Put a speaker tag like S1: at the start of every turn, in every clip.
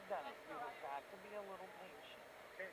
S1: Dennis, we have got to be a little patient.
S2: Okay.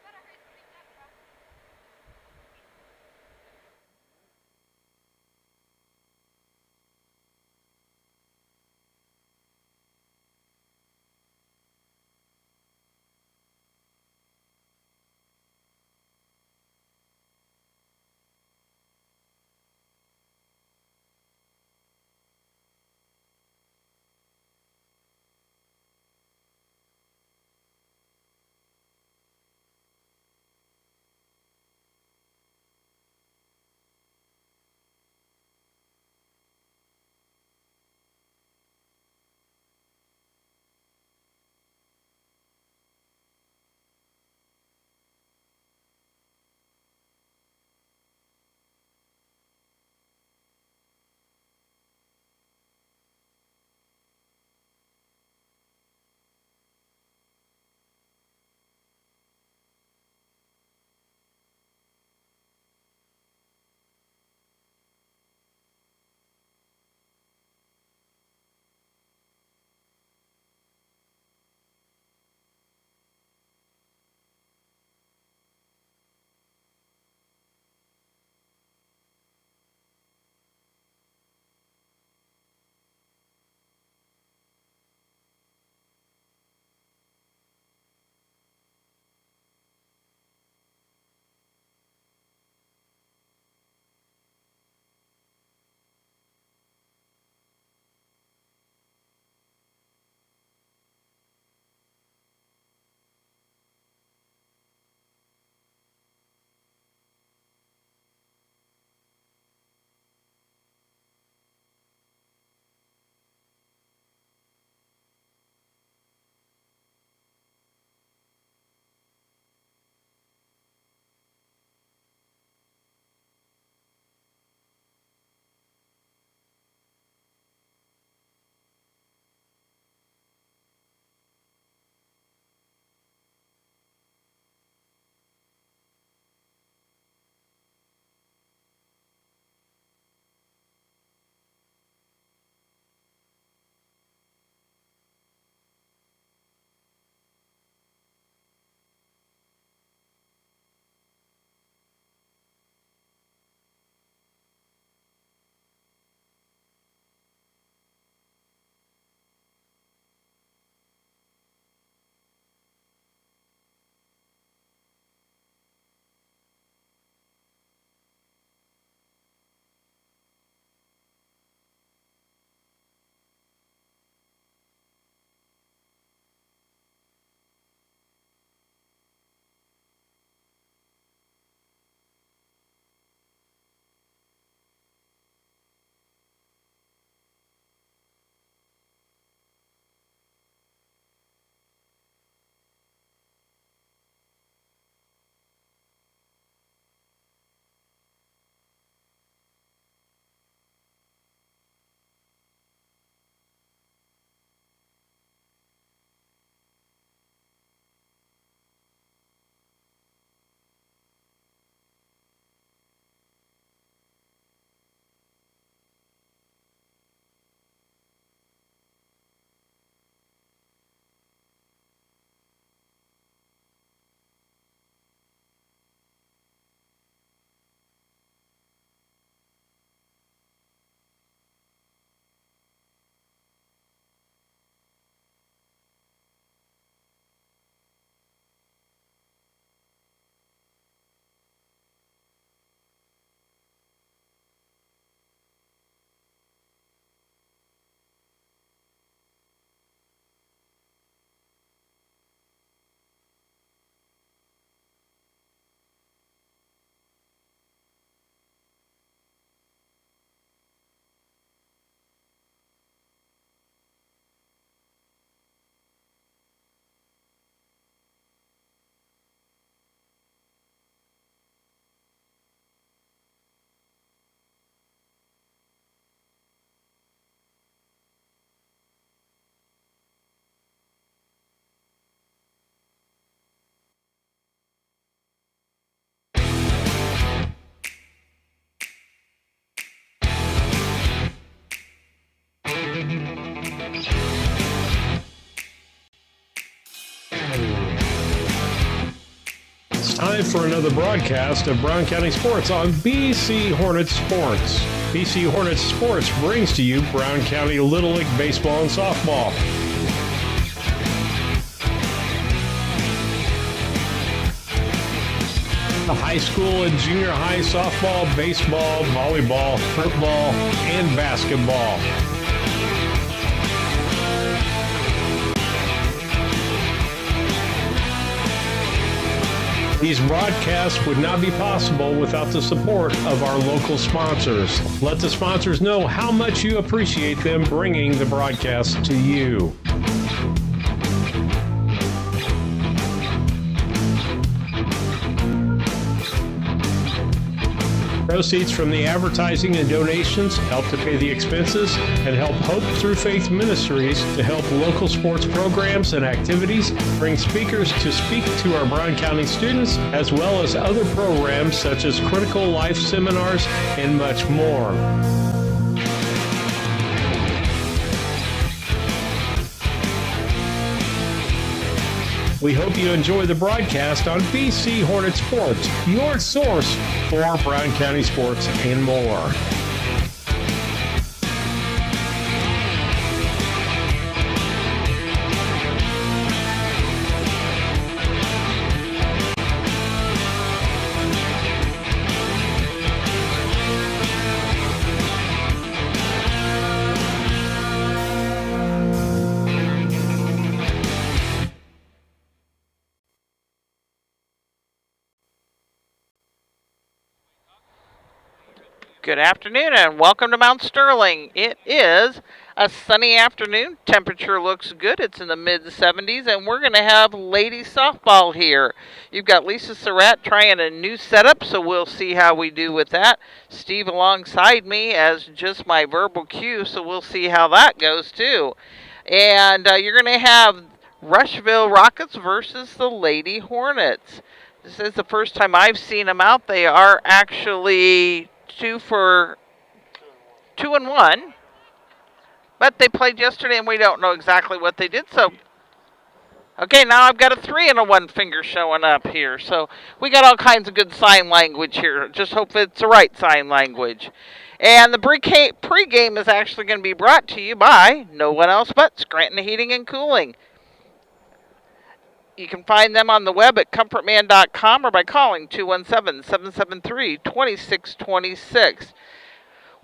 S2: live for another broadcast of Brown County Sports on BC Hornets Sports. BC Hornets Sports brings to you Brown County Little League Baseball and Softball. The high school and junior high softball, baseball, volleyball, football, and basketball. These broadcasts would not be possible without the support of our local sponsors. Let the sponsors know how much you appreciate them bringing the broadcast to you. Proceeds from the advertising and donations help to pay the expenses and help Hope Through Faith Ministries to help local sports programs and activities, bring speakers to speak to our Brown County students, as well as other programs such as critical life seminars and much more. We hope you enjoy the broadcast on BC Hornet Sports, your source for Brown County sports and more.
S1: Good afternoon and welcome to Mount Sterling. It is a sunny afternoon. Temperature looks good. It's in the mid-70s and we're going to have ladies softball here. You've got Lisa Surratt trying a new setup, so we'll see how we do with that. Steve alongside me as just my verbal cue, so we'll see how that goes too. And you're going to have Rushville Rockets versus the Lady Hornets. This is the first time I've seen them out. They are actually 2-1, but they played yesterday and we don't know exactly what they did. So okay, now I've got a 3 and a 1 finger showing up here, so we got all kinds of good sign language here. Just hope it's the right sign language. And the pregame is actually going to be brought to you by no one else but Scranton Heating and Cooling. You can find them on the web at comfortman.com or by calling 217-773-2626.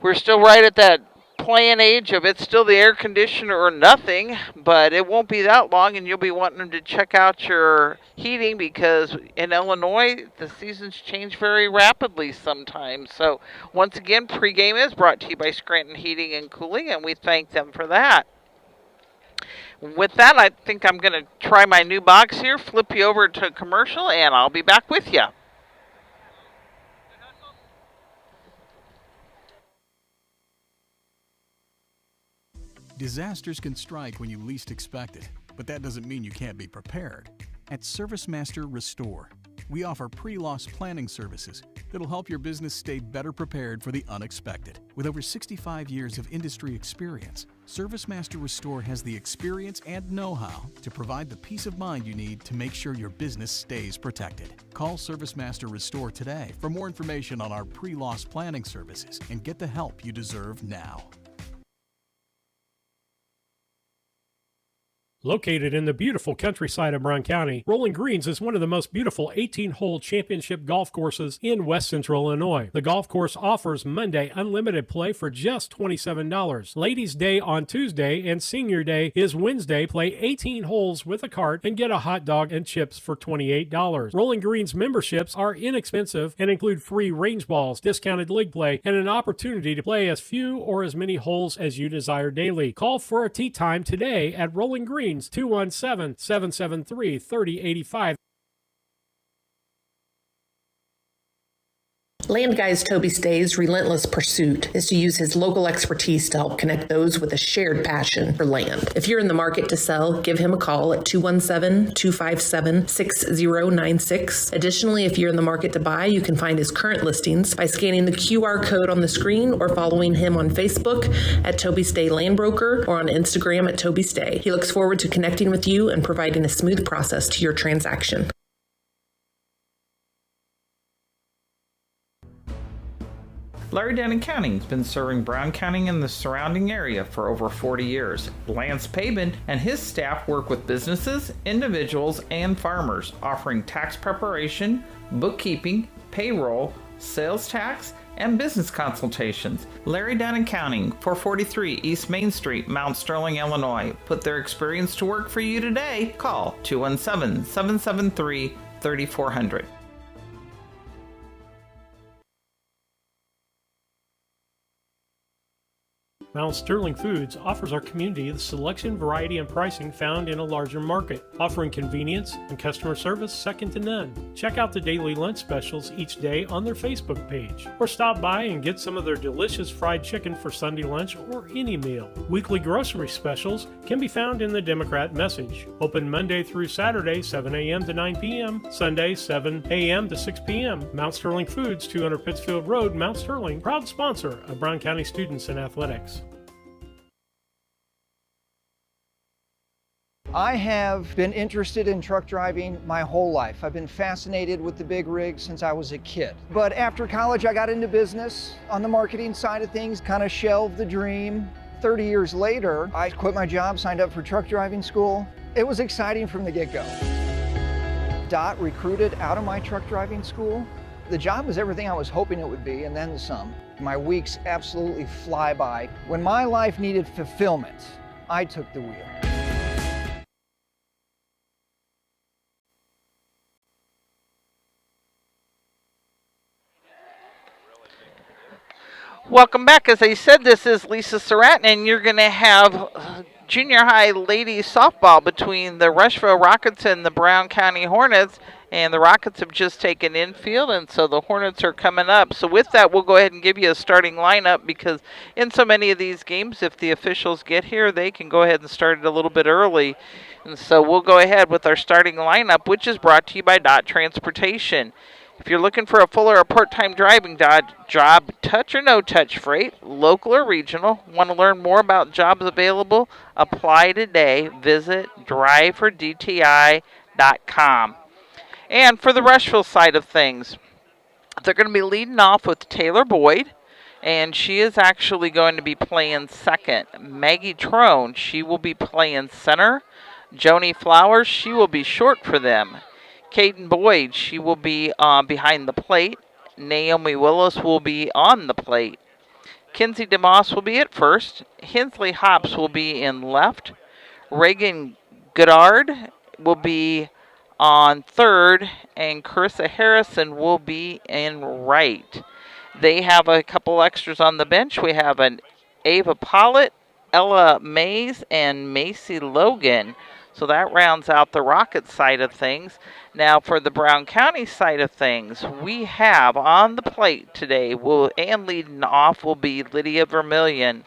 S1: We're still right at that playing age of it's still the air conditioner or nothing, but it won't be that long and you'll be wanting to check out your heating because in Illinois, the seasons change very rapidly sometimes. So once again, pregame is brought to you by Scranton Heating and Cooling, and we thank them for that. With that, I think I'm going to try my new box here, flip you over to commercial, and I'll be back with you.
S3: Disasters can strike when you least expect it, but that doesn't mean you can't be prepared. At ServiceMaster Restore, we offer pre-loss planning services that'll help your business stay better prepared for the unexpected. With over 65 years of industry experience, ServiceMaster Restore has the experience and know-how to provide the peace of mind you need to make sure your business stays protected. Call ServiceMaster Restore today for more information on our pre-loss planning services and get the help you deserve now.
S2: Located in the beautiful countryside of Brown County, Rolling Greens is one of the most beautiful 18-hole championship golf courses in West Central Illinois. The golf course offers Monday unlimited play for just $27. Ladies' Day on Tuesday and Senior Day is Wednesday. Play 18 holes with a cart and get a hot dog and chips for $28. Rolling Greens memberships are inexpensive and include free range balls, discounted league play, and an opportunity to play as few or as many holes as you desire daily. Call for a tee time today at Rolling Greens, 217-773-3085.
S4: Land Guy's Toby Stay's relentless pursuit is to use his local expertise to help connect those with a shared passion for land. If you're in the market to sell, give him a call at 217-257-6096. Additionally, if you're in the market to buy, you can find his current listings by scanning the QR code on the screen or following him on Facebook at Toby Stay Land Broker or on Instagram at Toby Stay. He looks forward to connecting with you and providing a smooth process to your transaction.
S1: Larry Denton County has been serving Brown County and the surrounding area for over 40 years. Lance Pabin and his staff work with businesses, individuals, and farmers, offering tax preparation, bookkeeping, payroll, sales tax, and business consultations. Larry Dunn Accounting, 443 East Main Street, Mount Sterling, Illinois. Put their experience to work for you today. Call 217-773-3400.
S2: Mount Sterling Foods offers our community the selection, variety, and pricing found in a larger market, offering convenience and customer service second to none. Check out the daily lunch specials each day on their Facebook page, or stop by and get some of their delicious fried chicken for Sunday lunch or any meal. Weekly grocery specials can be found in the Democrat Message. Open Monday through Saturday, 7 a.m. to 9 p.m., Sunday, 7 a.m. to 6 p.m. Mount Sterling Foods, 200 Pittsfield Road, Mount Sterling, proud sponsor of Brown County students in athletics.
S5: I have been interested in truck driving my whole life. I've been fascinated with the big rig since I was a kid. But after college, I got into business on the marketing side of things, kind of shelved the dream. 30 years later, I quit my job, signed up for truck driving school. It was exciting from the get-go. Dot recruited out of my truck driving school. The job was everything I was hoping it would be, and then some. My weeks absolutely fly by. When my life needed fulfillment, I took the wheel.
S1: Welcome back. As I said, this is Lisa Surratt, and you're going to have junior high ladies softball between the Rushville Rockets and the Brown County Hornets. And the Rockets have just taken infield, and so the Hornets are coming up. So with that, we'll go ahead and give you a starting lineup, because in so many of these games, if the officials get here, they can go ahead and start it a little bit early. And so we'll go ahead with our starting lineup, which is brought to you by Dot Transportation. If you're looking for a full or a part-time driving job, touch or no-touch freight, local or regional, want to learn more about jobs available, apply today. Visit drivefordti.com. And for the Rushville side of things, they're going to be leading off with Taylor Boyd, and she is actually going to be playing second. Maggie Trone, she will be playing center. Joni Flowers, she will be short for them. Caden Boyd, she will be behind the plate. Naomi Willis will be on the plate. Kinsey DeMoss will be at first. Hensley Hops will be in left. Reagan Goddard will be on third, and Carissa Harrison will be in right. They have a couple extras on the bench. We have an Ava Pollitt, Ella Mays, and Macy Logan. So that rounds out the Rocket side of things. Now for the Brown County side of things, we have on the plate today, and leading off will be Lydia Vermillion.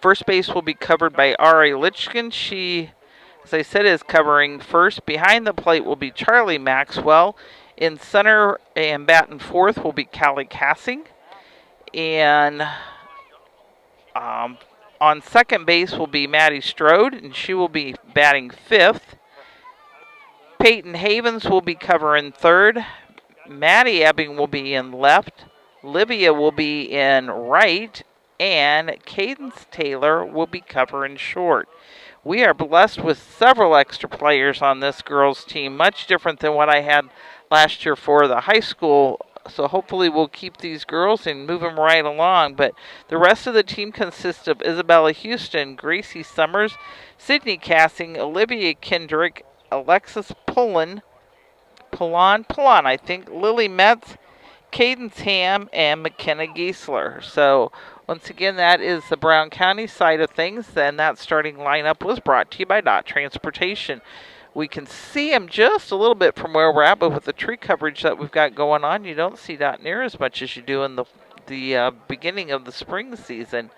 S1: First base will be covered by Ari Lichkin. She, as I said, is covering first. Behind the plate will be Charlie Maxwell. In center and batting fourth will be Callie Cassing. And on second base will be Maddie Strode, and she will be batting fifth. Peyton Havens will be covering third. Maddie Ebbing will be in left. Livia will be in right. And Cadence Taylor will be covering short. We are blessed with several extra players on this girls' team, much different than what I had last year for the high school. So hopefully we'll keep these girls and move them right along. But the rest of the team consists of Isabella Houston, Gracie Summers, Sydney Cassing, Olivia Kendrick, Alexis Pullen, I think, Lily Metz, Cadence Ham, and McKenna Giesler. So once again, that is the Brown County side of things. And that starting lineup was brought to you by Dot Transportation. We can see them just a little bit from where we're at, but with the tree coverage that we've got going on, you don't see Dot near as much as you do in the beginning of the spring season.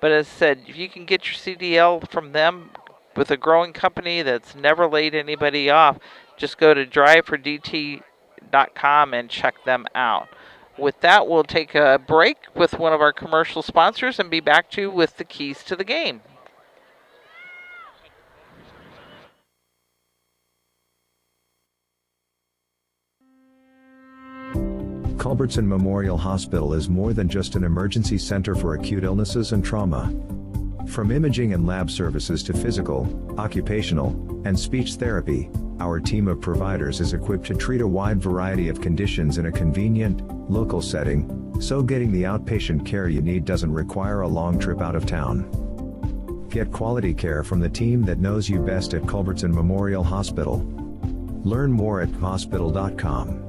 S1: But as I said, if you can get your CDL from them with a growing company that's never laid anybody off, just go to drivefordti.com and check them out. With that, we'll take a break with one of our commercial sponsors and be back to you with the keys to the game.
S6: Culbertson Memorial Hospital is more than just an emergency center for acute illnesses and trauma. From imaging and lab services to physical, occupational, and speech therapy, our team of providers is equipped to treat a wide variety of conditions in a convenient, local setting, so getting the outpatient care you need doesn't require a long trip out of town. Get quality care from the team that knows you best at Culbertson Memorial Hospital. Learn more at hospital.com.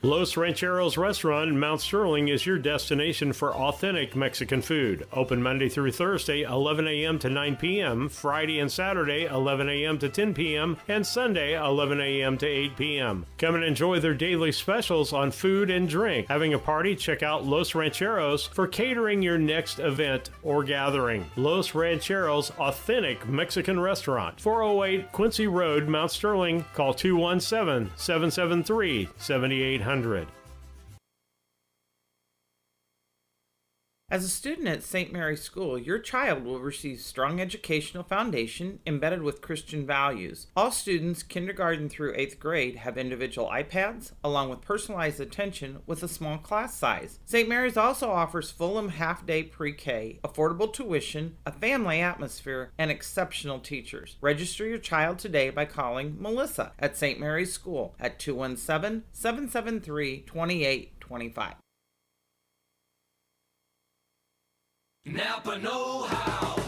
S2: Los Rancheros Restaurant in Mount Sterling is your destination for authentic Mexican food. Open Monday through Thursday, 11 a.m. to 9 p.m., Friday and Saturday, 11 a.m. to 10 p.m., and Sunday, 11 a.m. to 8 p.m. Come and enjoy their daily specials on food and drink. Having a party? Check out Los Rancheros for catering your next event or gathering. Los Rancheros Authentic Mexican Restaurant, 408 Quincy Road, Mount Sterling. Call 217-773-7800.
S1: As a student at St. Mary's School, your child will receive strong educational foundation embedded with Christian values. All students, kindergarten through 8th grade, have individual iPads, along with personalized attention with a small class size. St. Mary's also offers Fulham half-day pre-K, affordable tuition, a family atmosphere, and exceptional teachers. Register your child today by calling Melissa at St. Mary's School at 217-773-2825.
S7: Napa know-how.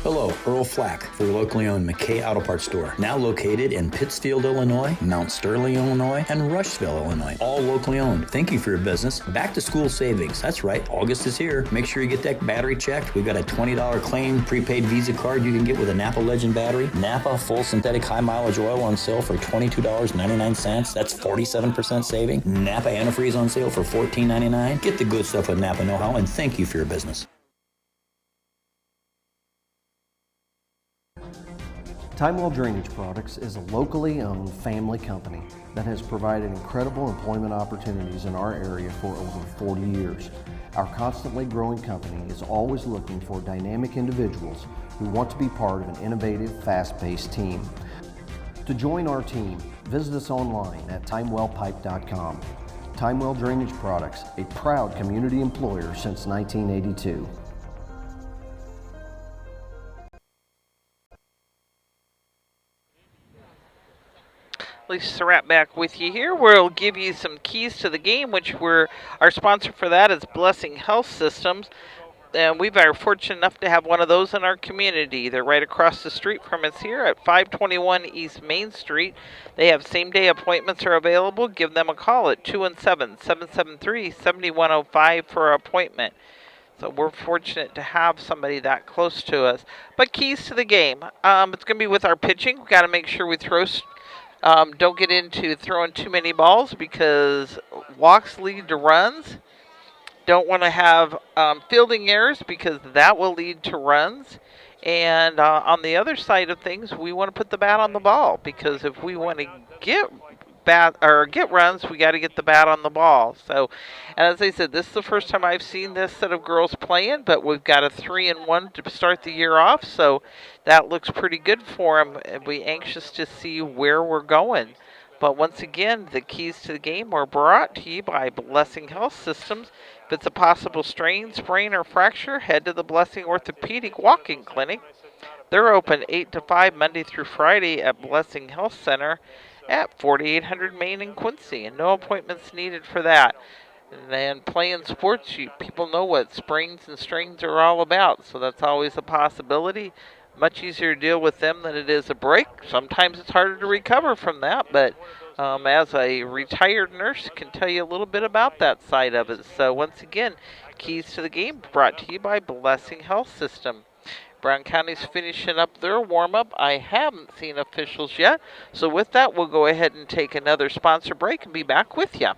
S8: Hello, Earl Flack for your locally owned McKay Auto Parts store. Now located in Pittsfield, Illinois, Mount Sterling, Illinois, and Rushville, Illinois. All locally owned. Thank you for your business. Back to school savings. That's right, August is here. Make sure you get that battery checked. We've got a $20 claim prepaid Visa card you can get with a Napa Legend battery. Napa full synthetic high mileage oil on sale for $22.99. That's 47% saving. Napa antifreeze on sale for $14.99. Get the good stuff with Napa know-how, and thank you for your business.
S9: Timewell Drainage Products is a locally owned family company that has provided incredible employment opportunities in our area for over 40 years. Our constantly growing company is always looking for dynamic individuals who want to be part of an innovative, fast-paced team. To join our team, visit us online at timewellpipe.com. Timewell Drainage Products, a proud community employer since 1982.
S1: Lisa Surratt back with you here. We'll give you some keys to the game, which our sponsor for that is Blessing Health Systems. And we are fortunate enough to have one of those in our community. They're right across the street from us here at 521 East Main Street. They have same-day appointments are available. Give them a call at 217-773-7105 for an appointment. So we're fortunate to have somebody that close to us. But keys to the game. It's going to be with our pitching. We've got to make sure we throw... don't get into throwing too many balls because walks lead to runs. Don't want to have fielding errors because that will lead to runs. And on the other side of things, we want to put the bat on the ball because if we want to get runs, we got to get the bat on the ball. So, and as I said, this is the first time I've seen this set of girls playing, but we've got a 3-1 to start the year off, so that looks pretty good for them. And we're anxious to see where we're going. But once again, the keys to the game are brought to you by Blessing Health Systems. If it's a possible strain, sprain, or fracture, head to the Blessing Orthopedic Walking Clinic. They're open 8 to 5 Monday through Friday at Blessing Health Center at 4800 Main in Quincy, and no appointments needed for that. And then playing sports, people know what sprains and strains are all about, so that's always a possibility. Much easier to deal with them than it is a break. Sometimes it's harder to recover from that, but as a retired nurse, can tell you a little bit about that side of it. So once again, keys to the game brought to you by Blessing Health System. Brown County's finishing up their warm-up. I haven't seen officials yet. So with that, we'll go ahead and take another sponsor break and be back with you.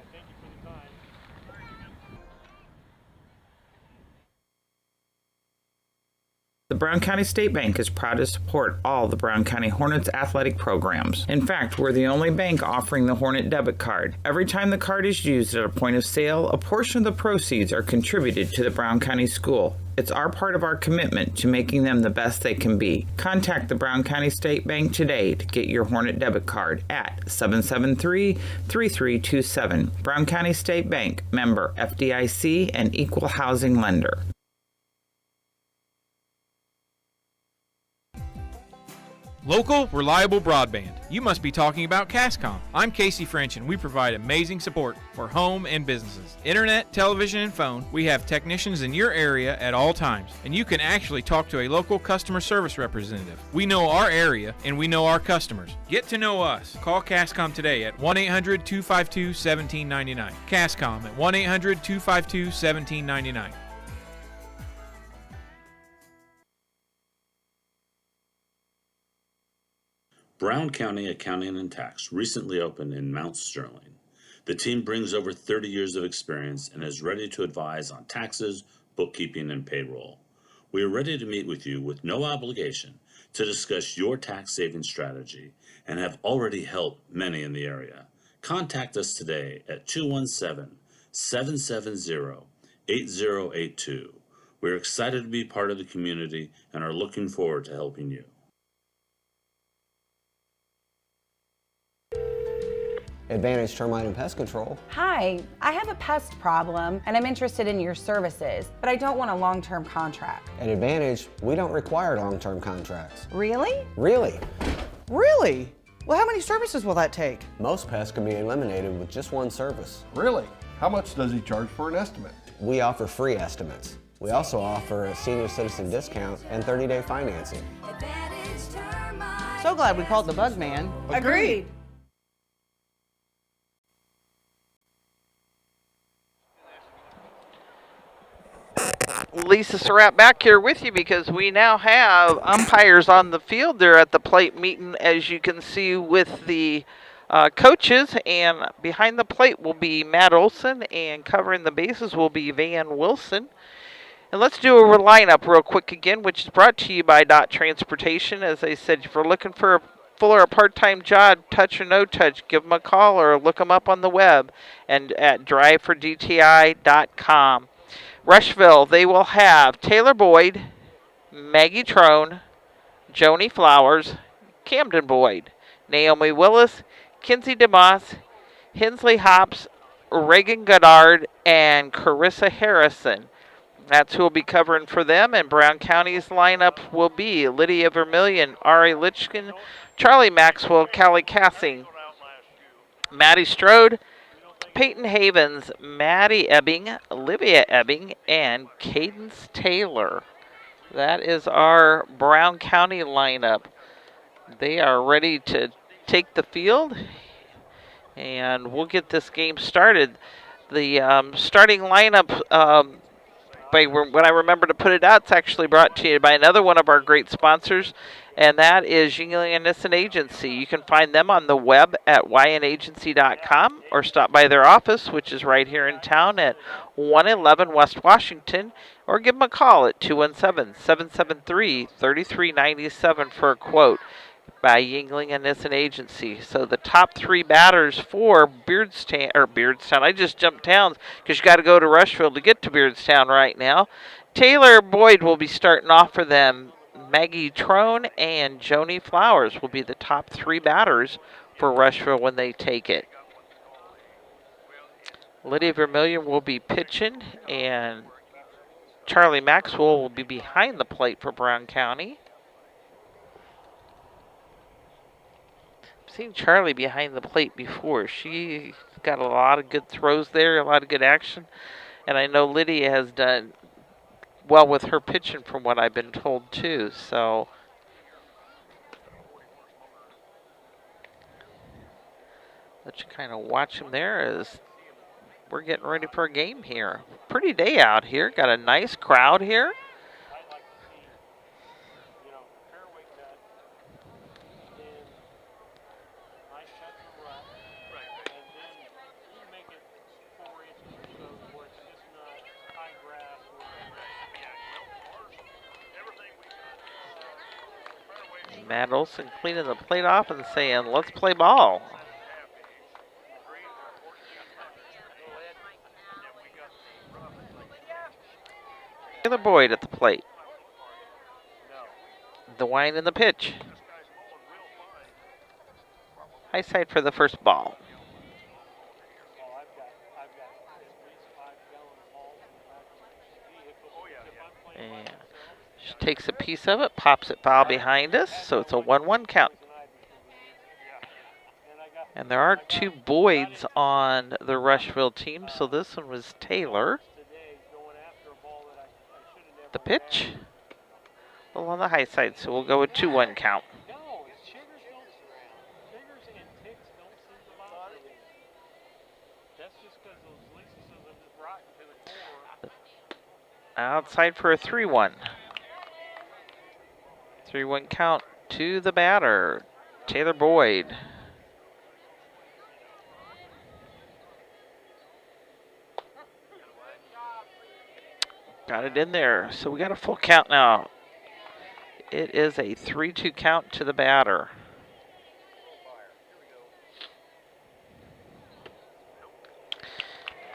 S1: The Brown County State Bank is proud to support all the Brown County Hornets athletic programs. In fact, we're the only bank offering the Hornet debit card. Every time the card is used at a point of sale, a portion of the proceeds are contributed to the Brown County School.
S7: It's our part of our commitment to making them the best they can be. Contact the Brown County State Bank today to get your Hornet debit card at 773-3327. Brown County State Bank, member FDIC and equal housing lender.
S10: Local, reliable broadband. You must be talking about Cascom. I'm Casey French, and we provide amazing support for home and businesses. Internet, television, and phone. We have technicians in your area at all times, and you can actually talk to a local customer service representative. We know our area, and we know our customers. Get to know us. Call Cascom today at 1-800-252-1799. Cascom at 1-800-252-1799.
S11: Brown County Accounting and Tax recently opened in Mount Sterling. The team brings over 30 years of experience and is ready to advise on taxes, bookkeeping, and payroll. We are ready to meet with you with no obligation to discuss your tax saving strategy and have already helped many in the area. Contact us today at 217-770-8082. We're excited to be part of the community and are looking forward to helping you.
S12: Advantage Termite and Pest Control.
S13: Hi, I have a pest problem and I'm interested in your services, but I don't want a long-term contract.
S12: At Advantage, we don't require long-term contracts.
S13: Really?
S12: Really?
S14: Really? Well, how many services will that take?
S12: Most pests can be eliminated with just one service.
S15: Really? How much does he charge for an estimate?
S12: We offer free estimates. We also offer a senior citizen discount and 30-day financing.
S14: So glad we called the Bug Man.
S13: Agreed.
S1: Lisa Surratt back here with you because we now have umpires on the field. They're at the plate meeting, as you can see, with the coaches. And behind the plate will be Matt Olson, and covering the bases will be Van Wilson. And let's do a lineup real quick again, which is brought to you by Dot Transportation. As I said, if you're looking for a full or a part-time job, touch or no touch, give them a call or look them up on the web and at drivefordti.com. Rushville, they will have Taylor Boyd, Maggie Trone, Joni Flowers, Camden Boyd, Naomi Willis, Kinsey DeMoss, Hensley Hops, Reagan Goddard, and Carissa Harrison. That's who will be covering for them. And Brown County's lineup will be Lydia Vermillion, Ari Litchkin, Charlie Maxwell, Callie Cassing, Maddie Strode, Peyton Havens, Maddie Ebbing, Olivia Ebbing, and Cadence Taylor. That is our Brown County lineup. They are ready to take the field, and we'll get this game started. The starting lineup, when I remember to put it out, it's actually brought to you by another one of our great sponsors, and that is Yingling and Nissen Agency. You can find them on the web at ynagency.com or stop by their office, which is right here in town at 111 West Washington, or give them a call at 217-773-3397 for a quote by Yingling and Nissen Agency. So the top three batters for Beardstown, I just jumped towns because you got to go to Rushville to get to Beardstown right now. Taylor Boyd will be starting off for them. Maggie Trone and Joni Flowers will be the top three batters for Rushville when they take it. Lydia Vermillion will be pitching, and Charlie Maxwell will be behind the plate for Brown County. I've seen Charlie behind the plate before. She's got a lot of good throws there, a lot of good action, and I know Lydia has done well with her pitching from what I've been told too. So let you kind of watch them there as we're getting ready for a game here. Pretty day out here. Got a nice crowd here. Matt Olson cleaning the plate off and saying, let's play ball. Taylor Boyd at the plate. The wind and the pitch. High side for the first ball. And she takes a piece of it, pops it foul behind us, so it's a 1-1 count. And there are 2 Boyds on the Rushville team, so this one was Taylor. The pitch. A little on the high side, so we'll go with 2-1 count. Outside for a 3-1. 3-1 count to the batter, Taylor Boyd. Got it in there, so we got a full count now. It is a 3-2 count to the batter.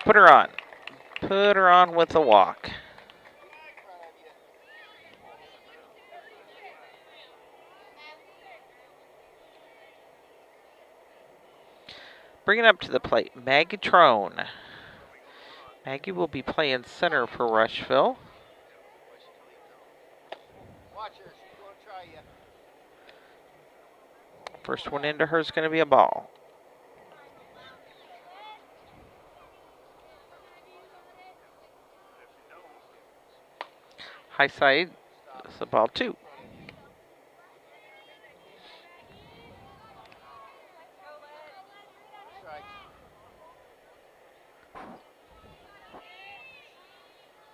S1: Put her on. Put her on with a walk. Bring it up to the plate, Maggie Trone. Maggie will be playing center for Rushville. First one into her is going to be a ball. High side, it's a ball 2.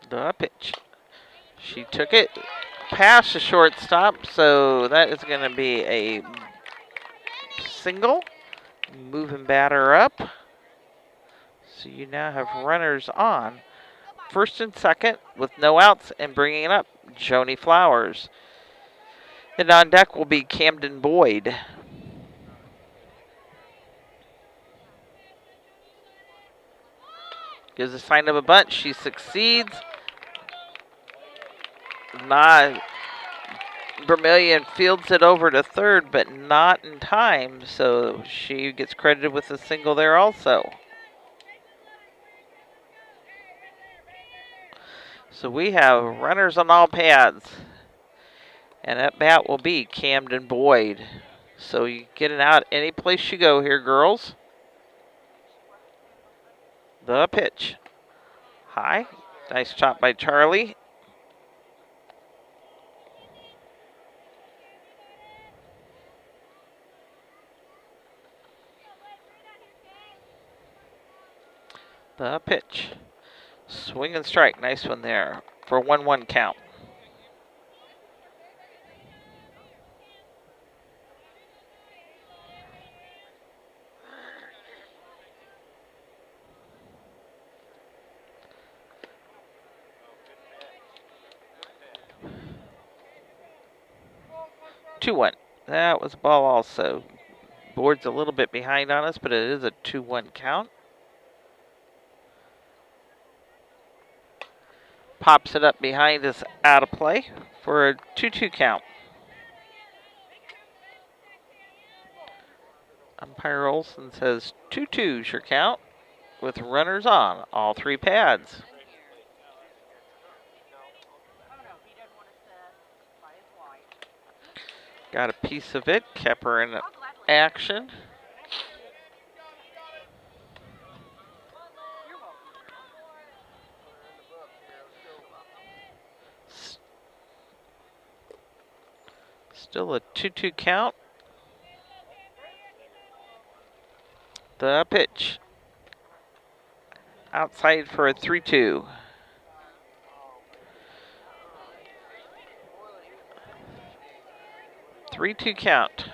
S1: The pitch. She took it past the shortstop, so that is going to be a single. Moving batter up. So you now have runners on. First and second with no outs, and bringing it up, Joni Flowers. And on deck will be Camden Boyd. Gives a sign of a bunt. She succeeds. Vermillion fields it over to third, but not in time, so she gets credited with a single there also. So we have runners on all pads, and at bat will be Camden Boyd. So you get it out any place you go here, girls. The pitch. High. Nice chop by Charlie. The pitch. Swing and strike. Nice one there for a 1-1 count. Two one. That was a ball also. Board's a little bit behind on us, but it is a 2-1 count. Pops it up behind us out of play for a 2-2 count. Umpire Olson says 2-2's your count with runners on all 3 pads. Got a piece of it, kept her in action. Still a 2-2 count. The pitch. Outside for a 3-2. Three-two count.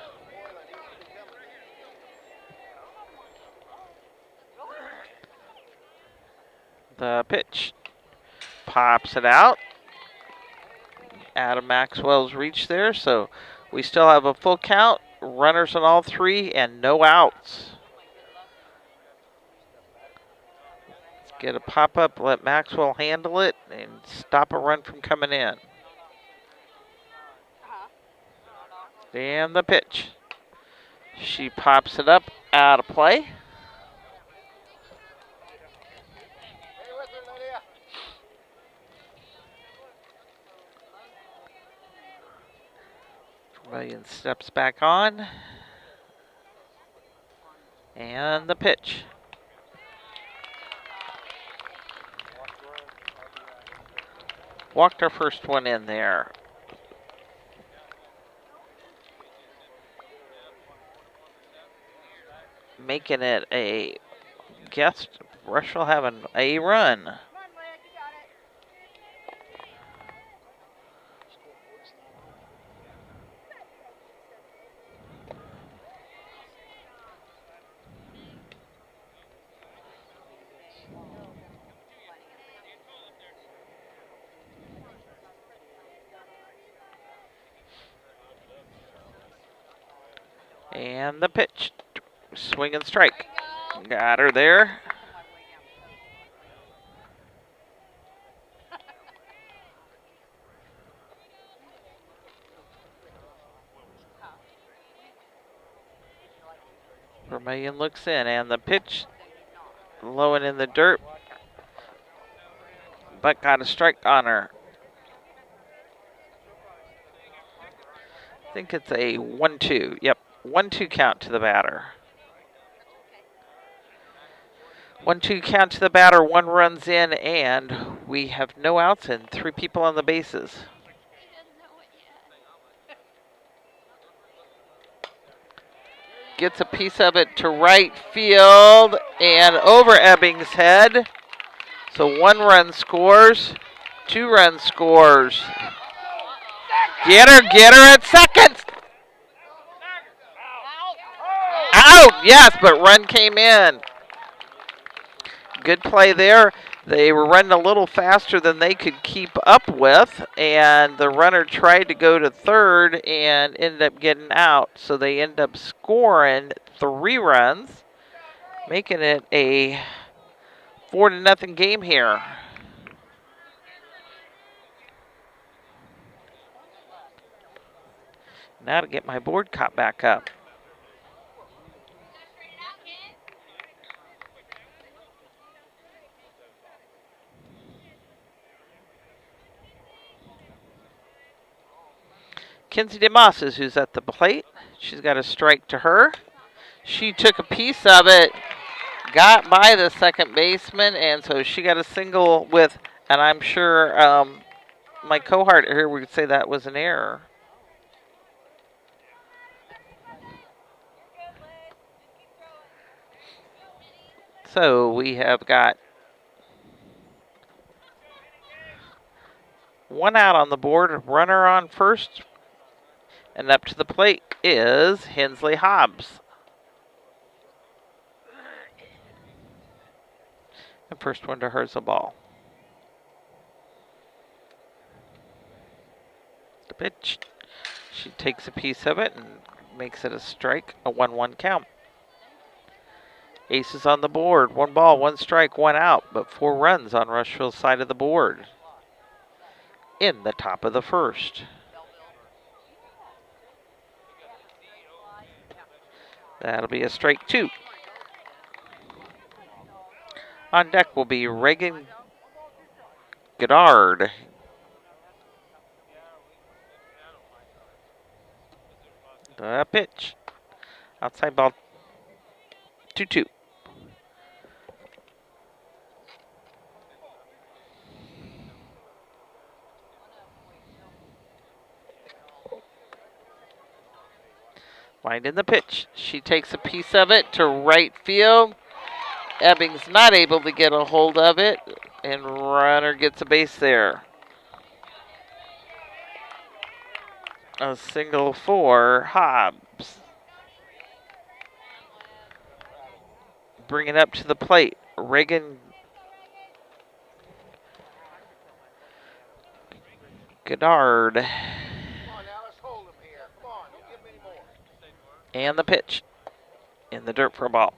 S1: The pitch. Pops it out. Out of Maxwell's reach there, so we still have a full count. Runners on all 3 and no outs. Get a pop-up, let Maxwell handle it, and stop a run from coming in. And the pitch. She pops it up, out of play. Vermillion steps back on. And the pitch. Walked our first one in there. Making it a guest. Rushville having a run. And the pitch. Swing and strike. Got her there. Vermillion looks in, and the pitch low and in the dirt, but got a strike on her. I think it's a 1-2. Yep, 1-2 count to the batter. 1-2 count to the batter, one runs in, and we have no outs and 3 people on the bases. Gets a piece of it to right field and over Ebbing's head. So 1 run scores, 2 run scores. Get her at second. Out, yes, but run came in. Good play there. They were running a little faster than they could keep up with, and the runner tried to go to third and ended up getting out. So they end up scoring 3 runs, making it a 4-0 game here. Now to get my board caught back up. Kinsey DeMoss is who's at the plate. She's got a strike to her. She took a piece of it, got by the second baseman, and so she got a single with, and I'm sure my cohort here would say that was an error. So we have got 1 out on the board, runner on first, and up to the plate is Hensley Hobbs. The first one to her's a ball. The pitch. She takes a piece of it and makes it a strike, a 1-1 count. Aces on the board. 1 ball, 1 strike, 1 out, but 4 runs on Rushville's side of the board. In the top of the first. That'll be a strike 2. On deck will be Reagan Goddard. The pitch. Outside ball 2-2. Winding the pitch. She takes a piece of it to right field. Ebbing's not able to get a hold of it, and runner gets a base there. A single for Hobbs. Bring it up to the plate. Reagan Goddard. And the pitch. In the dirt for a ball.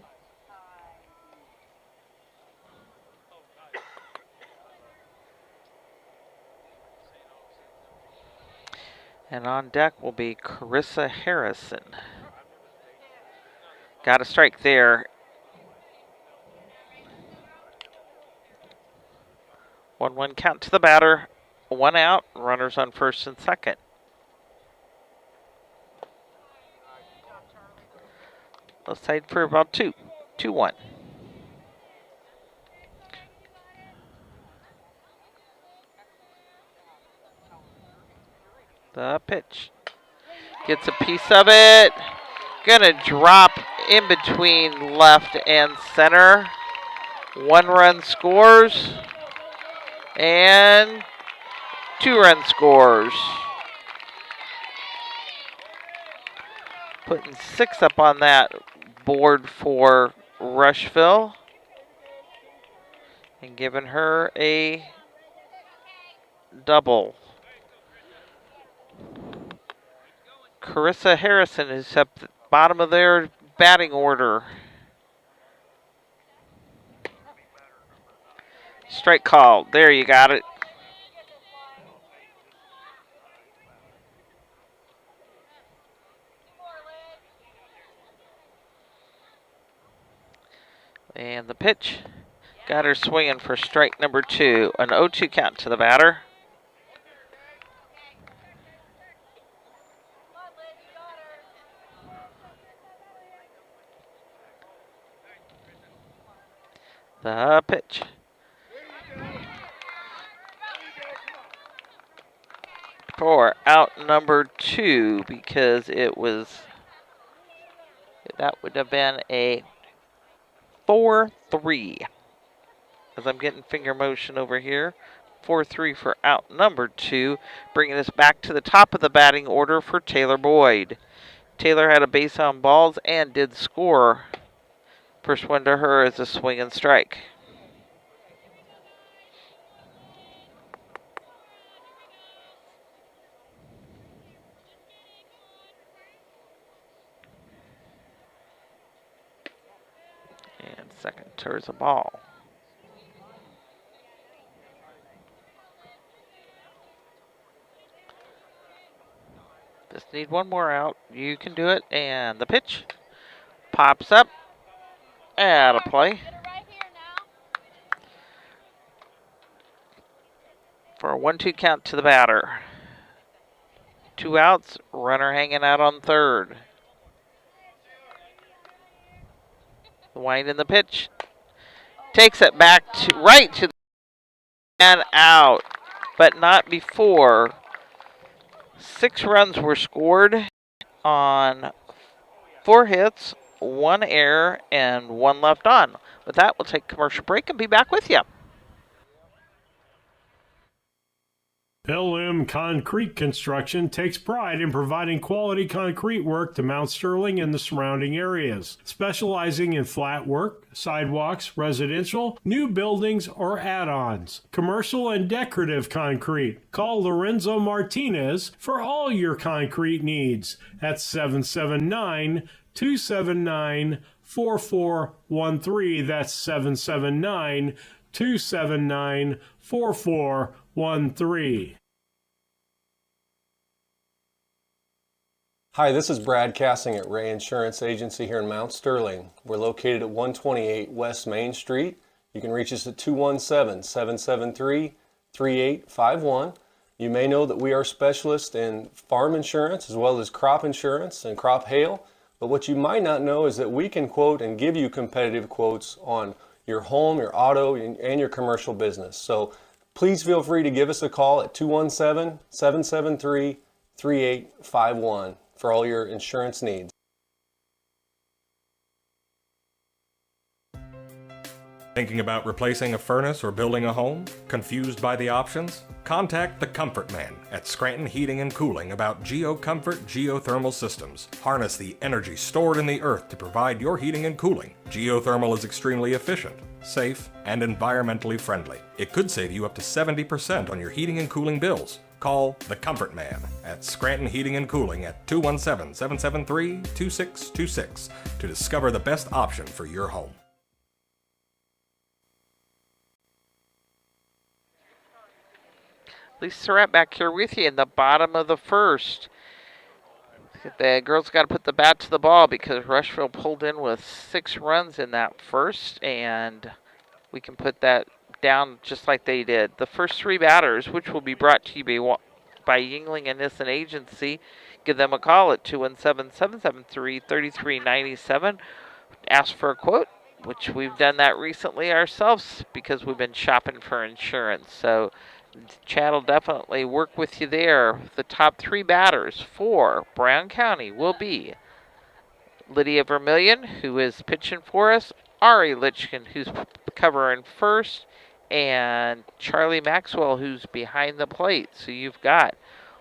S1: And on deck will be Carissa Harrison. Got a strike there. 1-1 count to the batter. 1 out. Runners on first and second. Let's side for about 2. 2-1. The pitch. Gets a piece of it. Gonna drop in between left and center. 1 run scores. And 2 run scores. Putting 6 up on that board for Rushville. And giving her a double. Carissa Harrison is up the bottom of their batting order. Strike call. There, you got it. And the pitch. Got her swinging for strike number 2. An 0-2 count to the batter. The pitch. For out number 2, because that would have been a 4-3. As I'm getting finger motion over here. 4-3 for out number 2, bringing us back to the top of the batting order for Taylor Boyd. Taylor had a base on balls and did score. First one to her is a swing and strike. And second to her is a ball. Just need 1 more out. You can do it. And the pitch pops up. Out of play. For a 1-2 count to the batter. 2 outs. Runner hanging out on third. The wind in the pitch. Takes it back right to the and out. But not before. 6 runs were scored on 4 hits, 1 error, and 1 left on. With that, we'll take a commercial break and be back with you.
S2: LM Concrete Construction takes pride in providing quality concrete work to Mount Sterling and the surrounding areas, specializing in flat work, sidewalks, residential, new buildings, or add-ons, commercial and decorative concrete. Call Lorenzo Martinez for all your concrete needs at 779-279-4413. That's 779-279-4413.
S16: Hi, this is Brad Cassing at Ray Insurance Agency here in Mount Sterling. We're located at 128 West Main Street. You can reach us at 217-773-3851. You may know that we are specialists in farm insurance as well as crop insurance and crop hail. But what you might not know is that we can quote and give you competitive quotes on your home, your auto, and your commercial business. So please feel free to give us a call at 217-773-3851 for all your insurance needs.
S17: Thinking about replacing a furnace or building a home? Confused by the options? Contact the Comfort Man at Scranton Heating and Cooling about GeoComfort geothermal systems. Harness the energy stored in the earth to provide your heating and cooling. Geothermal is extremely efficient, safe, and environmentally friendly. It could save you up to 70% on your heating and cooling bills. Call the Comfort Man at Scranton Heating and Cooling at 217-773-2626 to discover the best option for your home.
S1: Lisa Surratt back here with you in the bottom of the first. The girls got to put the bat to the ball because Rushville pulled in with 6 runs in that first, and we can put that down just like they did. The first 3 batters, which will be brought to you by Yingling and Nissen Agency, give them a call at 217-773-3397. Ask for a quote, which we've done that recently ourselves because we've been shopping for insurance. So Chad will definitely work with you there. The top 3 batters for Brown County will be Lydia Vermillion, who is pitching for us, Ari Litchkin, who's covering first, and Charlie Maxwell, who's behind the plate. So you've got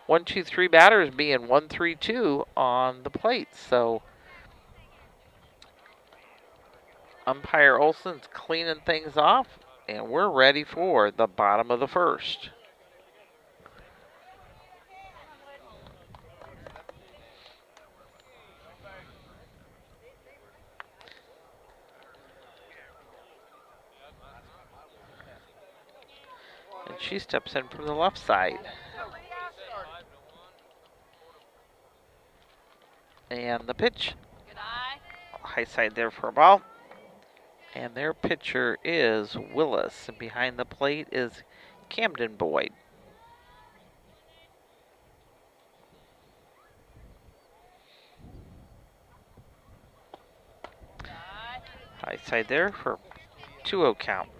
S1: 1, 2, 3 batters being 1, 3, 2 on the plate. So umpire Olson's cleaning things off, and we're ready for the bottom of the first. And she steps in from the left side. And the pitch. High side there for a ball. And their pitcher is Willis. And behind the plate is Camden Boyd. High side there for 2-0 count.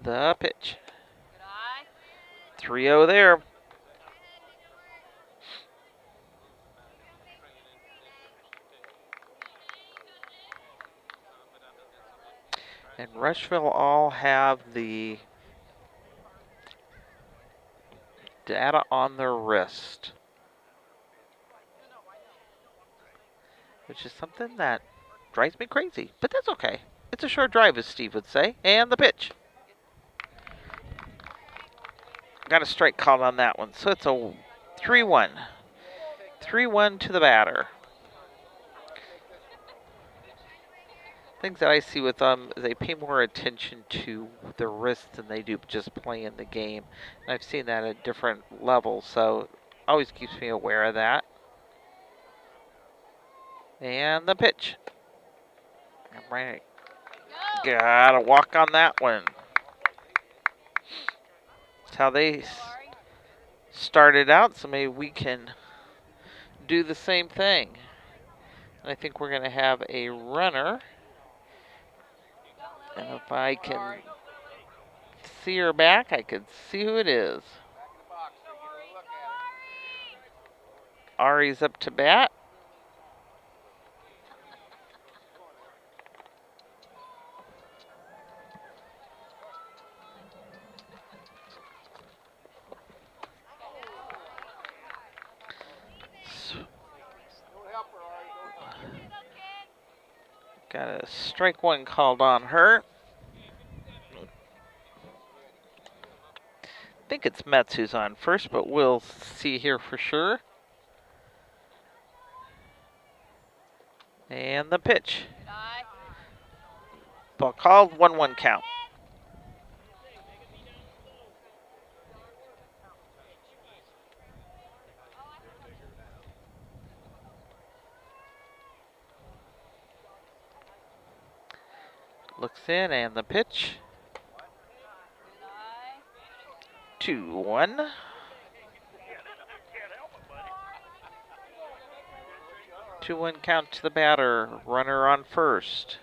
S1: The pitch. 3-0 there. And Rushville all have the data on their wrist, which is something that drives me crazy, but that's okay. It's a short drive, as Steve would say. And the pitch. Got a strike called on that one, so it's a 3-1. 3-1 to the batter. Things that I see with them, they pay more attention to the wrist than they do just playing the game. And I've seen that at different levels, so always keeps me aware of that. And the pitch. Right. Gotta walk on that one. That's how they started out, so maybe we can do the same thing. And I think we're going to have a runner. And if I can see her back, I can see who it is. Ari's up to bat. Got a strike 1 called on her. I think it's Metz who's on first, but we'll see here for sure. And the pitch. Ball called, 1-1 count. Looks in, and the pitch. 2-1. Two-one count to the batter. Runner on first.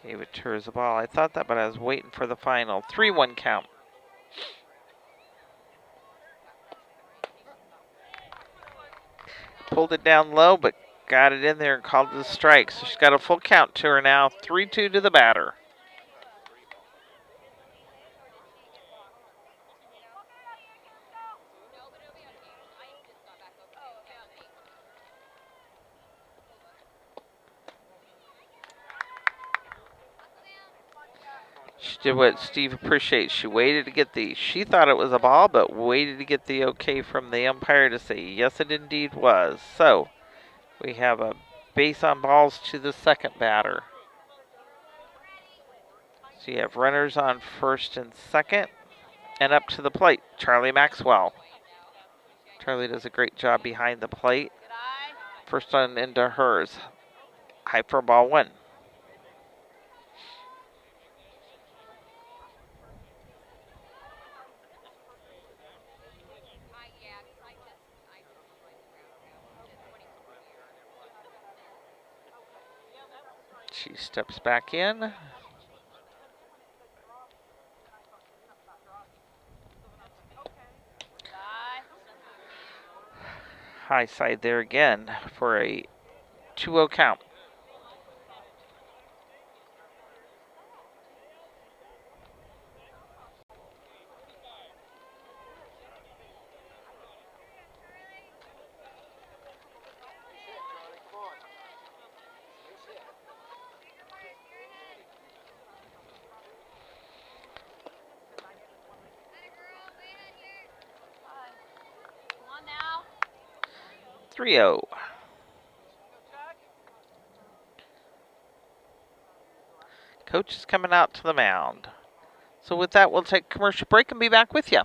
S1: Gave it to her as a ball. I thought that, but I was waiting for the final. 3-1 count. Pulled it down low, but got it in there and called it a strike. So she's got a full count to her now. 3-2 to the batter. She did what Steve appreciates. She waited to get she thought it was a ball, but waited to get the okay from the umpire to say, yes, it indeed was. So we have a base on balls to the second batter. So you have runners on first and second. And up to the plate, Charlie Maxwell. Charlie does a great job behind the plate. First on into hers. High for ball one. She steps back in. High side there again for a 2-0 count. Now. 3-0. Coach is coming out to the mound. So with that, we'll take a commercial break and be back with you.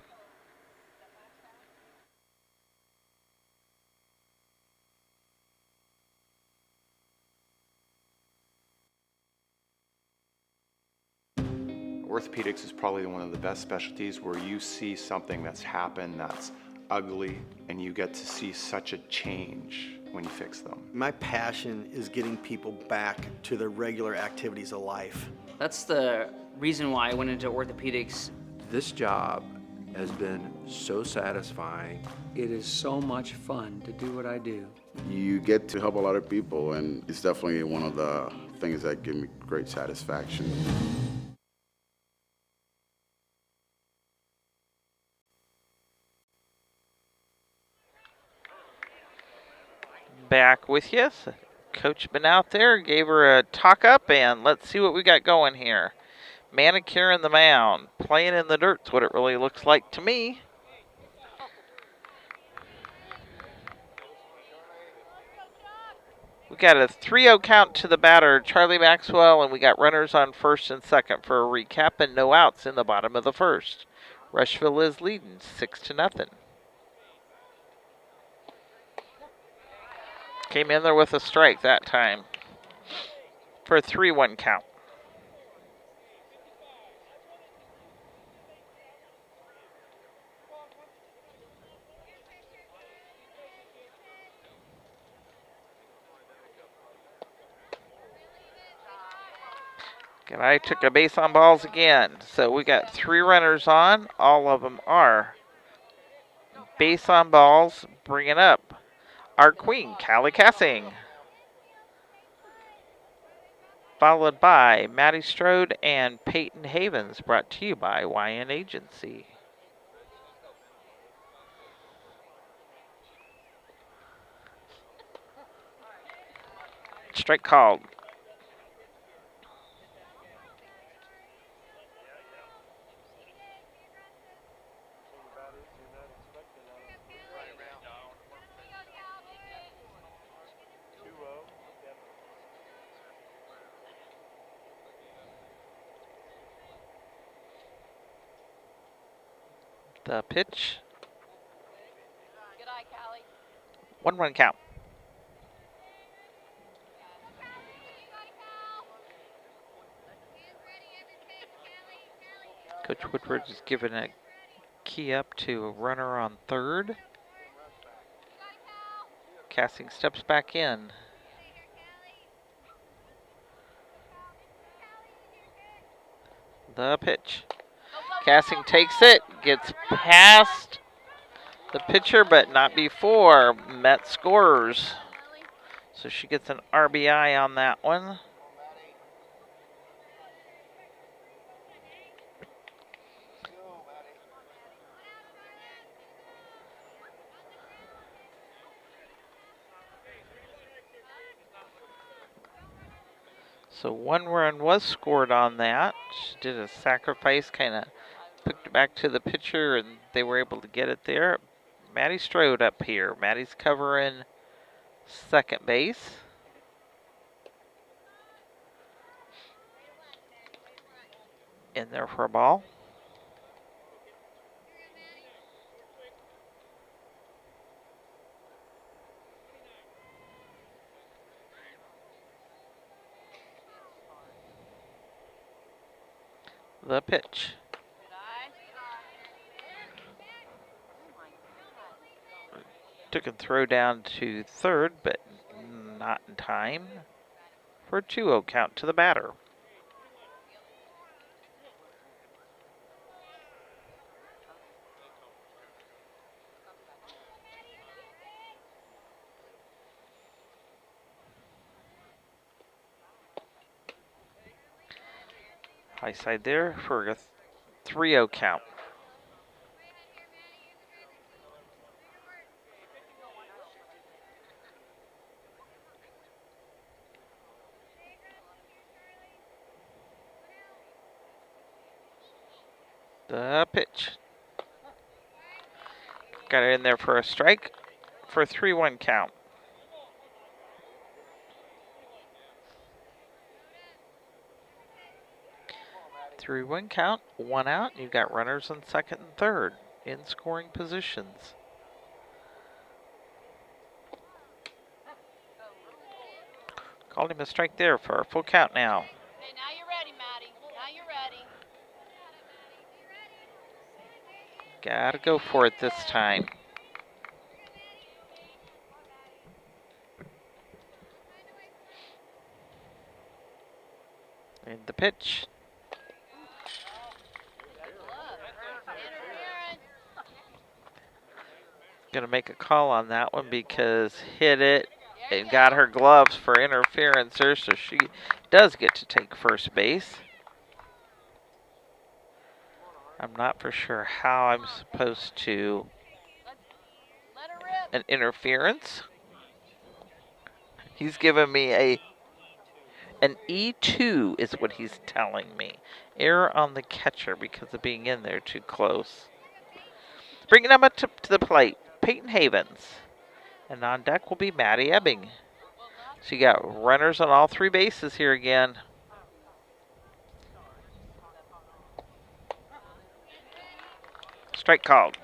S18: Orthopedics is probably one of the best specialties where you see something that's happened that's ugly and you get to see such a change when you fix them.
S19: My passion is getting people back to their regular activities of life.
S20: That's the reason why I went into orthopedics.
S21: This job has been so satisfying.
S22: It is so much fun to do what I do.
S23: You get to help a lot of people, and it's definitely one of the things that give me great satisfaction.
S1: Back with you. Coach been out there, gave her a talk up, and let's see what we got going here. Manicure in the mound. Playing in the dirt's what it really looks like to me. We got a 3-0 count to the batter, Charlie Maxwell, and we got runners on first and second for a recap and no outs in the bottom of the first. Rushville is leading 6-0. Came in there with a strike that time for a 3-1 count. And I took a base on balls again. So we got 3 runners on. All of them are base on balls, bringing up our queen, Callie Cassing. Followed by Maddie Strode and Peyton Havens, brought to you by YN Agency. Strike called. The pitch.
S24: Good eye, Callie.
S1: 1-1 count. Coach Woodward is giving a key up to a runner on third. Cassing steps back in. The pitch. Cassing takes it, gets past the pitcher, but not before. Met scores. So she gets an RBI on that one. So 1 run was scored on that. She did a sacrifice, kind of picked it back to the pitcher, and they were able to get it there. Maddie Strode up here. Maddie's covering second base. In there for a ball. The pitch. Took a throw down to third, but not in time for a 2-0 count to the batter. High side there for a 3-0 count. The pitch. Got it in there for a strike for a 3-1 count. Three one count, 1 out. You've got runners on second and third in scoring positions. Called him a strike there for a full count now.
S24: Okay, now you're ready, Maddie. Now you're ready.
S1: Gotta go for it this time. And the pitch. Gonna make a call on that one because hit it and got her gloves for interference there, so she does get to take first base. I'm not for sure how I'm supposed to. An interference. He's giving me an E2 is what he's telling me. Error on the catcher because of being in there too close. Bringing him up to the plate, Peyton Havens. And on deck will be Maddie Ebbing. So you got runners on all 3 bases here again. Strike called.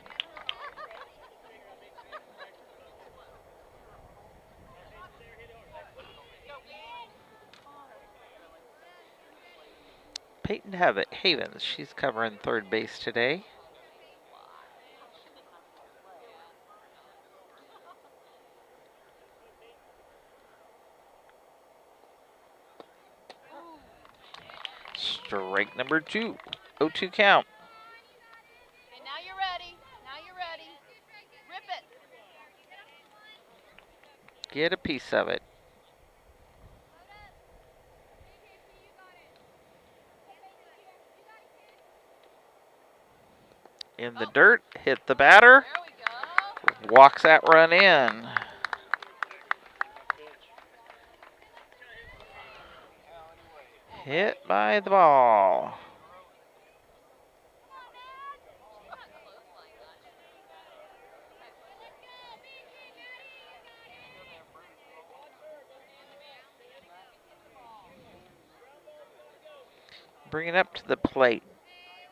S1: Peyton Havens, she's covering third base today. Strike number 2, 0-2 count.
S24: Okay, now you're ready. Now you're ready. Rip it.
S1: Get a piece of it. In the dirt, hit the batter. Walks that run in. Hit by the ball. Bringing up to the plate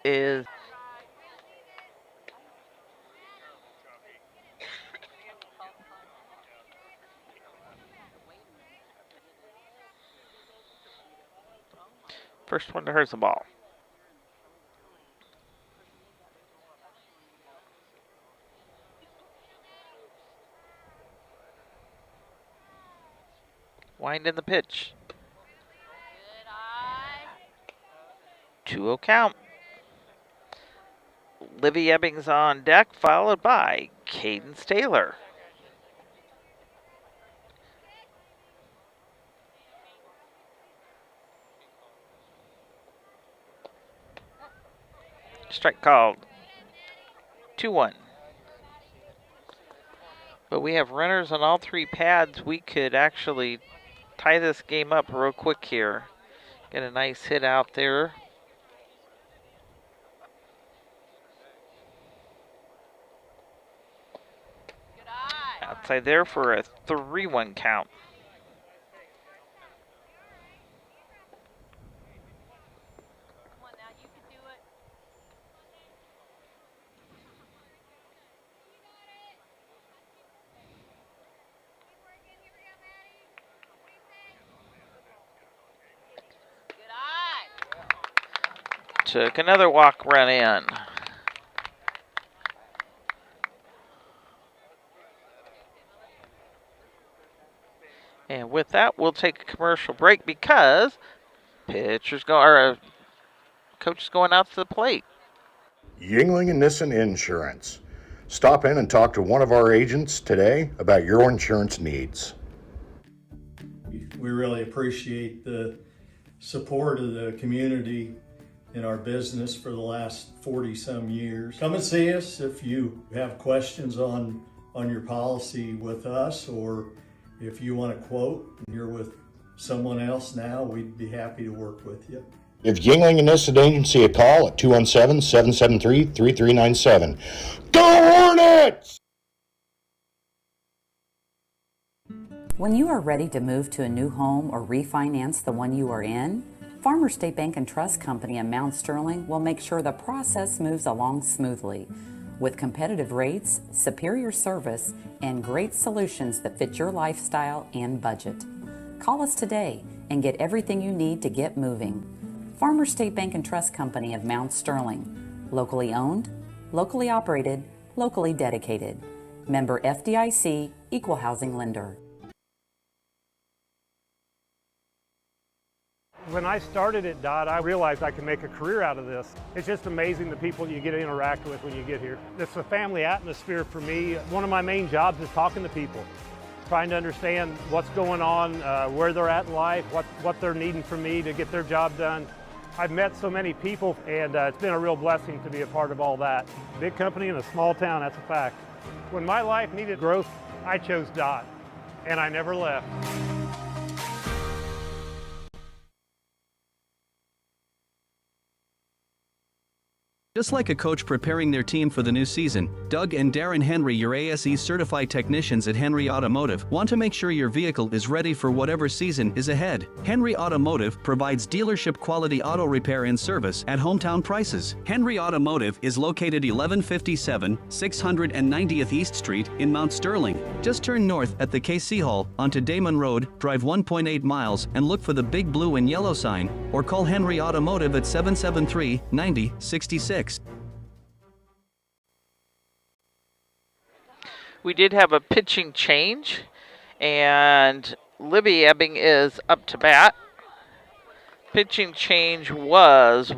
S1: is first one to her's the ball. Wind in the pitch. 2-0 count. Livy Ebbings on deck, followed by Cadence Taylor. Strike called. 2-1. But we have runners on all 3 pads. We could actually tie this game up real quick here. Get a nice hit out there. Outside there for a 3-1 count. Took another walk run in. And with that, we'll take a commercial break because coach is going out to the plate.
S3: Yingling and Nissen Insurance. Stop in and talk to one of our agents today about your insurance needs.
S4: We really appreciate the support of the community in our business for the last 40-some years. Come and see us if you have questions on your policy with us, or if you want a quote and you're with someone else now, we'd be happy to work with you.
S3: Give Yingling and Nissen Agency a call at 217-773-3397. Go Hornets!
S5: When you are ready to move to a new home or refinance the one you are in, Farmers State Bank and Trust Company in Mount Sterling will make sure the process moves along smoothly. With competitive rates, superior service, and great solutions that fit your lifestyle and budget. Call us today and get everything you need to get moving. Farmers State Bank and Trust Company of Mount Sterling. Locally owned, locally operated, locally dedicated. Member FDIC, Equal Housing Lender.
S2: When I started at DOT, I realized I could make a career out of this. It's just amazing the people you get to interact with when you get here. It's a family atmosphere for me. One of my main jobs is talking to people, trying to understand what's going on, where they're at in life, what they're needing from me to get their job done. I've met so many people, and it's been a real blessing to be a part of all that. Big company in a small town, that's a fact. When my life needed growth, I chose DOT, and I never left.
S6: Just like a coach preparing their team for the new season, Doug and Darren Henry, your ASE certified technicians at Henry Automotive, want to make sure your vehicle is ready for whatever season is ahead. Henry Automotive provides dealership quality auto repair and service at hometown prices. Henry Automotive is located 1157 690th East Street in Mount Sterling. Just turn north at the KC Hall onto Damon Road, drive 1.8 miles, and look for the big blue and yellow sign, or call Henry Automotive at 773-9066.
S1: We did have a pitching change, and Libby Ebbing is up to bat. Pitching change was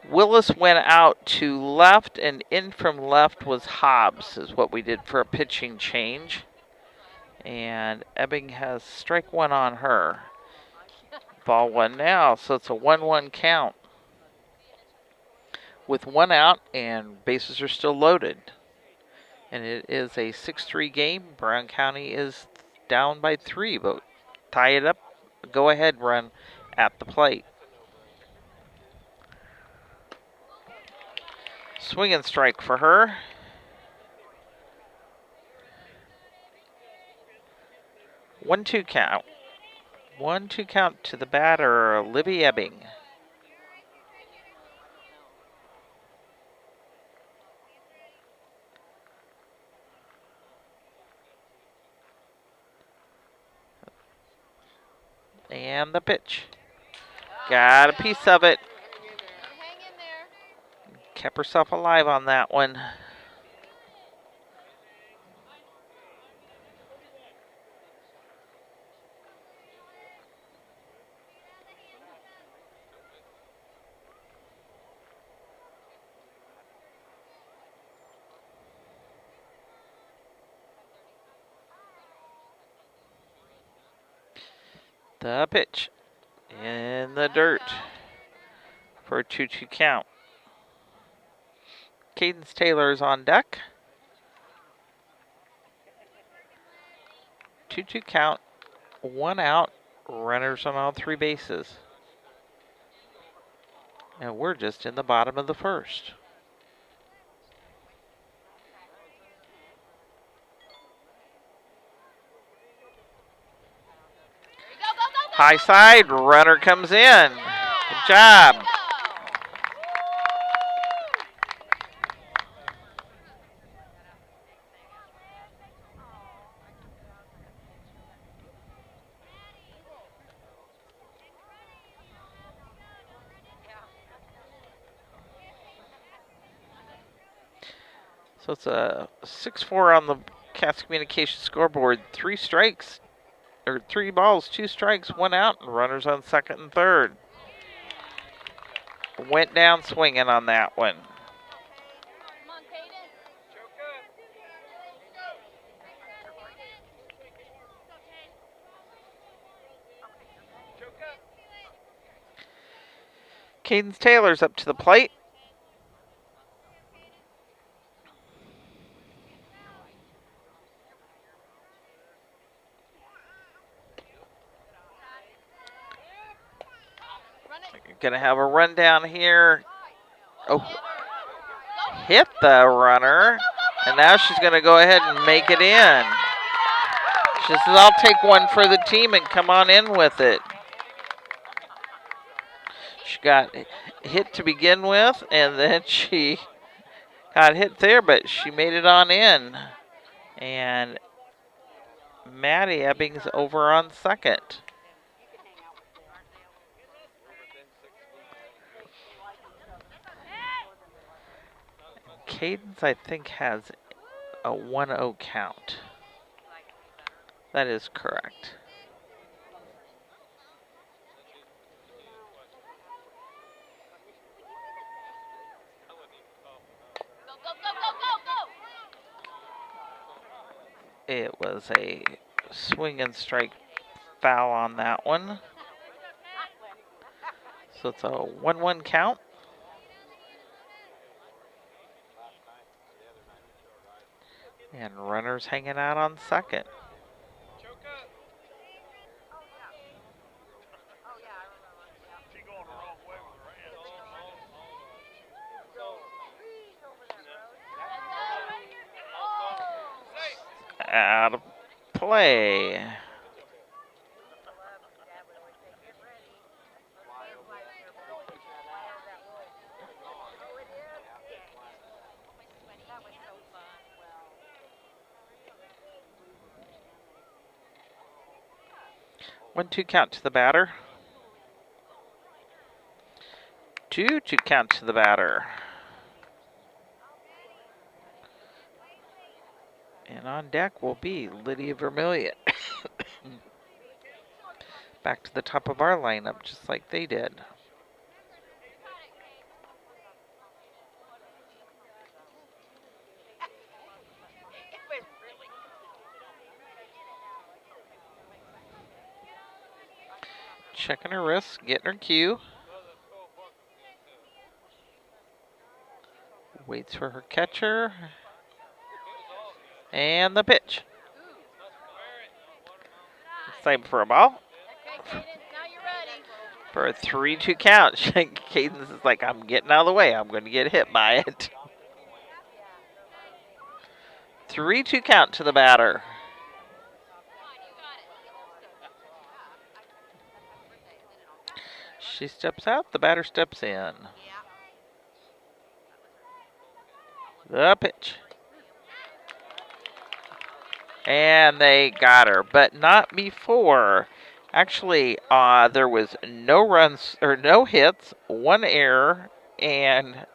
S1: Willis went out to left, and in from left was Hobbs, is what we did for a pitching change. And Ebbing has strike one on her. Ball one now, so it's a 1-1 count. With one out, and bases are still loaded. And it is a 6-3 game. Brown County is down by 3, but tie it up, go ahead run at the plate. Swing and strike for her. One-two count. 1-2 count to the batter, Libby Ebbing. And the pitch. Got a piece of it. Kept herself alive on that one. The pitch in the dirt for a 2-2 count. Cadence Taylor is on deck. 2-2 count, one out, runners on all three bases. And we're just in the bottom of the first. High side, runner comes in. Good job. So it's a 6-4 on the Cats Communications scoreboard. 3 strikes, or 3 balls, 2 strikes, 1 out, and runners on second and third. Went down swinging on that one. Cadence Taylor's up to the plate. Gonna have a run down here. Oh, hit the runner. And now she's gonna go ahead and make it in. She says, I'll take one for the team and come on in with it. She got hit to begin with, and then she got hit there, but she made it on in. And Maddie Ebbings over on second. Cadence, I think, has a 1-0 count. That is correct. It was a swing and strike foul on that one. So it's a 1-1 count. And runners hanging out on second. Out of play. One, 2 count to the batter. 2 count to the batter. And on deck will be Lydia Vermillion. Back to the top of our lineup, just like they did. Checking her wrist, getting her cue. Waits for her catcher. And the pitch. Same for a ball. For a 3-2 count. Cadence is like, I'm getting out of the way. I'm going to get hit by it. 3-2 count to the batter. She steps out. The batter steps in. The pitch. And they got her, but not before. Actually, there was no runs or no hits, 1 error, and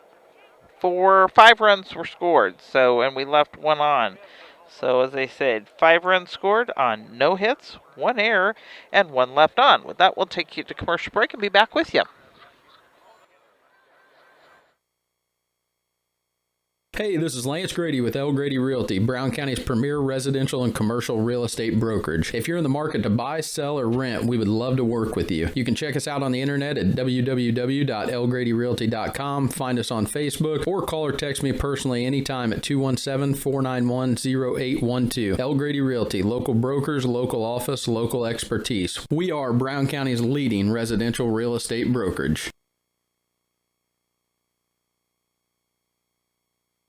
S1: 5 runs were scored. So, and we left 1 on. So, as I said, 5 runs scored on no hits, 1 error, and 1 left on. With that, we'll take you to commercial break and be back with you.
S7: Hey, this is Lance Grady with L. Grady Realty, Brown County's premier residential and commercial real estate brokerage. If you're in the market to buy, sell, or rent, we would love to work with you. You can check us out on the internet at www.lgradyrealty.com, find us on Facebook, or call or text me personally anytime at 217-491-0812. L. Grady Realty, local brokers, local office, local expertise. We are Brown County's leading residential real estate brokerage.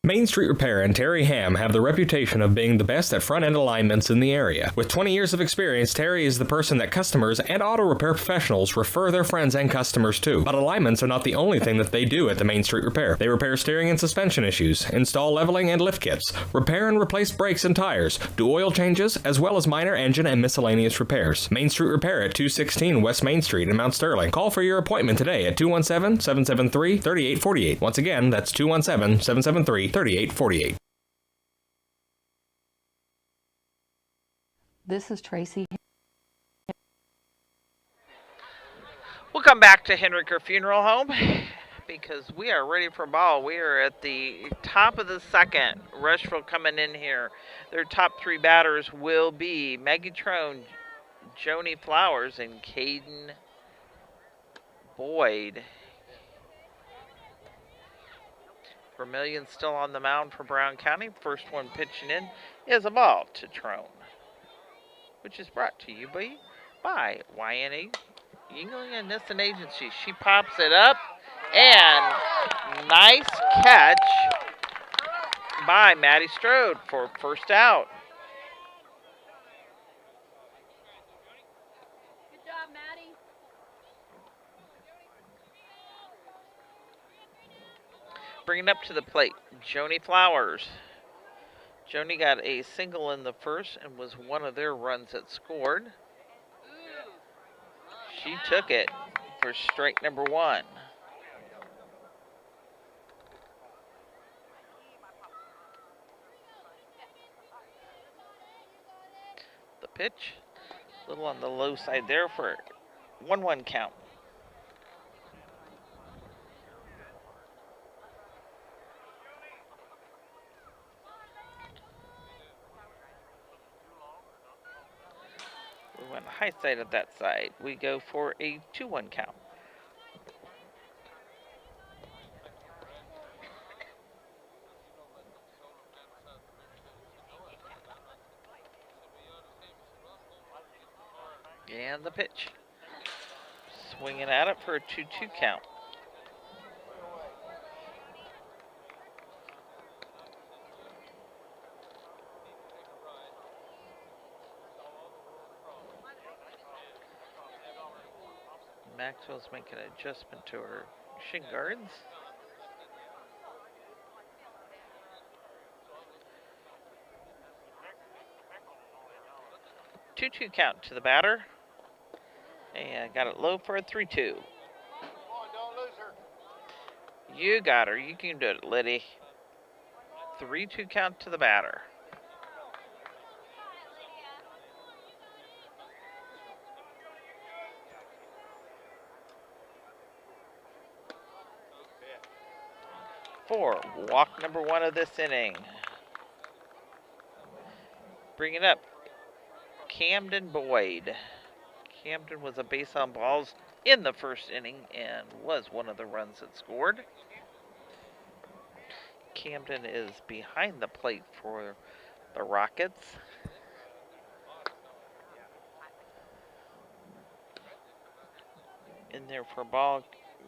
S17: Main Street Repair and Terry Ham have the reputation of being the best at front-end alignments in the area. With 20 years of experience, Terry is the person that customers and auto repair professionals refer their friends and customers to. But alignments are not the only thing that they do at the Main Street Repair. They repair steering and suspension issues, install leveling and lift kits, repair and replace brakes and tires, do oil changes, as well as minor engine and miscellaneous repairs. Main Street Repair at 216 West Main Street in Mount Sterling. Call for your appointment today at 217-773-3848. Once again, that's 217-773-3848.
S5: This is Tracy.
S1: We'll come back to Henriker Funeral Home because we are ready for ball. We are at the top of the second. Rushville coming in here. Their top three batters will be Maggie Trone, Joni Flowers, and Caden Boyd. Vermillion still on the mound for Brown County. First one pitching in is a ball to Trone, which is brought to you by YNA Yingling and Nissen Agency. She pops it up, and nice catch by Maddie Strode for first out.
S24: Good job, Maddie.
S1: Bringing up to the plate, Joni Flowers. Joni got a single in the first and was one of their runs that scored. She took it for strike number one. The pitch, a little on the low side there for 1-1 count. We went high side of that side. We go for a 2-1 count. And the pitch. Swinging at it for a 2-2 count. Maxwell's making an adjustment to her shin guards. Two-two count to the batter. And got it low for a 3-2. You got her. You can do it, Liddy. 3-2 count to the batter. For walk number one of this inning. Bring it up, Camden Boyd. Camden was a base on balls in the first inning and was one of the runs that scored. Camden is behind the plate for the Rockets. In there for a ball.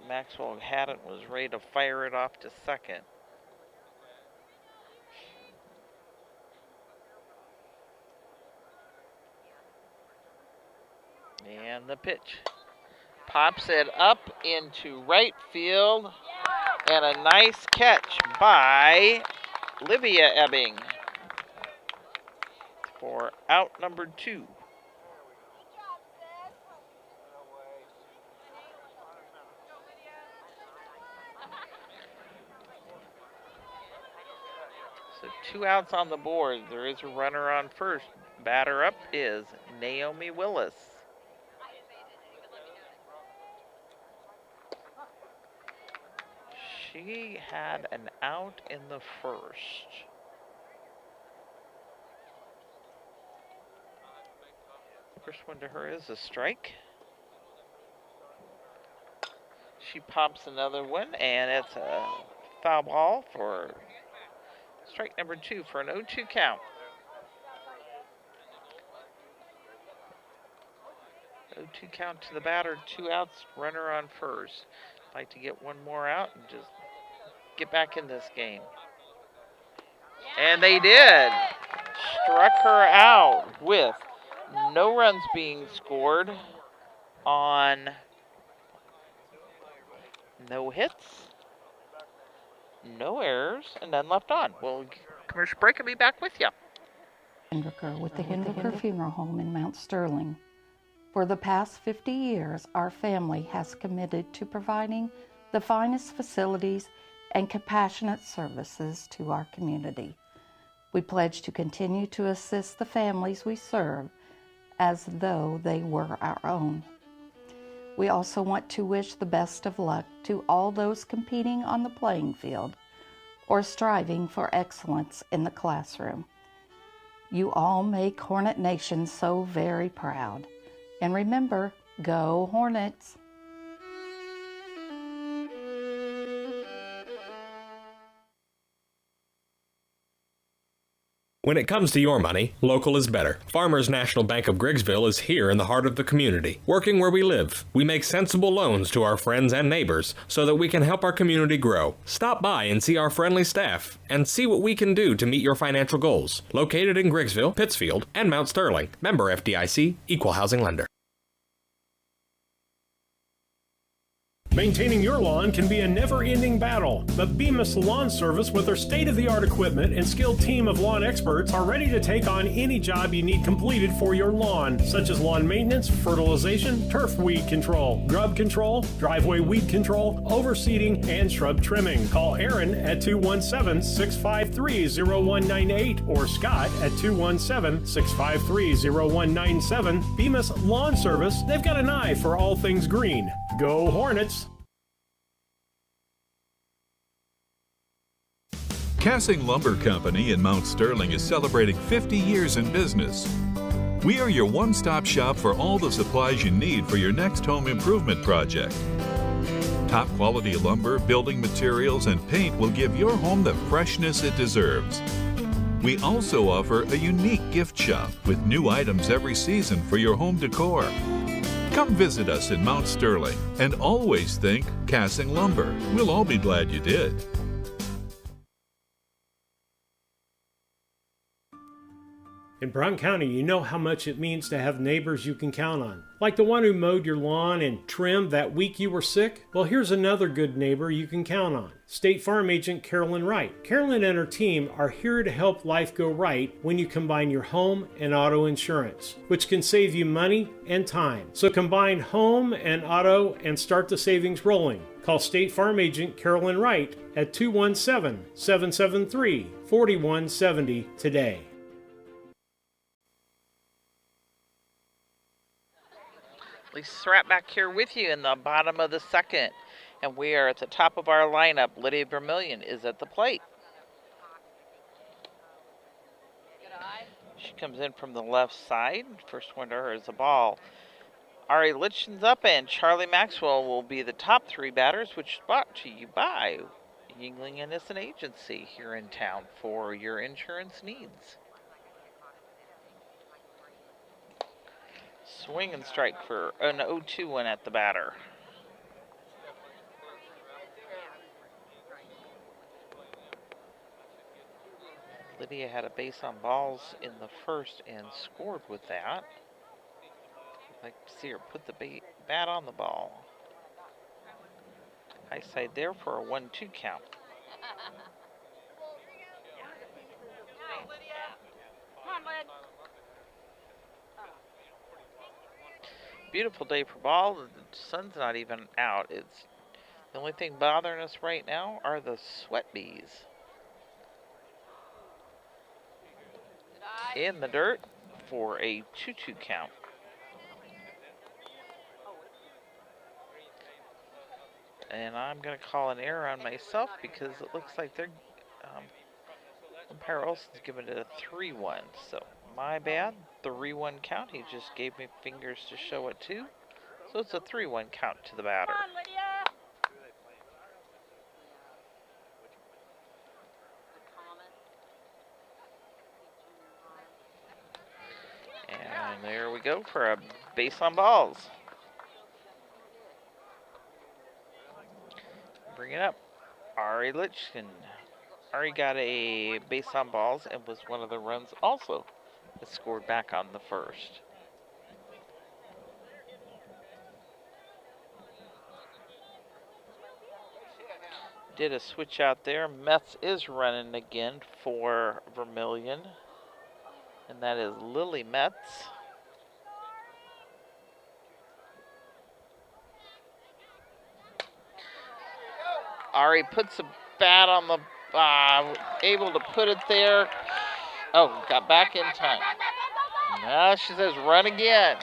S1: Maxwell had it, was ready to fire it off to second. And the pitch. Pops it up into right field. And a nice catch by Livia Ebbing for out number 2. So 2 outs on the board. There is a runner on first. Batter up is Naomi Willis. She had an out in the first. First one to her is a strike. She pops another one, and it's a foul ball for strike number 2 for an 0-2 count. 0-2 count to the batter, 2 outs, runner on first. Like to get one more out and just get back in this game. And they did. Struck her out with no runs being scored on no hits, no errors, and none left on. We'll commercial break and be back with you.
S8: Hendricker with the Hendricker Funeral Home in Mount Sterling. For the past 50 years, our family has committed to providing the finest facilities and compassionate services to our community. We pledge to continue to assist the families we serve as though they were our own. We also want to wish the best of luck to all those competing on the playing field or striving for excellence in the classroom. You all make Hornet Nation so very proud. And remember, go Hornets!
S17: When it comes to your money, local is better. Farmers National Bank of Griggsville is here in the heart of the community, working where we live. We make sensible loans to our friends and neighbors so that we can help our community grow. Stop by and see our friendly staff and see what we can do to meet your financial goals. Located in Griggsville, Pittsfield, and Mount Sterling. Member FDIC, Equal Housing Lender.
S2: Maintaining your lawn can be a never-ending battle, but Bemis Lawn Service with their state-of-the-art equipment and skilled team of lawn experts are ready to take on any job you need completed for your lawn, such as lawn maintenance, fertilization, turf weed control, grub control, driveway weed control, overseeding, and shrub trimming. Call Aaron at 217-653-0198 or Scott at 217-653-0197. Bemis Lawn Service, they've got an eye for all things green. Go Hornets!
S9: Cassing Lumber Company in Mount Sterling is celebrating 50 years in business. We are your one-stop shop for all the supplies you need for your next home improvement project. Top quality lumber, building materials, and paint will give your home the freshness it deserves. We also offer a unique gift shop with new items every season for your home decor. Come visit us in Mount Sterling and always think Cassing Lumber. We'll all be glad you did.
S2: In Brown County, you know how much it means to have neighbors you can count on. Like the one who mowed your lawn and trimmed that week you were sick? Well, here's another good neighbor you can count on. State Farm Agent Carolyn Wright. Carolyn and her team are here to help life go right when you combine your home and auto insurance, which can save you money and time. So combine home and auto and start the savings rolling. Call State Farm Agent Carolyn Wright at 217-773-4170 today.
S1: Lisa Surratt back here with you in the bottom of the second. And we are at the top of our lineup. Lydia Vermillion is at the plate. She comes in from the left side. First one to her is a ball. Ari Litchen's up, and Charlie Maxwell will be the top three batters, which is brought to you by Yingling Innocent Agency here in town for your insurance needs. Swing and strike for an 0-2 one at the batter. Lydia had a base on balls in the first and scored with that. I'd like to see her put the bat on the ball. High side there for a 1-2 count. Beautiful day for ball. The sun's not even out. It's the only thing bothering us right now are the sweat bees. In the dirt for a 2-2 count. And I'm going to call an error on myself because it looks like they're umpire Olson's giving it a 3-1. So my bad. 3-1 count. He just gave me fingers to show it too. So it's a 3-1 count to the batter.
S24: Come on, Lydia.
S1: And there we go for a base on balls. Bring it up. Ari Ari got a base on balls and was one of the runs also that scored back on the first. Did a switch out there. Metz is running again for Vermilion. And that is Lily Metz. Ari puts a bat on the, able to put it there. Oh, got back in time. Now she says run again.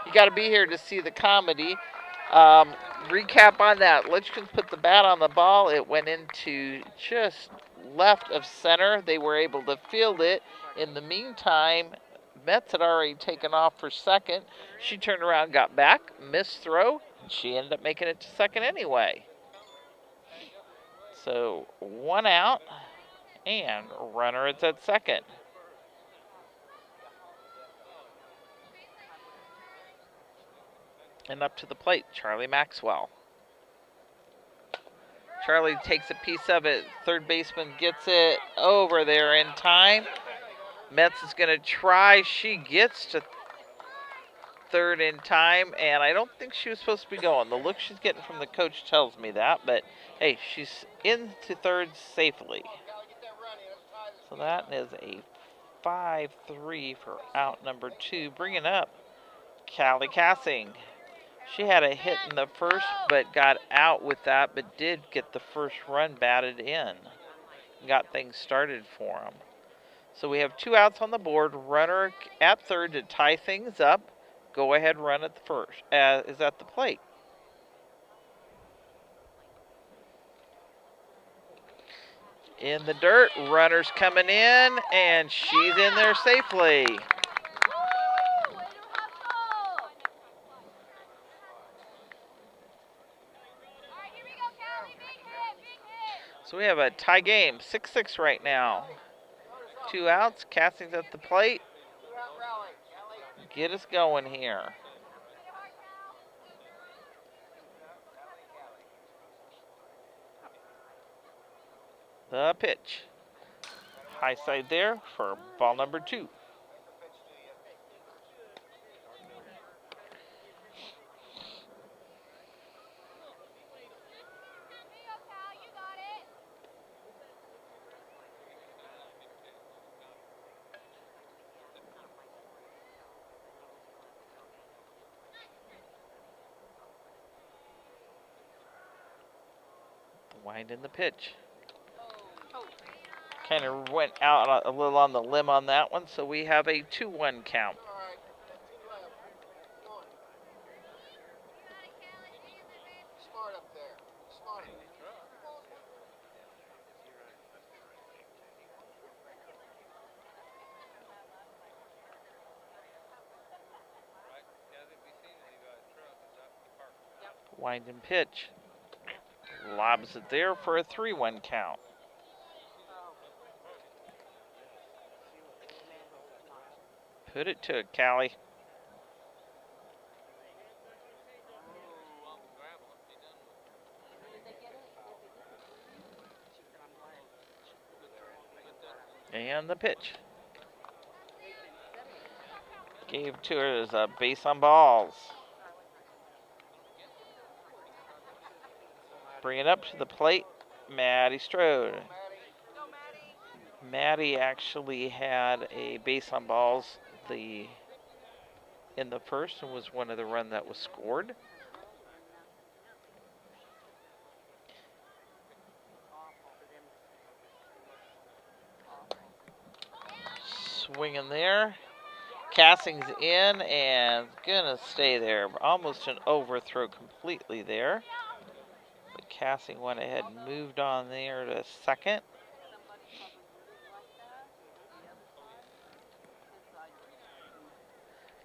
S1: You got to be here to see the comedy. Recap on that. Litchkins put the bat on the ball. It went into just left of center. They were able to field it. In the meantime, Metz had already taken off for second. She turned around, got back, missed throw. She ended up making it to second anyway. So 1 out, and runner is at second. And up to the plate, Charlie Maxwell. Charlie takes a piece of it. Third baseman gets it over there in time. Metz is going to try. She gets to third in time, and I don't think she was supposed to be going. The look she's getting from the coach tells me that, but hey, she's into third safely. So that is a 5-3 for out number 2. Bringing up Callie Cassing. She had a hit in the first, but got out with that, but did get the first run batted in. Got things started for them. So we have 2 outs on the board. Runner at third to tie things up. Go ahead run at the first. Is at the plate. In the dirt, runner's coming in, and she's in there safely. So we have a tie game, 6-6 right now. 2 outs, Cassing's at the plate. Get us going here. The pitch. High side there for ball number 2. Wind in the pitch. Kind of went out a little on the limb on that one, so we have a 2-1 count. Wind and pitch. Lobs it there for a 3-1 count. Put it to it, Callie. And the pitch. Gave to her as a base on balls. Bring it up to the plate, Maddie Strode. Maddie actually had a base on balls in the first and was one of the run that was scored. Swinging there. Cassing's in and gonna stay there. Almost an overthrow completely there. But Cassing went ahead and moved on there to second.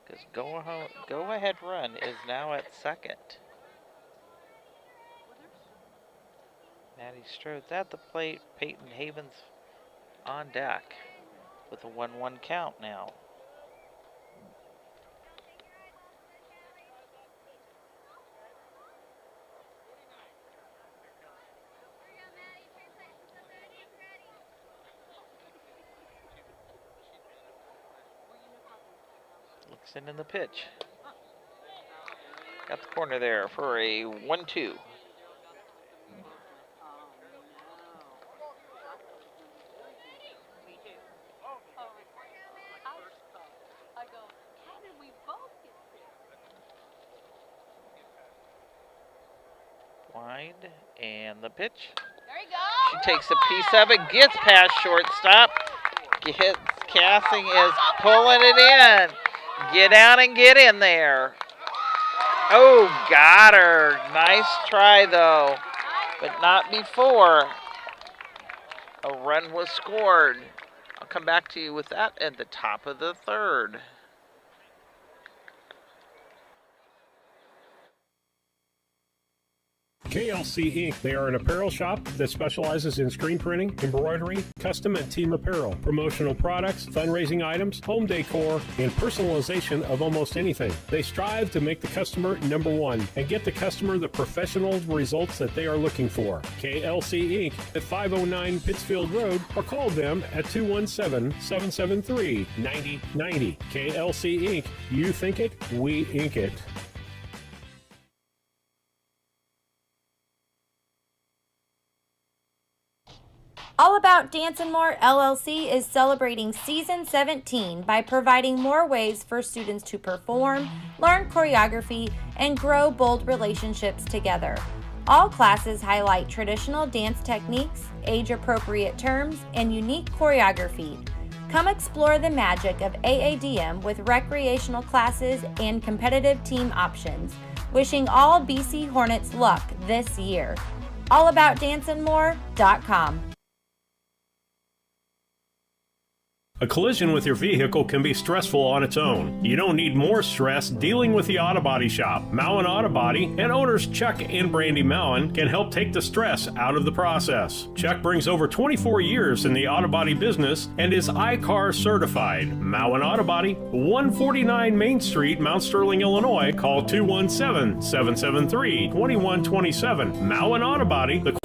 S1: Because go ahead run is now at second. Maddie Strode's at the plate. Peyton Havens on deck with a 1-1 count now. Jackson in the pitch. Got the corner there for a 1-2. Wide, and the pitch.
S24: There you go.
S1: She takes a piece of it, gets past shortstop. Cassing is pulling it in. Get out and get in there. Oh, got her. Nice try, though, but not before a run was scored. I'll come back to you with that at the top of the third.
S2: KLC Inc. They are an apparel shop that specializes in screen printing, embroidery, custom and team apparel, promotional products, fundraising items, home decor, and personalization of almost anything. They strive to make the customer number one and get the customer the professional results that they are looking for. KLC Inc. at 509 Pittsfield Road, or call them at 217-773-9090. KLC Inc. You think it, we ink it.
S10: All About Dance and More LLC is celebrating Season 17 by providing more ways for students to perform, learn choreography, and grow bold relationships together. All classes highlight traditional dance techniques, age-appropriate terms, and unique choreography. Come explore the magic of AADM with recreational classes and competitive team options. Wishing all BC Hornets luck this year. AllAboutDanceandMore.com.
S2: A collision with your vehicle can be stressful on its own. You don't need more stress dealing with the Auto Body Shop. Mowen Auto Body and owners Chuck and Brandy Mowen can help take the stress out of the process. Chuck brings over 24 years in the auto body business and is ICAR certified. Mowen Auto Body, 149 Main Street, Mount Sterling, Illinois. Call 217-773-2127. Mowen Auto Body, the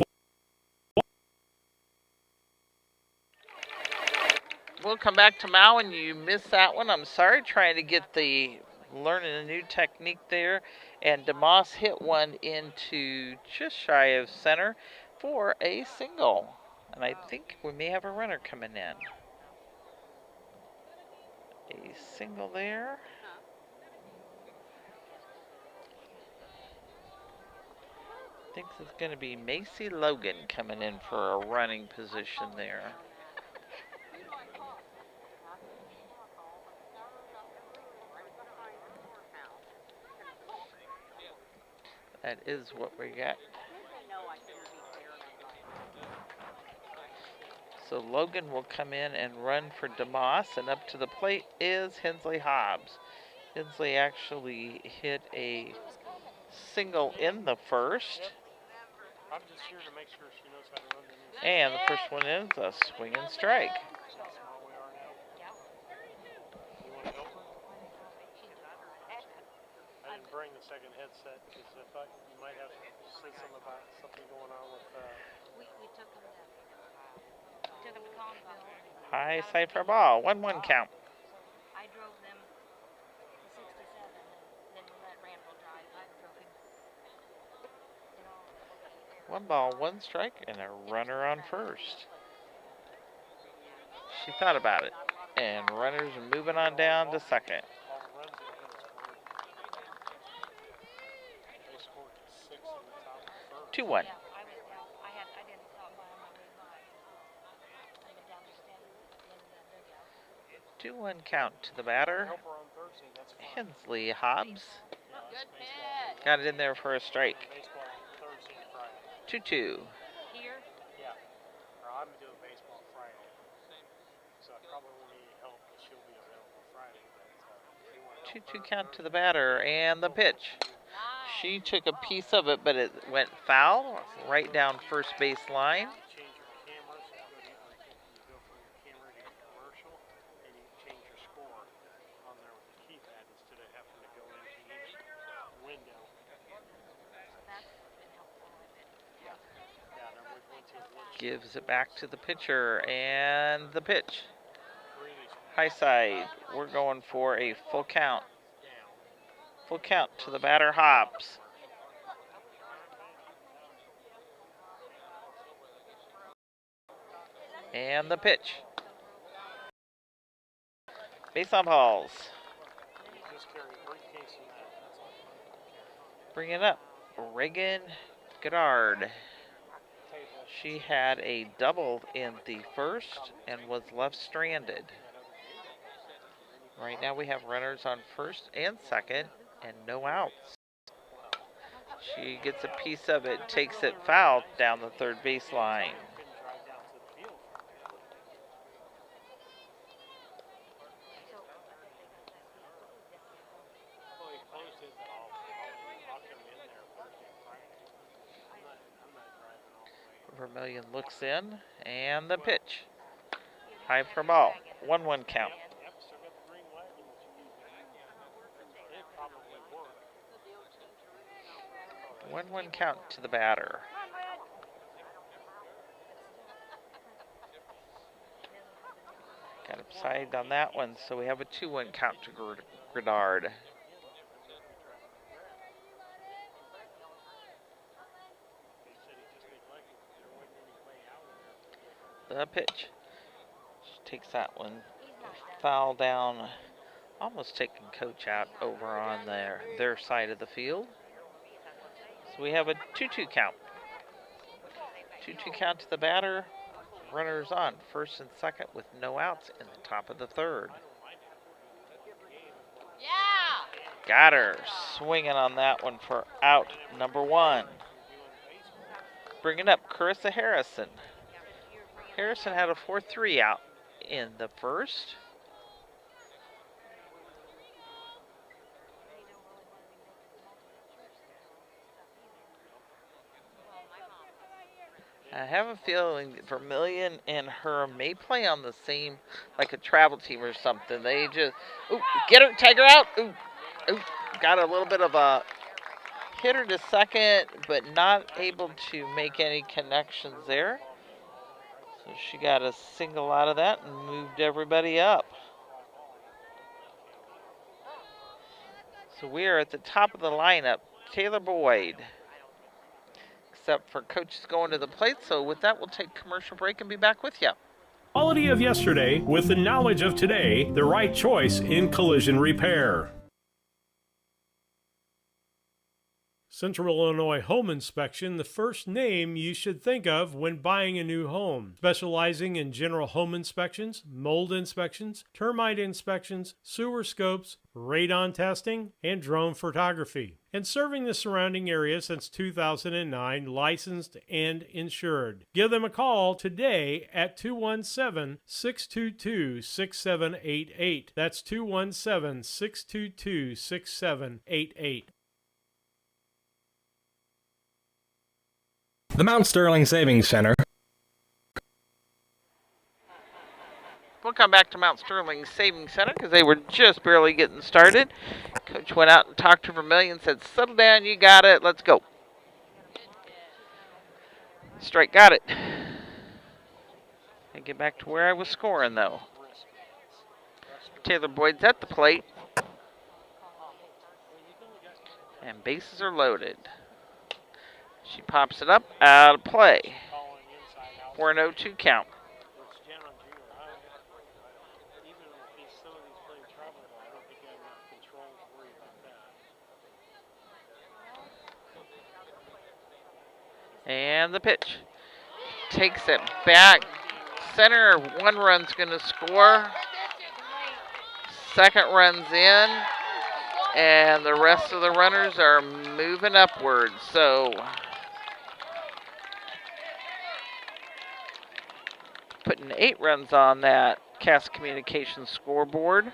S1: We'll come back to Mowen. You missed that one. I'm sorry, trying to get the learning a new technique there. And DeMoss hit one into just shy of center for a single. And I think we may have a runner coming in. A single there. I think it's going to be Macy Logan coming in for a running position there. That is what we got. So Logan will come in and run for DeMoss, and up to the plate is Hensley Hobbs. Hensley actually hit a single in the first.
S11: I'm just here to make sure she knows how to run the
S1: And the first one is a swing and strike.
S11: I didn't bring the second headset because I thought you might have said something about something going on with. We took them to Conville.
S1: High side for a ball. 1-1 count.
S11: I drove them to 67, and then we let Randall drive. I drove him.
S1: 1 ball, 1 strike, and a runner on first. She thought about it, and runners are moving on down to second. 2-1. 2-1 count to the batter. Hensley Hobbs. Got it in there for a strike. 2-2.
S11: Here? Yeah. I'm doing baseball Friday. So I probably won't need help, but she'll be available Friday.
S1: 2-2 count to the batter, and the pitch. She took a piece of it, but it went foul right down first base line. Gives it back to the pitcher, and the pitch. High side. We're going for a full count. Full count to the batter, Hobbs. And the pitch. Base on balls. Bring it up. Reagan Goddard. She had a double in the first and was left stranded. Right now we have runners on first and second and no outs. She gets a piece of it, takes it foul down the third baseline. Vermillion looks in, and the pitch. High for ball. 1-1 count. 1-1 count to the batter. Got upside on that one, so we have a 2-1 count to Goddard. The pitch. She takes that one. Foul down. Almost taking coach out over on their side of the field. So we have a 2-2 count. 2-2 count to the batter. Runners on first and second with no outs in the top of the third. Yeah! Got her swinging on that one for out number 1. Bringing up Carissa Harrison. Harrison had a 4-3 out in the first. I have a feeling that Vermillion and her may play on the same, like a travel team or something. They just, ooh, get her, tag her out. Ooh, ooh, got a little bit of a hitter to second, but not able to make any connections there. So she got a single out of that and moved everybody up. So we are at the top of the lineup. Taylor Boyd. Except for coaches going to the plate. So with that, we'll take a commercial break and be back with you.
S2: Quality of yesterday with the knowledge of today, the right choice in collision repair. Central Illinois Home Inspection, the first name you should think of when buying a new home. Specializing in general home inspections, mold inspections, termite inspections, sewer scopes, radon testing, and drone photography. And serving the surrounding area since 2009, licensed and insured. Give them a call today at 217-622-6788. That's 217-622-6788.
S17: The Mount Sterling Savings Center.
S1: We'll come back to Mount Sterling Savings Center because they were just barely getting started. Coach went out and talked to Vermillion, said, settle down, you got it, let's go. Strike, got it. And get back to where I was scoring, though. Taylor Boyd's at the plate. And bases are loaded. She pops it up, out of play. For an 0-2 count. And the pitch. Takes it back. Center, 1 run's going to score. Second run's in. And the rest of the runners are moving upwards. So putting 8 runs on that Cass Communications scoreboard.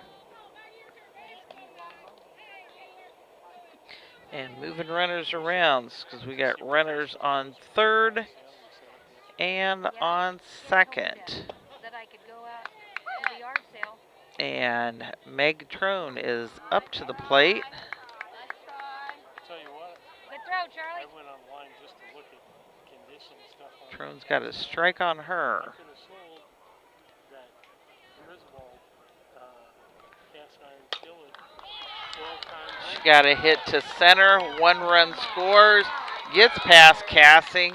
S1: And moving runners around because we got runners on third and on second. And Meg Trone is up to the plate. Trone's got a strike on her. She got a hit to center. 1 run scores. Gets past Cassing.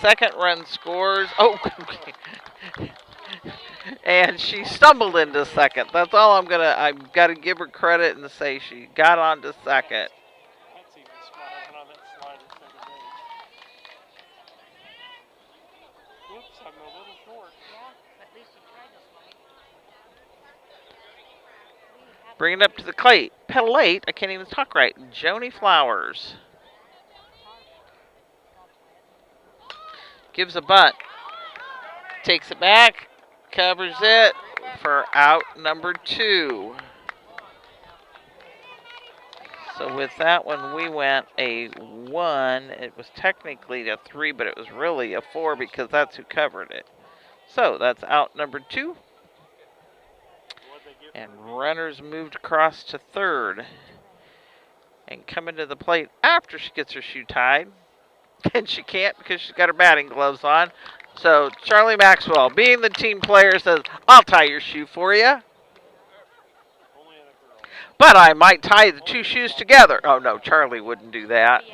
S1: 2nd run scores. Oh, and she stumbled into 2nd. That's all I've got to give her credit and say she got on to 2nd.
S11: Oops, I'm a little short.
S24: Yeah, at least you tried to slide.
S1: Bring it up to the plate. I can't even talk right. Joni Flowers. Gives a bunt. Takes it back. Covers it for out number 2. So with that one, we went a 1. It was technically a 3, but it was really a 4 because that's who covered it. So that's out number 2. And runners moved across to 3rd. And coming to the plate after she gets her shoe tied. And she can't because she's got her batting gloves on. So Charlie Maxwell, being the team player, says, I'll tie your shoe for you. But I might tie the 2 shoes together. Oh, no, Charlie wouldn't do that.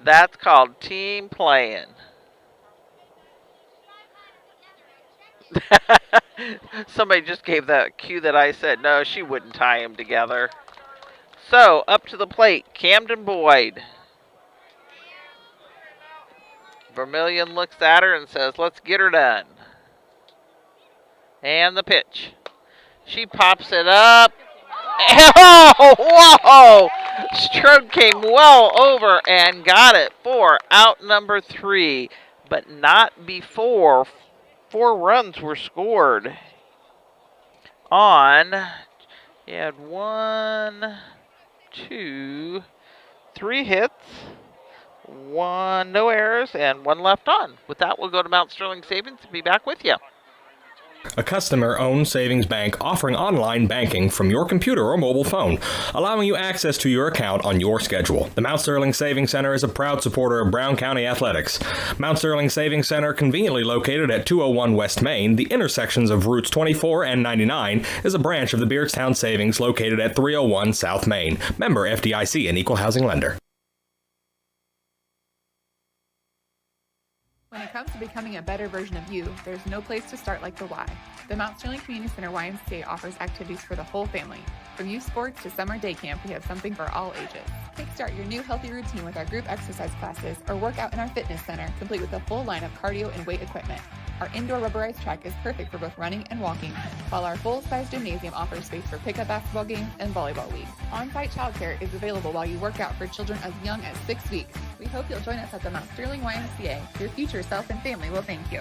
S1: That's called team playing. Somebody just gave that cue that I said, no, she wouldn't tie them together. So, up to the plate, Camden Boyd. Vermillion looks at her and says, let's get her done. And the pitch. She pops it up. Oh, whoa! Strode came well over and got it for out number 3, but not before 4 runs were scored on. You had 1, 2, 3 hits, 1 no errors, and 1 left on. With that, we'll go to Mount Sterling Savings and be back with you.
S17: A customer-owned savings bank offering online banking from your computer or mobile phone, allowing you access to your account on your schedule. The Mount Sterling Savings Center is a proud supporter of Brown County athletics. Mount Sterling Savings Center, conveniently located at 201 West Main, the intersections of routes 24 and 99, is a branch of the Beardstown Savings located at 301 South Main. Member FDIC and Equal Housing Lender.
S12: When it comes to becoming a better version of you, there's no place to start like the Y. The Mount Sterling Community Center YMCA offers activities for the whole family. From youth sports to summer day camp, we have something for all ages. Kickstart your new healthy routine with our group exercise classes or work out in our fitness center, complete with a full line of cardio and weight equipment. Our indoor rubberized track is perfect for both running and walking, while our full-size gymnasium offers space for pickup basketball games and volleyball leagues. On-site childcare is available while you work out for children as young as 6 weeks. We hope you'll join us at the Mount Sterling YMCA. Your future self and family will thank you.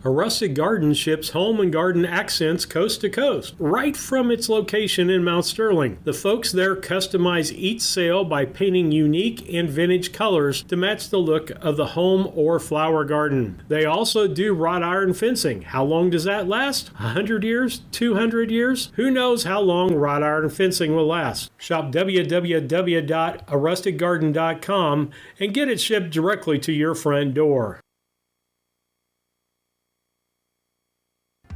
S2: A Rustic Garden ships home and garden accents coast to coast, right from its location in Mount Sterling. The folks there customize each sail by painting unique and vintage colors to match the look of the home or flower garden. They also do wrought iron fencing. How long does that last? 100 years? 200 years? Who knows how long wrought iron fencing will last? Shop www.arusticgarden.com and get it shipped directly to your front door.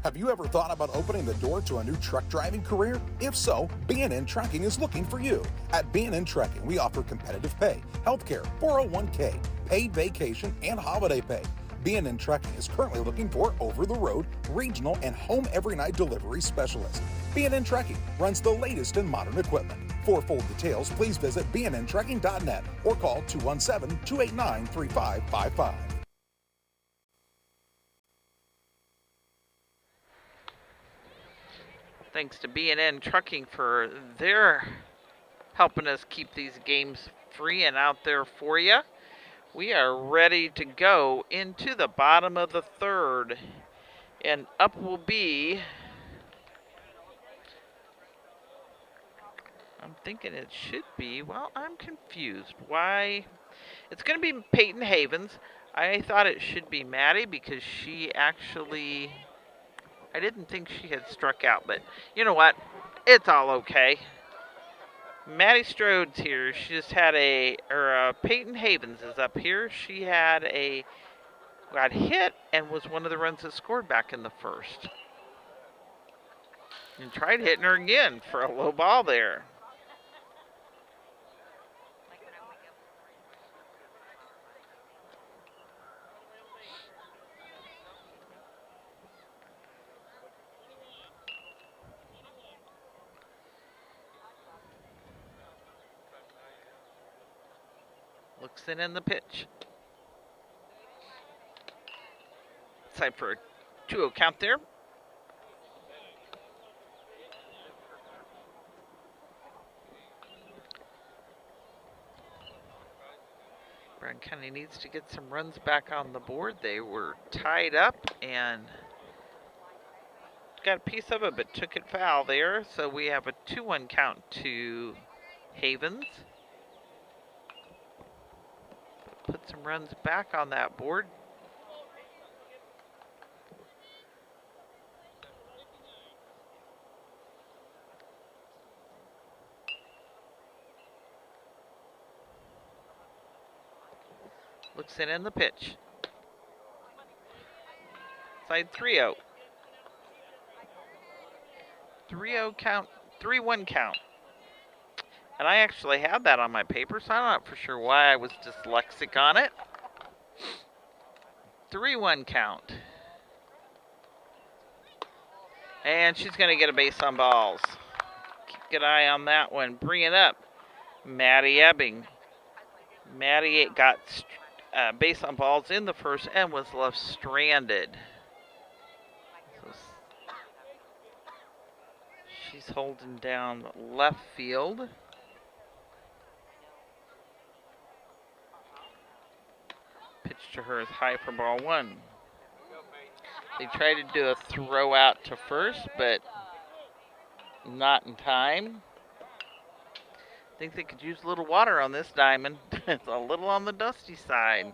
S13: Have you ever thought about opening the door to a new truck driving career? If so, B&N Trucking is looking for you. At B&N Trucking, we offer competitive pay, healthcare, 401k, paid vacation, and holiday pay. B&N Trucking is currently looking for over-the-road, regional, and home every-night delivery specialists. B&N Trucking runs the latest in modern equipment. For full details, please visit bnntrucking.net or call 217-289-3555.
S1: Thanks to B&N Trucking for their helping us keep these games free and out there for you. We are ready to go into the bottom of the 3rd. And up will be, I'm thinking it should be, well, I'm confused. Why? It's going to be Peyton Havens. I thought it should be Maddie because she actually, I didn't think she had struck out, but you know what? It's all okay. Maddie Strode's here. She just had Peyton Havens is up here. She had a got hit and was one of the runs that scored back in the first. And tried hitting her again for a low ball there. Looks in the pitch. Side for a 2-0 count there. Brown County needs to get some runs back on the board. They were tied up and got a piece of it, but took it foul there. So we have a 2-1 count to Havens. Put some runs back on that board. Looks in the pitch. Side 3-0. 3-0 count, 3-1 count. And I actually had that on my paper, so I'm not for sure why I was dyslexic on it. 3-1 count. And she's going to get a base on balls. Keep a good eye on that one. Bring it up. Maddie Ebbing. Maddie got base on balls in the first and was left stranded. So she's holding down left field. Pitch to her is high for ball one. They tried to do a throw out to first, but not in time. I think they could use a little water on this diamond. It's a little on the dusty side.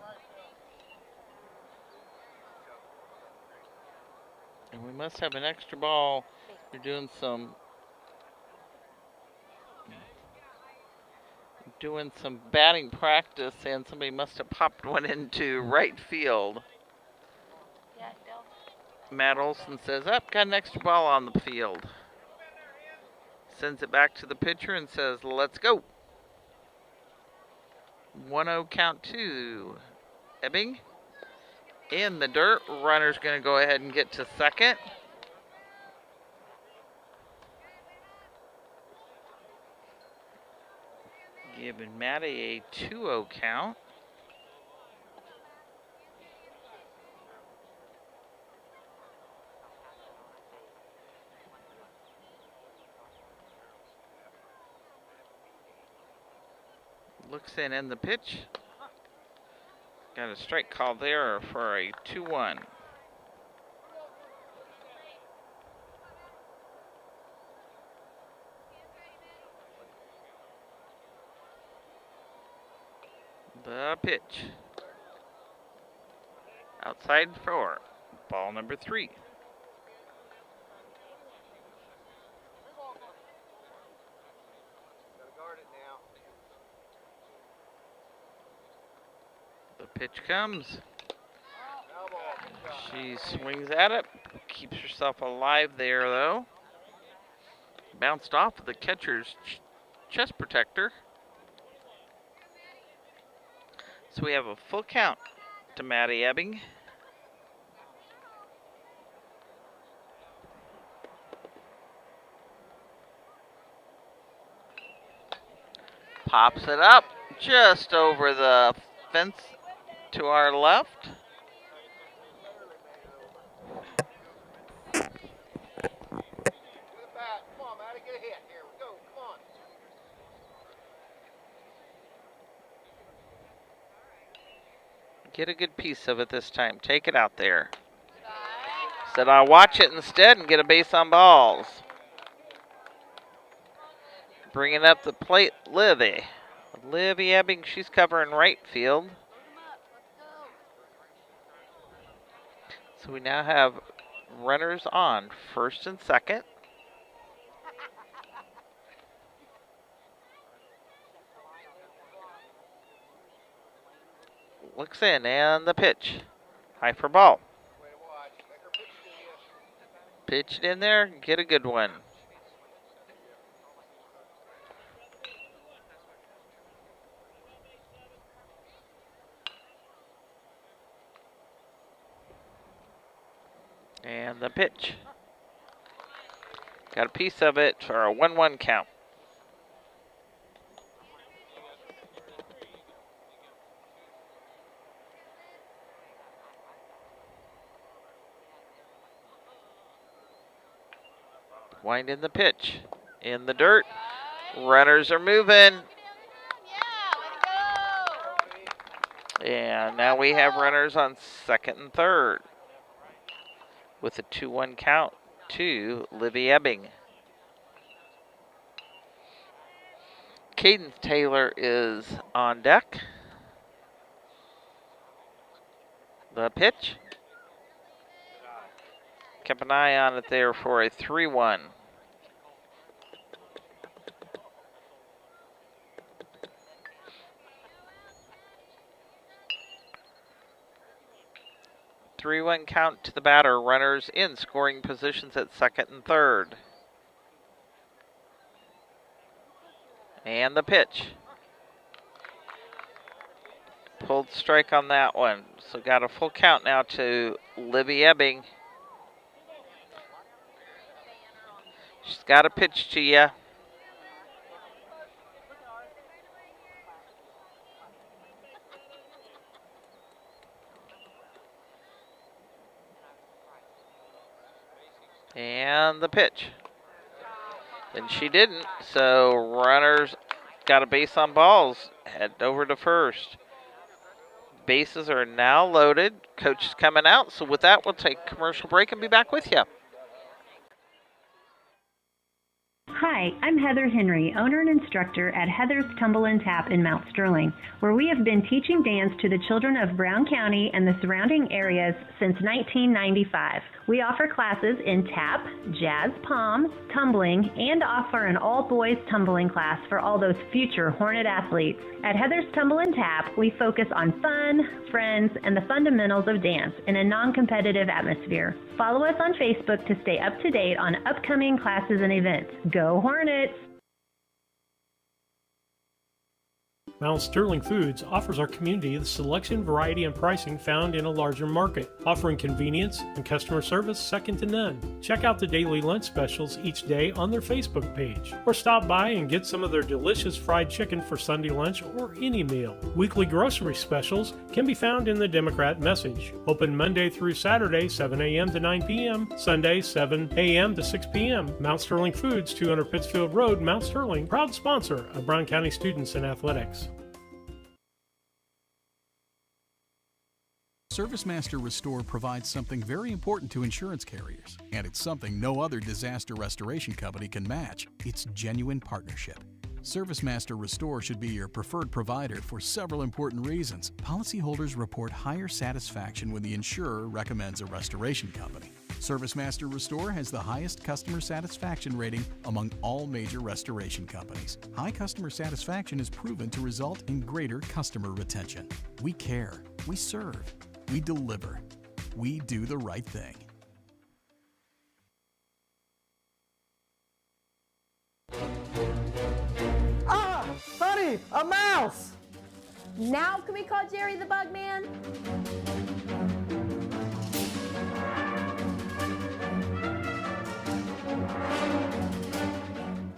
S1: And we must have an extra ball. They're doing some batting practice, and somebody must have popped one into right field. Matt Olson says, up, got an extra ball on the field. Sends it back to the pitcher and says, let's go. 1-0 count to Ebbing. In the dirt, runner's going to go ahead and get to second. Giving Maddie a 2-0 count. Looks in the pitch. Got a strike call there for a 2-1. The pitch. Outside for ball number 3. The pitch comes. She swings at it. Keeps herself alive there, though. Bounced off of the catcher's chest protector. So we have a full count to Maddie Ebbing. Pops it up just over the fence to our left. Get a good piece of it this time. Take it out there. Said I'll watch it instead and get a base on balls. Bringing up the plate, Livy Ebbing, she's covering right field. So we now have runners on first and second. Looks in and the pitch. High for ball. Pitch it in there, get a good one. And the pitch. Got a piece of it for a 1-1 count. Wind in the pitch. In the dirt. Runners are moving. And now we have runners on second and third with a 2-1 count to Livy Ebbing. Cadence Taylor is on deck. The pitch. Kept an eye on it there for a 3-1. Three-one count to the batter. Runners in scoring positions at second and third. And the pitch. Pulled strike on that one. So got a full count now to Livy Ebbing. She's got a pitch to you. And the pitch. And she didn't, so runners got a base on balls. Head over to first. Bases are now loaded. Coach is coming out, so with that, we'll take a commercial break and be back with you.
S14: Hi, I'm Heather Henry, owner and instructor at Heather's Tumble and Tap in Mount Sterling, where we have been teaching dance to the children of Brown County and the surrounding areas since 1995. We offer classes in tap, jazz palms, tumbling, and offer an all-boys tumbling class for all those future Hornet athletes. At Heather's Tumble and Tap, we focus on fun, friends, and the fundamentals of dance in a non-competitive atmosphere. Follow us on Facebook to stay up to date on upcoming classes and events. Go Hornets!
S2: Mount Sterling Foods offers our community the selection, variety, and pricing found in a larger market, offering convenience and customer service second to none. Check out the daily lunch specials each day on their Facebook page, or stop by and get some of their delicious fried chicken for Sunday lunch or any meal. Weekly grocery specials can be found in the Democrat Message. Open Monday through Saturday, 7 a.m. to 9 p.m., Sunday, 7 a.m. to 6 p.m. Mount Sterling Foods, 200 Pittsfield Road, Mount Sterling, proud sponsor of Brown County students in athletics.
S15: ServiceMaster Restore provides something very important to insurance carriers, and it's something no other disaster restoration company can match. It's genuine partnership. ServiceMaster Restore should be your preferred provider for several important reasons. Policyholders report higher satisfaction when the insurer recommends a restoration company. ServiceMaster Restore has the highest customer satisfaction rating among all major restoration companies. High customer satisfaction is proven to result in greater customer retention. We care. We serve. We deliver. We do the right thing.
S16: Ah! Honey, a mouse!
S24: Now can we call Jerry the Bug Man?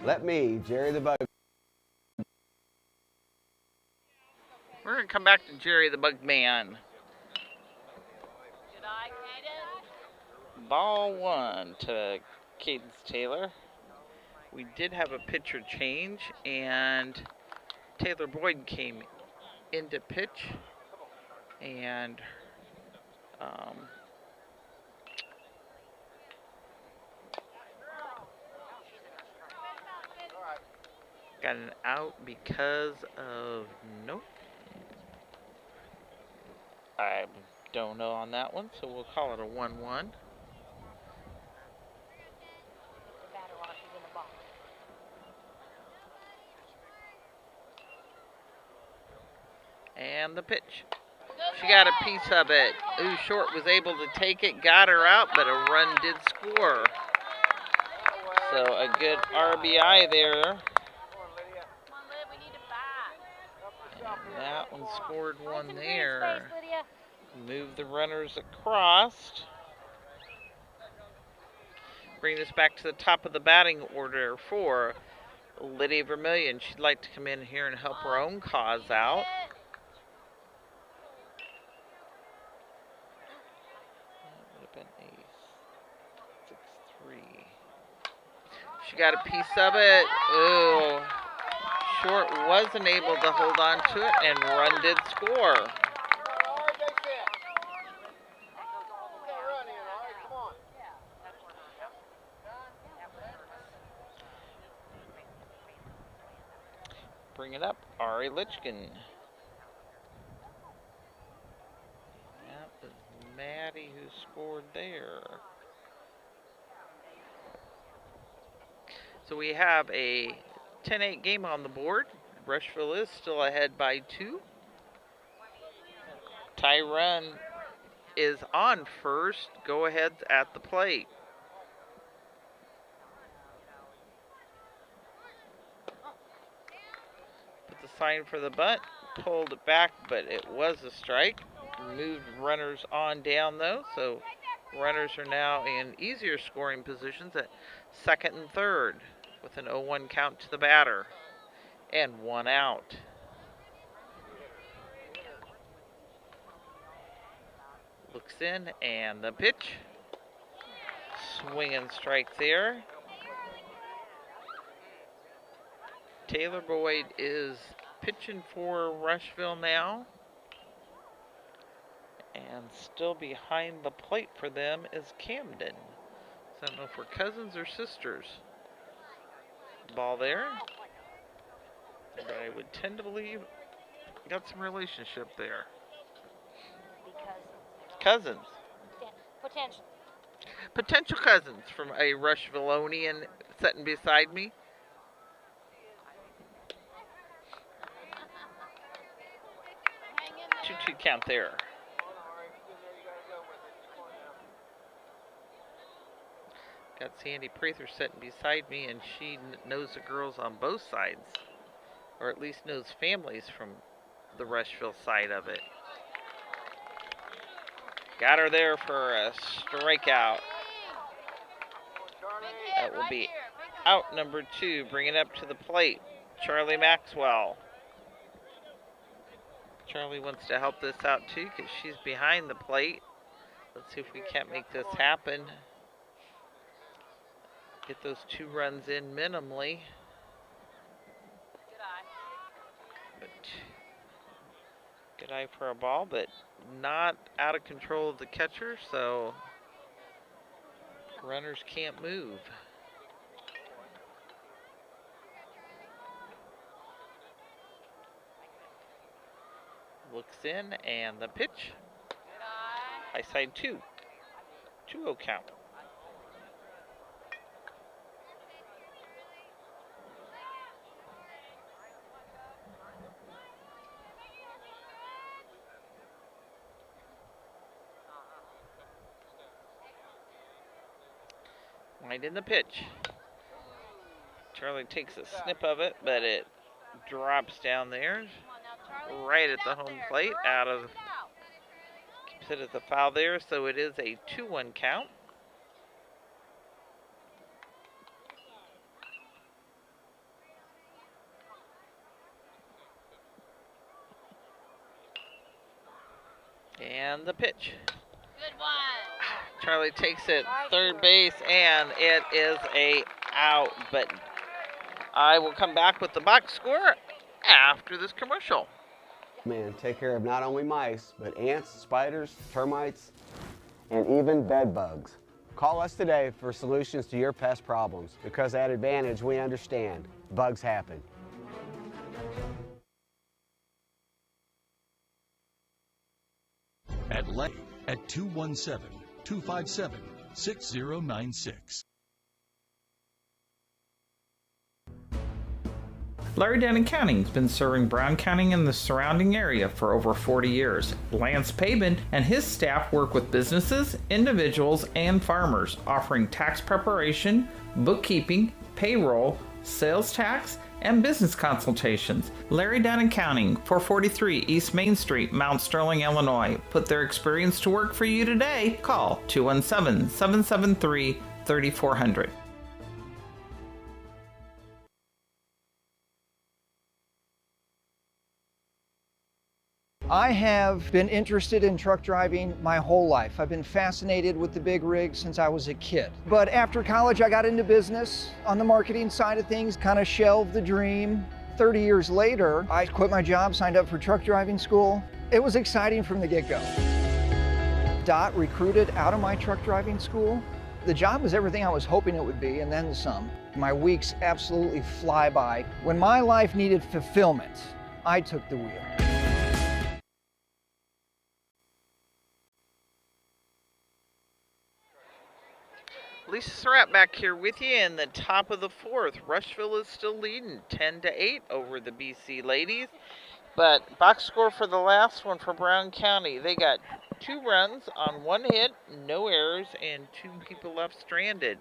S18: Let me, Jerry the Bug.
S1: We're going to come back to Jerry the Bug Man. Ball one to Cadence Taylor. We did have a pitcher change, and Taylor Boyd came into pitch, and got an out because of nope. I don't know on that one, so we'll call it a 1-1. And the pitch. She got a piece of it. Ooh, Short was able to take it, got her out, but a run did score. So a good RBI there. And that one scored one there. Move the runners across. Bring this back to the top of the batting order for Lydia Vermillion. She'd like to come in here and help her own cause out. That would have been a 6-3. She got a piece of it. Ooh. Short wasn't able to hold on to it, and run did score. Bring it up, Ari Lichkin. That was Maddie who scored there. So we have a 10-8 game on the board. Rushville is still ahead by 2. Tyrone is on first. Go ahead at the plate. Put the sign for the bunt. Pulled it back, but it was a strike. Moved runners on down though, so runners are now in easier scoring positions at second and third with an 0-1 count to the batter and 1 out. Looks in and the pitch. Swing and strike there. Taylor Boyd is pitching for Rushville now. And still behind the plate for them is Camden. So I don't know if we're cousins or sisters. Ball there. But I would tend to believe got some relationship there. Cousins.
S24: Potential.
S1: Potential cousins from a Rushvilleonian sitting beside me. Two count there. Got Sandy Prather sitting beside me, and she knows the girls on both sides, or at least knows families from the Rushville side of it. Got her there for a strikeout. That will be out number 2. Bring it up to the plate, Charlie Maxwell. Charlie wants to help this out too because she's behind the plate. Let's see if we can't make this happen. Get those 2 runs in minimally. But good eye for a ball, but not out of control of the catcher, so runners can't move. Looks in and the pitch. High side 2. 2-0 count. Wind in the pitch. Charlie takes a snip of it, but it drops down there. Right at the home plate, keeps it as a foul there, so it is a 2-1 count. And the pitch.
S24: Good one.
S1: Charlie takes it third base, and it is a out, but I will come back with the box score after this commercial.
S18: Man, take care of not only mice, but ants, spiders, termites, and even bed bugs. Call us today for solutions to your pest problems, because at Advantage we understand bugs happen.
S19: At Lay at 217-257-6096.
S1: Larry Denton County has been serving Brown County and the surrounding area for over 40 years. Lance Pabin and his staff work with businesses, individuals, and farmers, offering tax preparation, bookkeeping, payroll, sales tax, and business consultations. Larry Denton County, 443 East Main Street, Mount Sterling, Illinois. Put their experience to work for you today. Call 217-773-3400.
S19: I have been interested in truck driving my whole life. I've been fascinated with the big rig since I was a kid. But after college, I got into business on the marketing side of things, kind of shelved the dream. 30 years later, I quit my job, signed up for truck driving school. It was exciting from the get-go. Dot recruited out of my truck driving school. The job was everything I was hoping it would be, and then some. My weeks absolutely fly by. When my life needed fulfillment, I took the wheel.
S1: Lisa Surratt back here with you in the top of the fourth. Rushville is still leading 10-8 over the BC ladies. But box score for the last one for Brown County. They got 2 runs on 1 hit, no errors, and 2 people left stranded.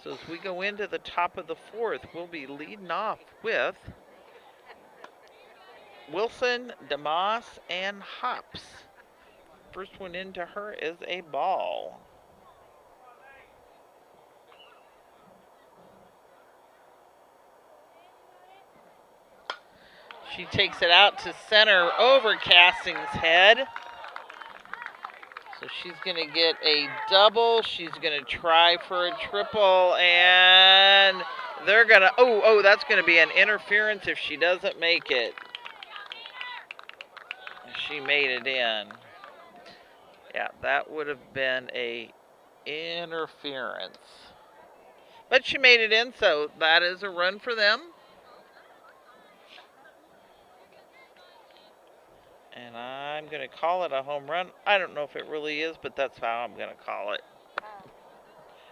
S1: So as we go into the top of the fourth, we'll be leading off with Wilson, DeMoss, and Hops. First one into her is a ball. She takes it out to center over Casting's head. So she's going to get a double. She's going to try for a triple. And they're going to... Oh, that's going to be an interference if she doesn't make it. She made it in. Yeah, that would have been a interference. But she made it in, so that is a run for them. And I'm going to call it a home run. I don't know if it really is, but that's how I'm going to call it.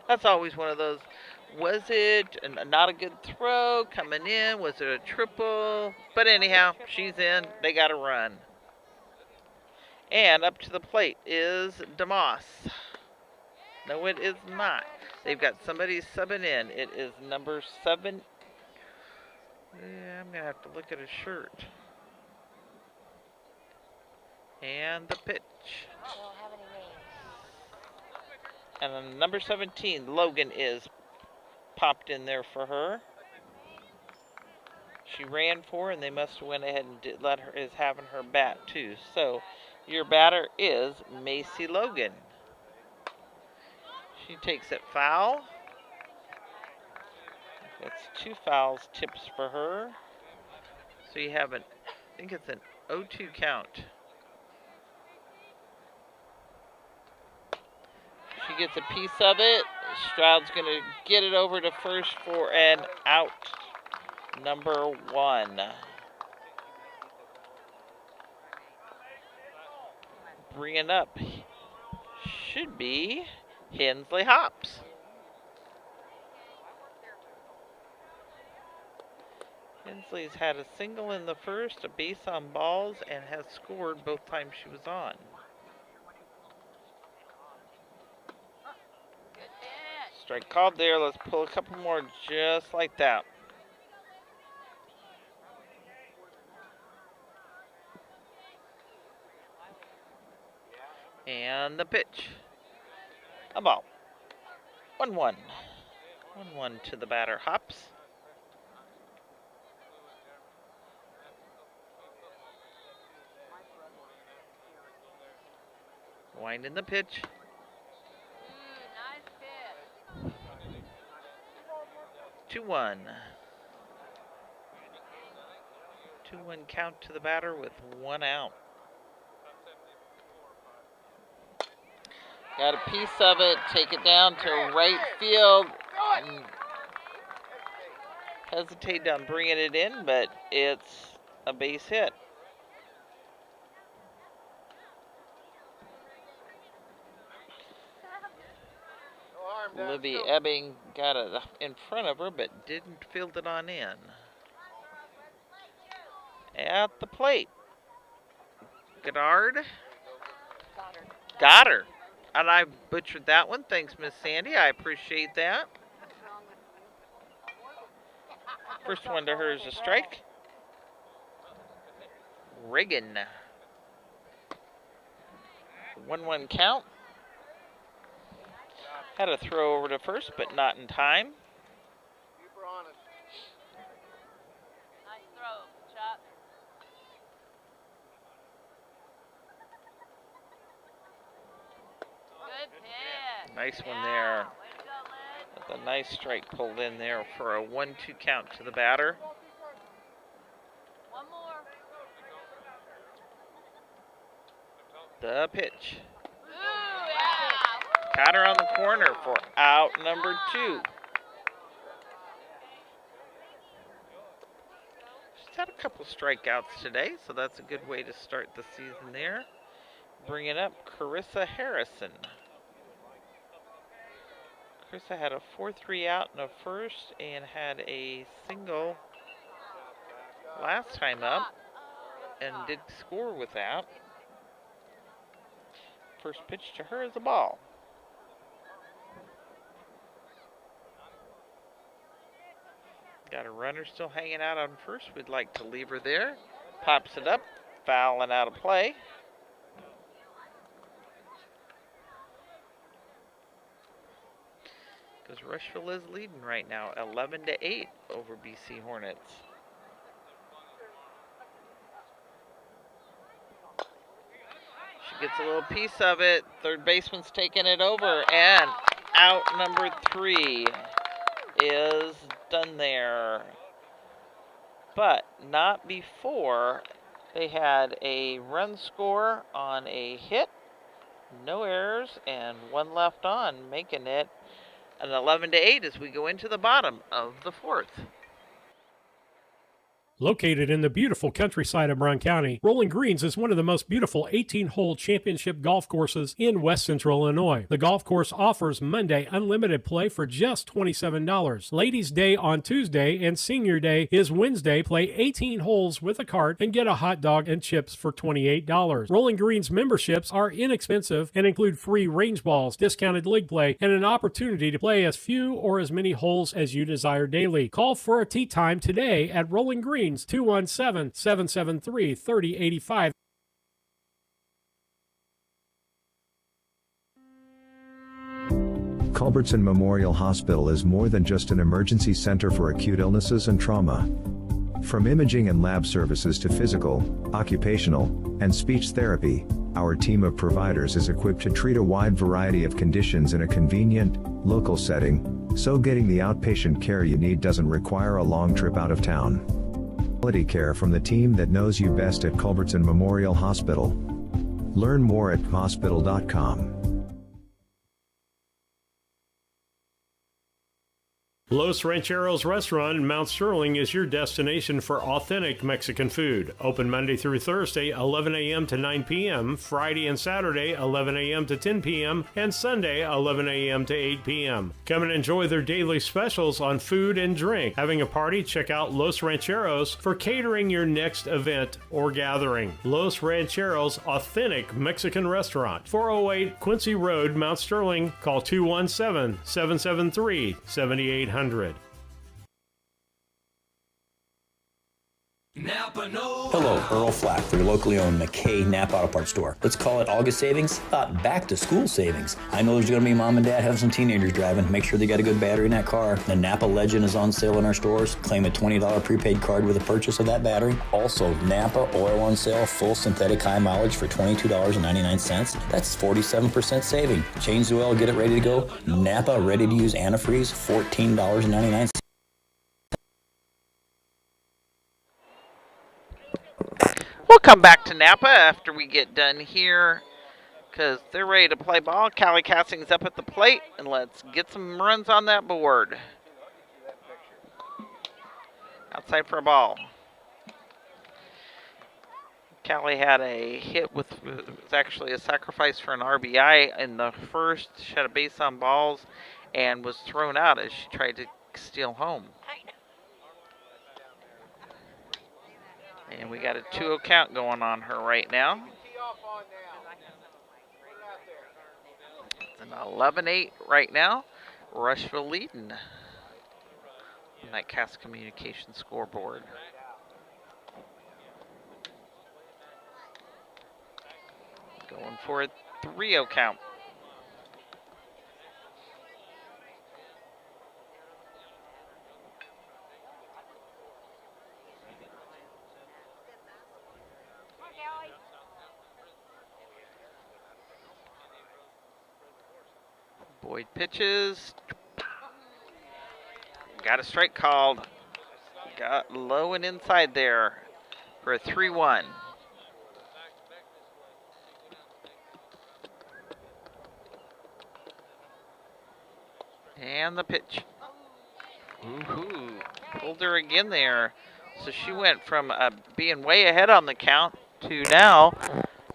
S1: That's always one of those, was it not a good throw coming in? Was it a triple? But anyhow, she's in. They got a run. And up to the plate is DeMoss. No, it is not. They've got somebody subbing in. It is number 7. Yeah, I'm going to have to look at his shirt. And the pitch. And then number 17, Logan, is popped in there for her. She ran for, and they must have went ahead and is having her bat too. So your batter is Macy Logan. She takes it foul. That's 2 fouls, tips for her. So you have I think it's an 0-2 count. She gets a piece of it. Stroud's going to get it over to first for an out. Number 1. Bringing up should be Hensley Hops. Hensley's had a single in the first, a base on balls, and has scored both times she was on. Strike called there. Let's pull a couple more just like that. And the pitch. A ball. 1-1. 1-1 to the batter, Hops. Winding the pitch. 2-1. 2-1 count to the batter with 1 out. Got a piece of it. Take it down to right field. And hesitate on bringing it in, but it's a base hit. Libby Ebbing got it in front of her, but didn't field it on in. At the plate, Goddard. Got her. And I butchered that one. Thanks, Miss Sandy. I appreciate that. First one to her is a strike. Reagan. 1-1 count. Had a throw over to first, but not in time.
S24: Nice throw, Chuck. Good pitch.
S1: Nice one there. With a nice strike pulled in there for a 1-2 count to the batter.
S24: One more.
S1: The pitch.
S24: Ooh, yeah.
S1: Caught her on the corner for out number 2. She's had a couple strikeouts today, so that's a good way to start the season there. Bringing up Carissa Harrison. Carissa had a 4-3 out in the first and had a single last time up and did score with that. First pitch to her is a ball. Got a runner still hanging out on first. We'd like to leave her there. Pops it up, foul and out of play. Because Rushville is leading right now, 11-8 over BC Hornets. She gets a little piece of it. Third baseman's taking it over, and out number 3 is done there. But not before they had a run score on a hit, no errors, and 1 left on, making it an 11-8 as we go into the bottom of the 4th.
S2: Located in the beautiful countryside of Brown County, Rolling Greens is one of the most beautiful 18-hole championship golf courses in west central Illinois. The golf course offers Monday unlimited play for just $27. Ladies' Day on Tuesday and Senior Day is Wednesday. Play 18 holes with a cart and get a hot dog and chips for $28. Rolling Greens memberships are inexpensive and include free range balls, discounted league play, and an opportunity to play as few or as many holes as you desire daily. Call for a tee time today at Rolling Greens, 217-773-3085.
S20: Culbertson Memorial Hospital is more than just an emergency center for acute illnesses and trauma. From imaging and lab services to physical, occupational, and speech therapy, our team of providers is equipped to treat a wide variety of conditions in a convenient, local setting, so getting the outpatient care you need doesn't require a long trip out of town. Quality care from the team that knows you best at Culbertson Memorial Hospital. Learn more at hospital.com.
S2: Los Rancheros Restaurant in Mount Sterling is your destination for authentic Mexican food. Open Monday through Thursday, 11 a.m. to 9 p.m., Friday and Saturday, 11 a.m. to 10 p.m., and Sunday, 11 a.m. to 8 p.m. Come and enjoy their daily specials on food and drink. Having a party? Check out Los Rancheros for catering your next event or gathering. Los Rancheros Authentic Mexican Restaurant, 408 Quincy Road, Mount Sterling. Call 217-773-7800.
S21: Hello, Earl Flack for your locally owned McKay Napa Auto Parts store. Let's call it August savings, back to school savings. I know there's going to be mom and dad having some teenagers driving. Make sure they got a good battery in that car. The Napa Legend is on sale in our stores. Claim a $20 prepaid card with a purchase of that battery. Also, Napa Oil on sale, full synthetic high mileage for $22.99. That's 47% saving. Change the oil, get it ready to go. Napa ready to use antifreeze, $14.99.
S1: We'll come back to Napa after we get done here because they're ready to play ball. Callie Cassing's up at the plate, and let's get some runs on that board. Outside for a ball. Callie had a hit with, it was actually a sacrifice for an RBI in the first. She had a base on balls and was thrown out as she tried to steal home. And we got a 2-0 count going on her right now. It's an 11-8 right now. Rushville leading that Cass Communication scoreboard. Going for a 3-0 count. Boyd pitches. Got a strike called. Got low and inside there for a 3-1. And the pitch. Ooh, pulled her again there. So she went from being way ahead on the count to now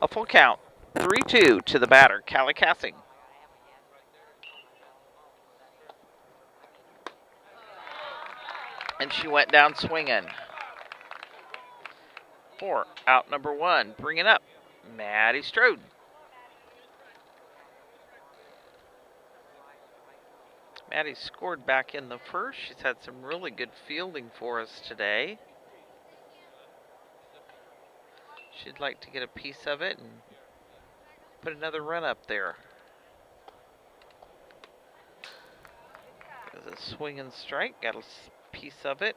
S1: a full count. 3-2 to the batter, Callie Cassing. And she went down swinging. 4, out number 1, bringing up Maddie Strode. Maddie scored back in the first. She's had some really good fielding for us today. She'd like to get a piece of it and put another run up there. There's a swing and strike, got a piece of it.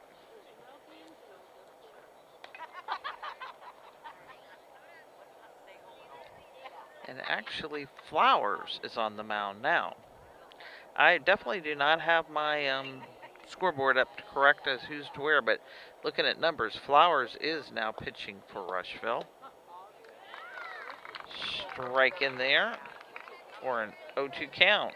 S1: And actually, Flowers is on the mound now. I definitely do not have my scoreboard up to correct as who's to where, but looking at numbers, Flowers is now pitching for Rushville. Strike in there for an 0-2 count.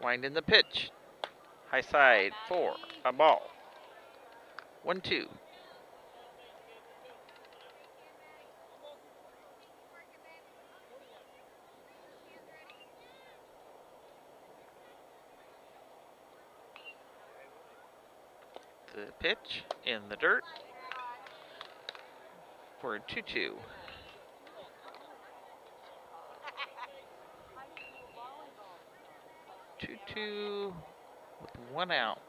S1: Winding the pitch. High side for a ball. 1-2. The pitch in the dirt for a 2-2. Two with 1 out.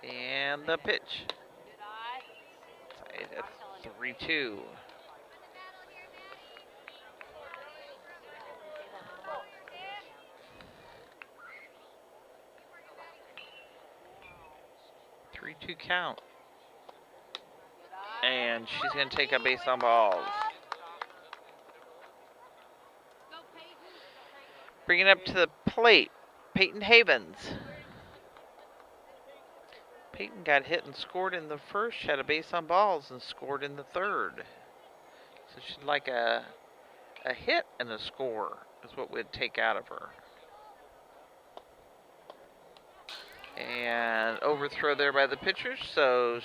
S1: And the pitch. 3-2. Three-two count. And she's going to take a base on balls. Bringing up to the plate, Peyton Havens. Peyton got hit and scored in the first, had a base on balls and scored in the third. So she'd like a hit and a score is what we'd take out of her. And overthrow there by the pitcher, so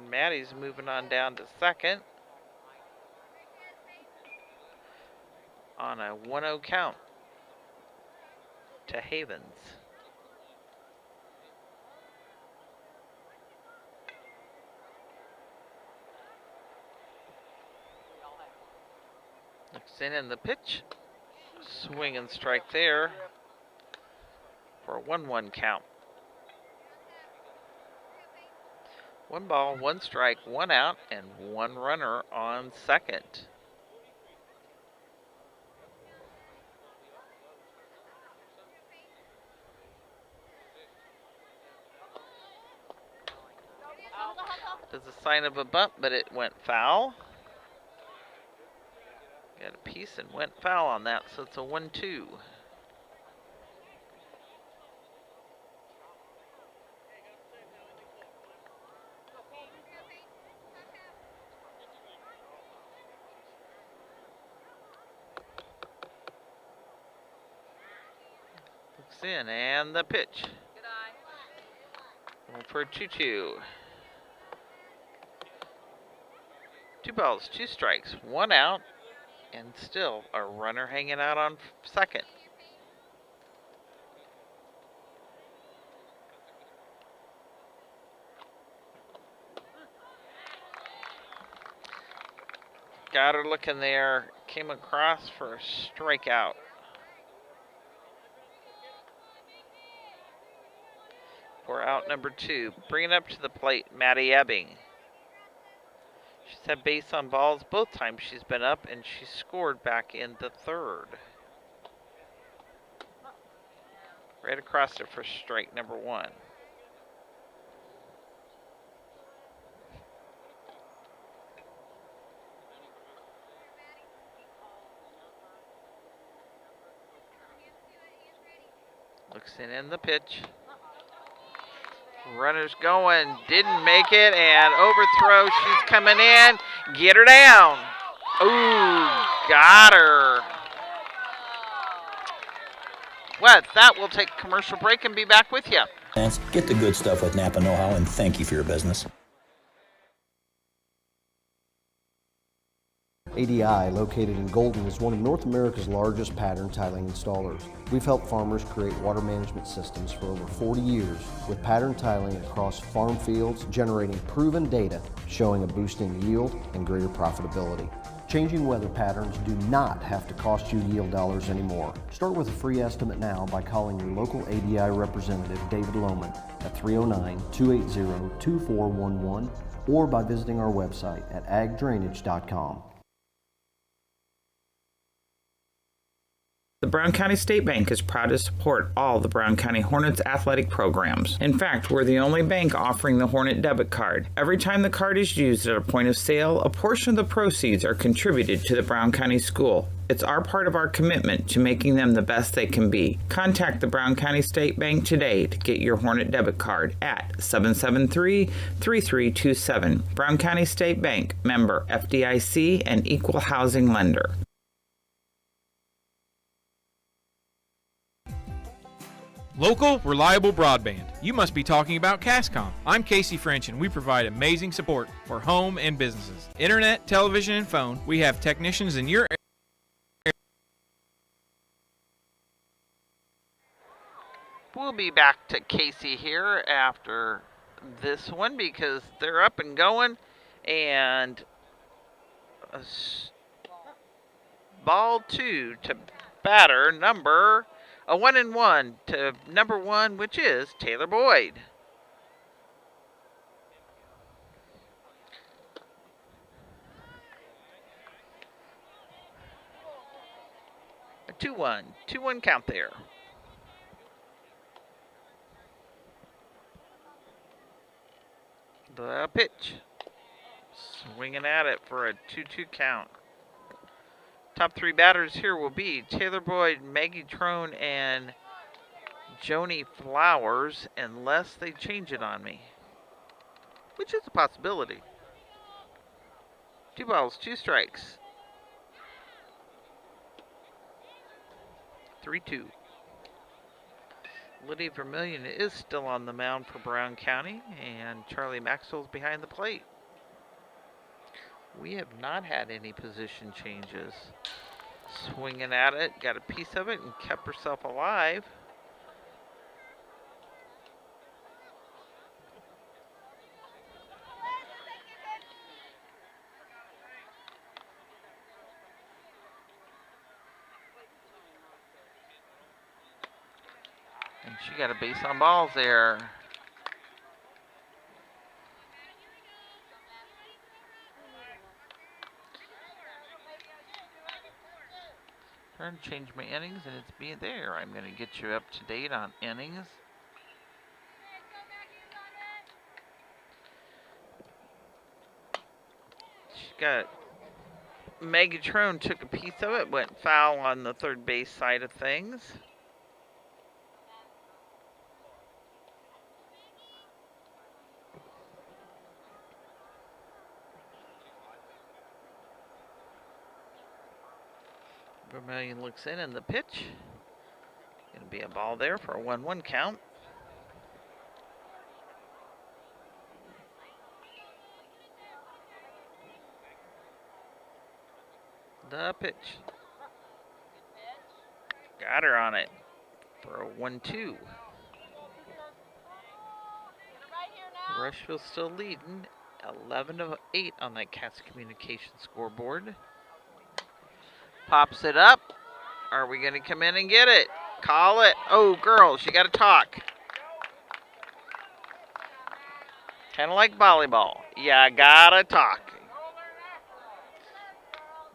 S1: Maddie's moving on down to second on a 1-0 count to Havens. Looks in the pitch. Swing and strike there for a 1-1 count. 1 ball, 1 strike, 1 out, and 1 runner on second. There's a sign of a bump, but it went foul. Got a piece and went foul on that, so it's a 1-2. Looks in, and the pitch. Going for a 2-2. 2 balls, 2 strikes, 1 out, And still a runner hanging out on second. Got her looking there. Came across for a strikeout. For out number 2. Bringing up to the plate, Maddie Ebbing. She's had base on balls both times she's been up, and she scored back in the third. Right across it for strike number 1. Looks in the pitch. Runner's going, didn't make it, and overthrow. She's coming in. Get her down. Ooh, got her. Well, that will take a commercial break and be back with you.
S21: Get the good stuff with Napa Know-How, and thank you for your business.
S3: ADI, located in Golden, is one of North America's largest pattern tiling installers. We've helped farmers create water management systems for over 40 years with pattern tiling across farm fields, generating proven data showing a boost in yield and greater profitability. Changing weather patterns do not have to cost you yield dollars anymore. Start with a free estimate now by calling your local ADI representative, David Lohman, at 309-280-2411 or by visiting our website at agdrainage.com.
S4: The Brown County State Bank is proud to support all the Brown County Hornets athletic programs. In fact, we're the only bank offering the Hornet debit card. Every time the card is used at a point of sale, a portion of the proceeds are contributed to the Brown County School. It's our part of our commitment to making them the best they can be. Contact the Brown County State Bank today to get your Hornet debit card at 773-3327. Brown County State Bank, member FDIC and equal housing lender.
S22: Local, reliable broadband. You must be talking about Cascom. I'm Casey French, and we provide amazing support for home and businesses. Internet, television, and phone. We have technicians in your area.
S1: We'll be back to Casey here after this one because they're up and going, and ball 2 to batter number a 1-1 to number 1, which is Taylor Boyd. A 2-1 count there. The pitch. Swinging at it for a 2-2 count. Top 3 batters here will be Taylor Boyd, Maggie Trone, and Joni Flowers, unless they change it on me, which is a possibility. 2 balls, 2 strikes. 3-2. Lydia Vermillion is still on the mound for Brown County, and Charlie Maxwell's behind the plate. We have not had any position changes. Swinging at it, got a piece of it and kept herself alive. And she got a base on balls there. Trying to change my innings, and it's being there. I'm going to get you up to date on innings. She got Maggie Trone took a piece of it, went foul on the third base side of things. Vermillion looks in, and the pitch. Going to be a ball there for a 1-1 count. The pitch. Got her on it for a 1-2. Rushville still leading, 11-8 on that Cass Communication scoreboard. Pops it up. Are we going to come in and get it? Call it. Oh, girls, you got to talk. Kind of like volleyball. You got to talk.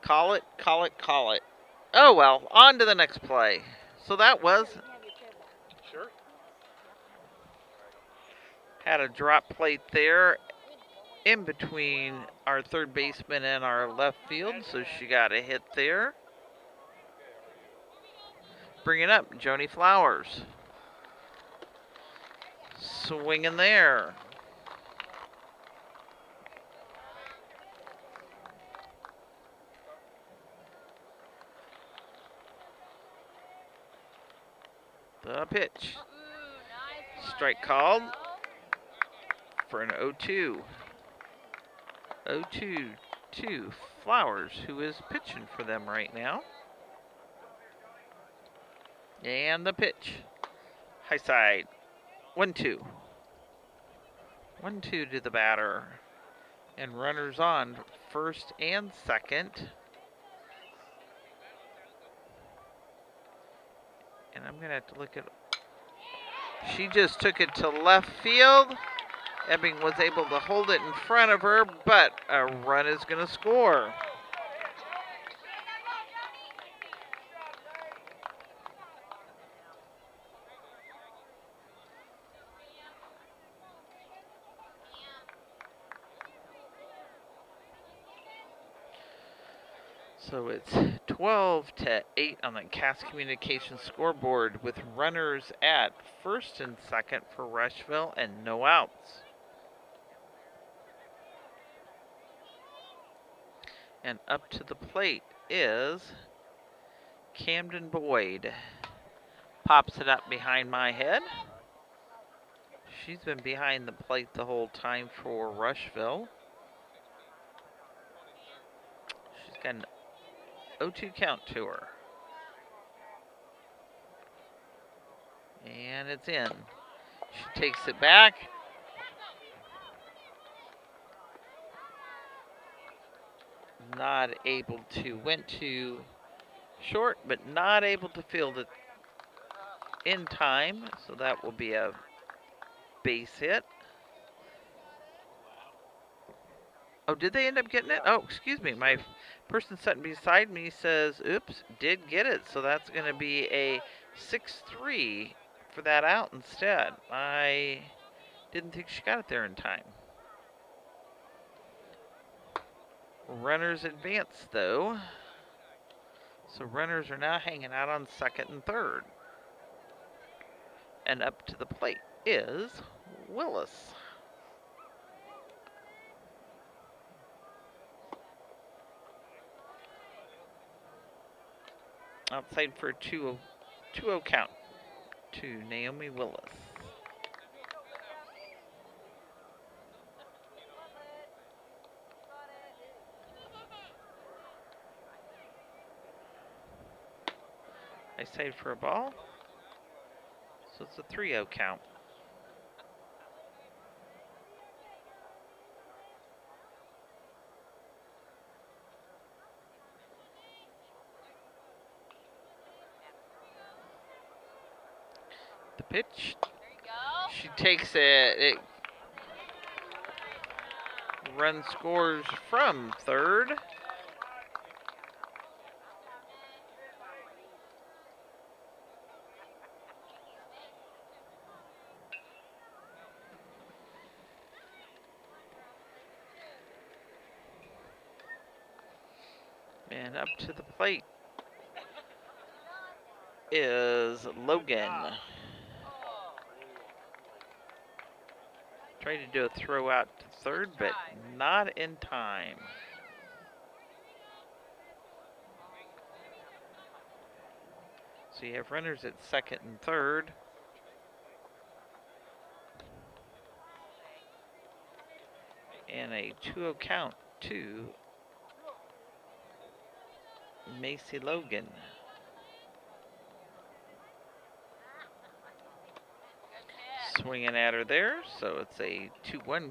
S1: Call it, call it, call it. Oh, well, on to the next play. So that was...
S11: Sure.
S1: Had a drop plate there in between our third baseman and our left field, so she got a hit there. Bring it up, Joni Flowers. Swinging there. The pitch. Strike called for an 0-2. 0-2 to Flowers, who is pitching for them right now. And the pitch. High side. 1-2. 1-2 to the batter. And runners on first and second. And I'm going to have to look at... She just took it to left field. Ebbing was able to hold it in front of her, but a run is going to score. So it's 12-8 on the Cass Communications scoreboard with runners at first and second for Rushville and no outs. And up to the plate is Camden Boyd. Pops it up behind my head. She's been behind the plate the whole time for Rushville. She's got an 0-2 count to her. And it's in. She takes it back. Not able to, went to short, but not able to field it in time. So that will be a base hit. Oh, did they end up getting it? Oh, excuse me. My person sitting beside me says, oops, did get it. So that's going to be a 6-3 for that out instead. I didn't think she got it there in time. Runners advance, though. So runners are now hanging out on second and third. And up to the plate is Willis. Outside for a 2-0 count to Naomi Willis. I saved for a ball. So it's a 3-0 count. The pitch. She takes it. It run scores from third. And up to the plate is Logan. Trying to do a throw out to third, but not in time. So you have runners at second and third. And a 2-0 count to Macy Logan. Swinging at her there, so it's a 2-1.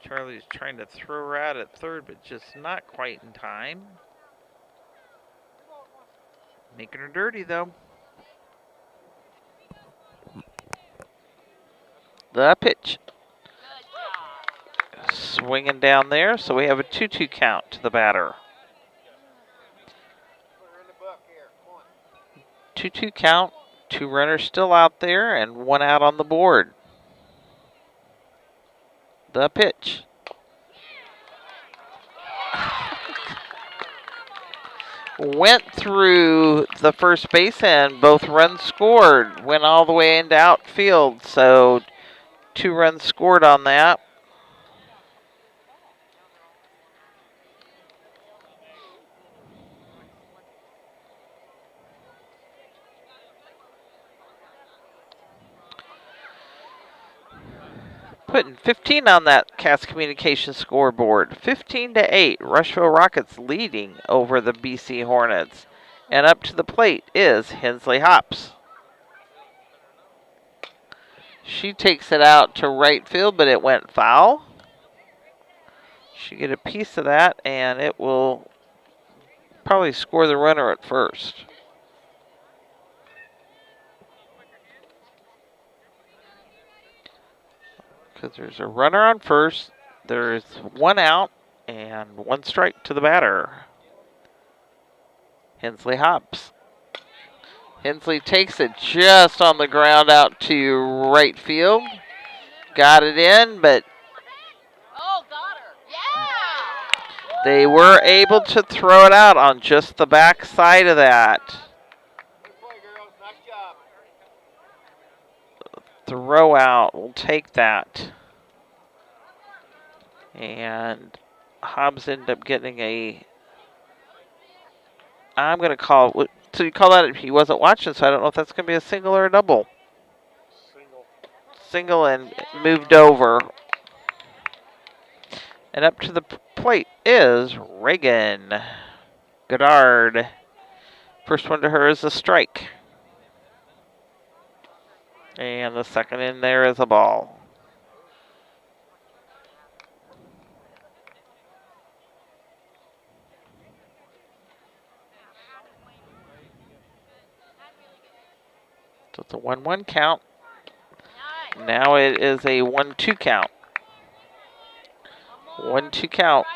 S1: Charlie's trying to throw her out at third, but just not quite in time. Making her dirty, though. The pitch. Swinging down there, so we have a 2-2 count to the batter. 2-2 count, 2 runners still out there, and 1 out on the board. The pitch. Went through the first base and both runs scored. Went all the way into outfield, so 2 runs scored on that. Putting 15 on that Cass Communications scoreboard. 15-8. Rushville Rockets leading over the BC Hornets. And up to the plate is Hensley Hops. She takes it out to right field, but it went foul. She get a piece of that, and it will probably score the runner at first. Because there's a runner on first, there's 1 out, and 1 strike to the batter. Hensley Hops. Hensley takes it just on the ground out to right field. Got it in, but they were able to throw it out on just the back side of that. Throw out, we'll take that. And Hobbs ended up getting a, I'm going to call, so you call that, he wasn't watching, so I don't know if that's going to be a single or a double. Single and moved over. And up to the plate is Reagan Goddard. First one to her is a strike. And the second in there is a ball. So it's a 1-1 count. Now it is a 1-2 count. 1-2 count.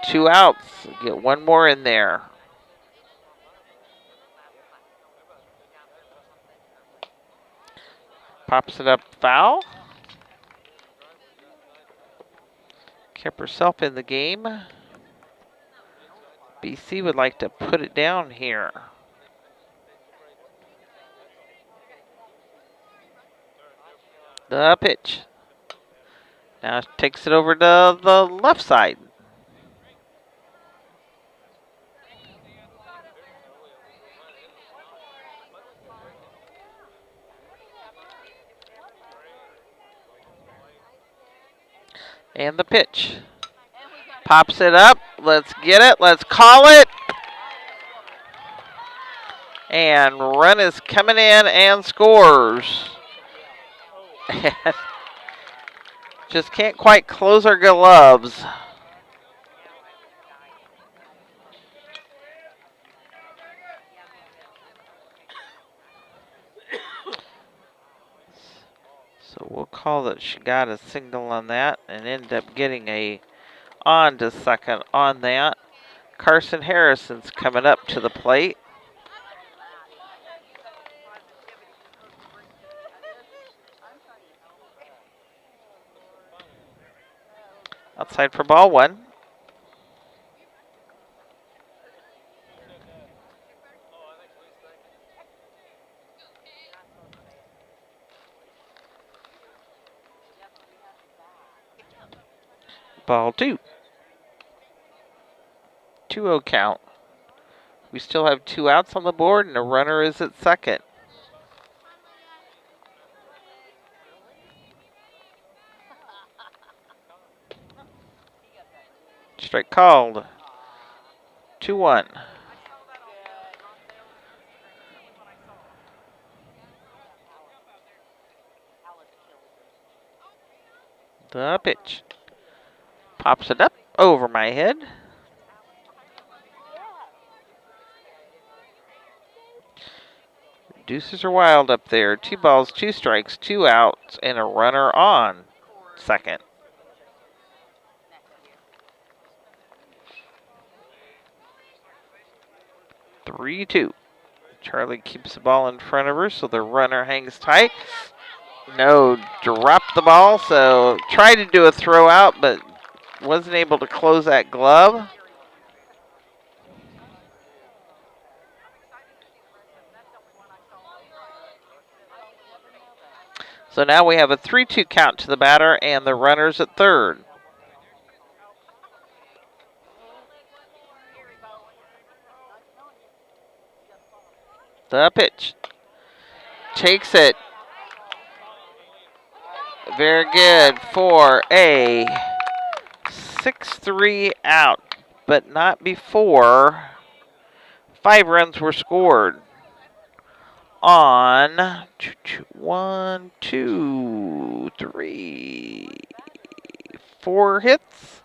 S1: 2 outs. Get 1 more in there. Pops it up foul. Kept herself in the game. BC would like to put it down here. The pitch. Now takes it over to the left side. And the pitch. Pops it up. Let's get it. Let's call it. And run is coming in and scores. And just can't quite close our gloves. So we'll call that she got a single on that and end up getting a on to second on that. Carson Harrison's coming up to the plate. Outside for ball 1. Ball 2. 2-0 count. We still have 2 outs on the board and a runner is at second. Strike called. 2-1. The pitch. Pops it up over my head. Deuces are wild up there. 2 balls, 2 strikes, 2 outs, and a runner on second. Three, 2. Charlie keeps the ball in front of her, so the runner hangs tight. No, dropped the ball, so tried to do a throw out, but wasn't able to close that glove. So now we have a 3-2 count to the batter and the runners at third. The pitch. Takes it. Very good for a 6-3 out, but not before 5 runs were scored on 1, 2, 3, 4 hits.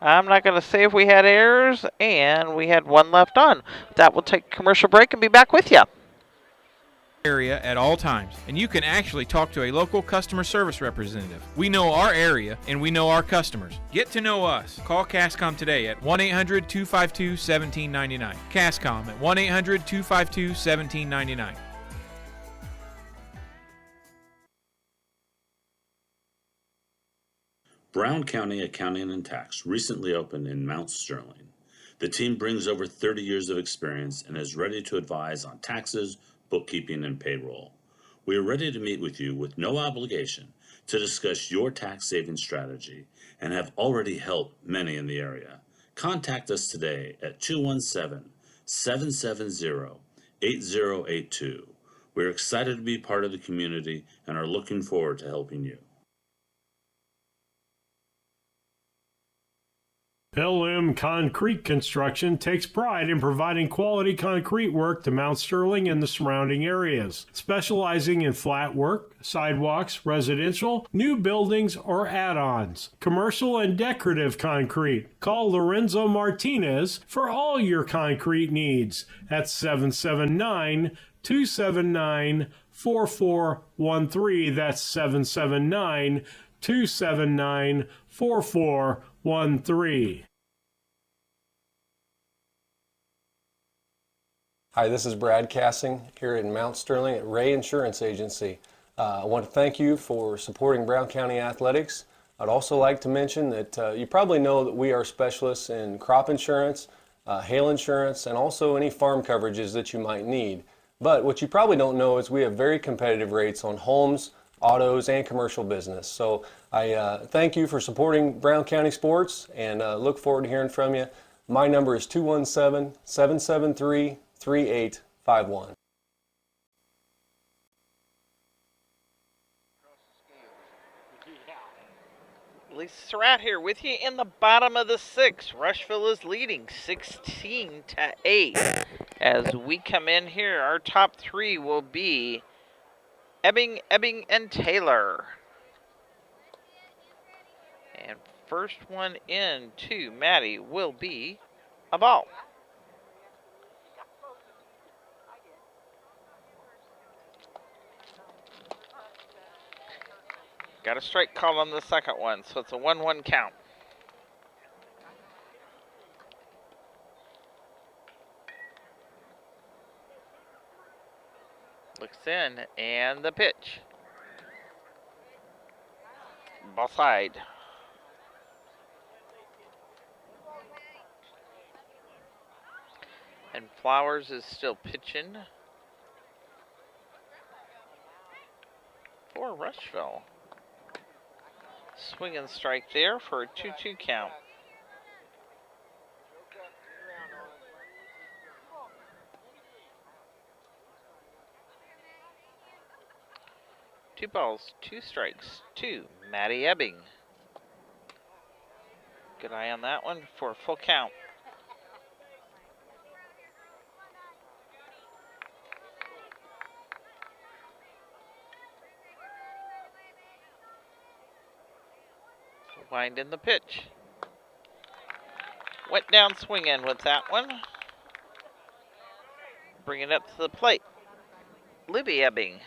S1: I'm not going to say if we had errors, and we had 1 left on. That will take a commercial break and be back with you.
S22: Area at all times, and you can actually talk to a local customer service representative. We know our area and we know our customers. Get to know us. Call Cascom today at 1-800-252-1799. Cascom at 1-800-252-1799.
S5: Brown County Accounting and Tax recently opened in Mount Sterling. The team brings over 30 years of experience and is ready to advise on taxes, bookkeeping, and payroll. We are ready to meet with you with no obligation to discuss your tax saving strategy and have already helped many in the area. Contact us today at 217-770-8082. We're excited to be part of the community and are looking forward to helping you.
S2: LM Concrete Construction takes pride in providing quality concrete work to Mount Sterling and the surrounding areas, specializing in flat work, sidewalks, residential, new buildings, or add-ons, commercial and decorative concrete. Call Lorenzo Martinez for all your concrete needs at 779-279-4413. That's 779-279-4413.
S6: Hi, this is Brad Cassing here in Mount Sterling at Ray Insurance Agency. I want to thank you for supporting Brown County Athletics. I'd also like to mention that you probably know that we are specialists in crop insurance, hail insurance, and also any farm coverages that you might need. But what you probably don't know is we have very competitive rates on homes, autos, and commercial business. So I thank you for supporting Brown County sports and look forward to hearing from you. My number is 217-773-3851.
S1: Lisa Surratt here with you in the bottom of the 6th. Rushville is leading 16-8. As we come in here, our top 3 will be Ebbing, and Taylor. And first one in to Maddie will be a ball. Got a strike call on the second one, so it's a 1-1 count. Looks in, and the pitch. Ball side. And Flowers is still pitching for Rushville. Swing and strike there for a 2-2 count. Two balls, 2 strikes to Maddie Ebbing. Good eye on that one for a full count. Wind in the pitch. Went down swinging with that one. Bring it up to the plate. Libby Ebbing.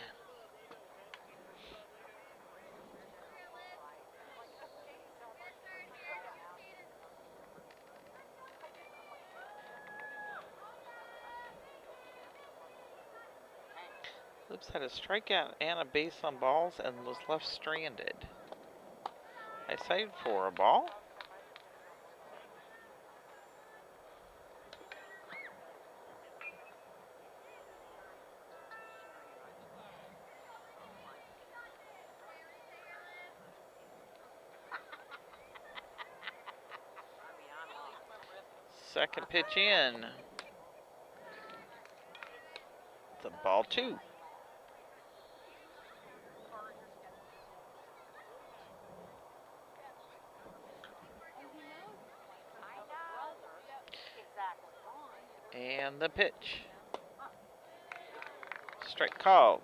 S1: Lips had a strikeout and a base on balls and was left stranded. I saved for a ball. Second pitch in. It's a ball 2. And the pitch. Strike called.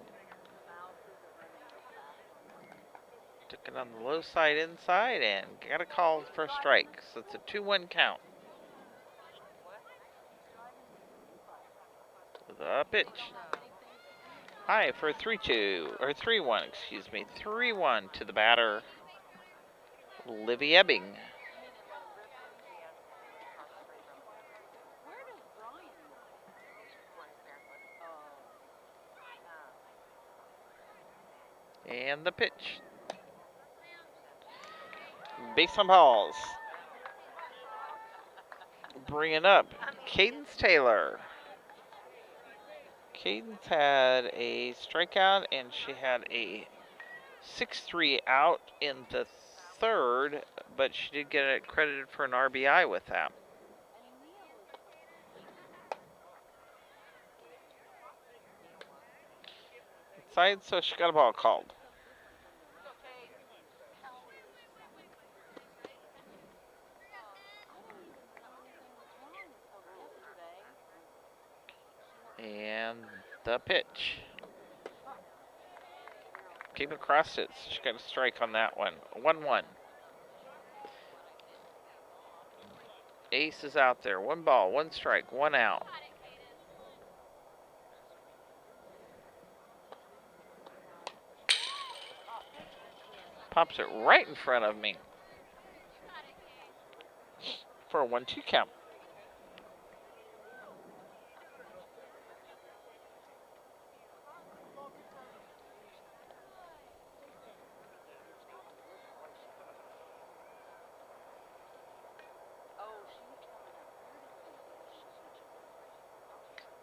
S1: Took it on the low side inside and got a call for a strike. So it's a 2-1 count. The pitch. High for 3-2, or 3-1, excuse me. 3-1 to the batter, Livy Ebbing. And the pitch. Base on balls. Bringing up Cadence Taylor. Cadence had a strikeout and she had a 6-3 out in the third, but she did get it credited for an RBI with that. Inside, so she got a ball called. And the pitch. Came across it. She got a strike on that one. 1-1. Ace is out there. 1 ball, 1 strike, 1 out. Pops it right in front of me for a 1-2 count.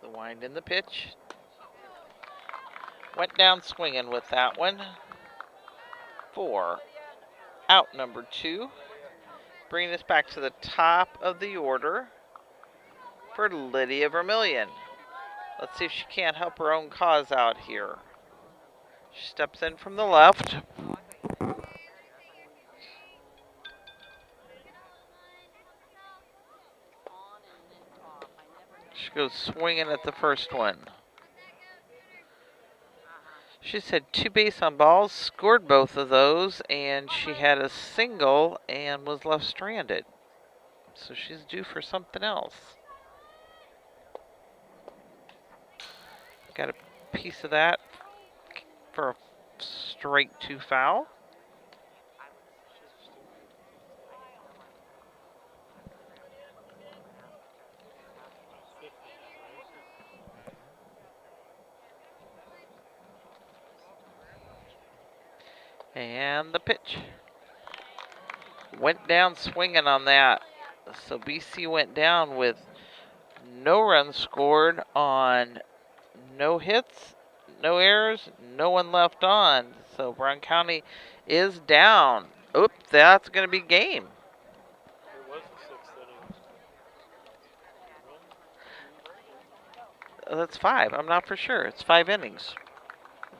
S1: The wind in the pitch. Went down swinging with that one. 4. Out number 2. Bringing us back to the top of the order for Lydia Vermillion. Let's see if she can't help her own cause out here. She steps in from the left. She goes swinging at the first one. She's had 2 base on balls, scored both of those, and she had a single and was left stranded. So she's due for something else. Got a piece of that for a straight 2 foul. And the pitch. Went down swinging on that. So BC went down with no runs scored on no hits, no errors, no one left on. So Brown County is down. Oop, that's going to be game. That's 5. I'm not for sure. It's 5 innings.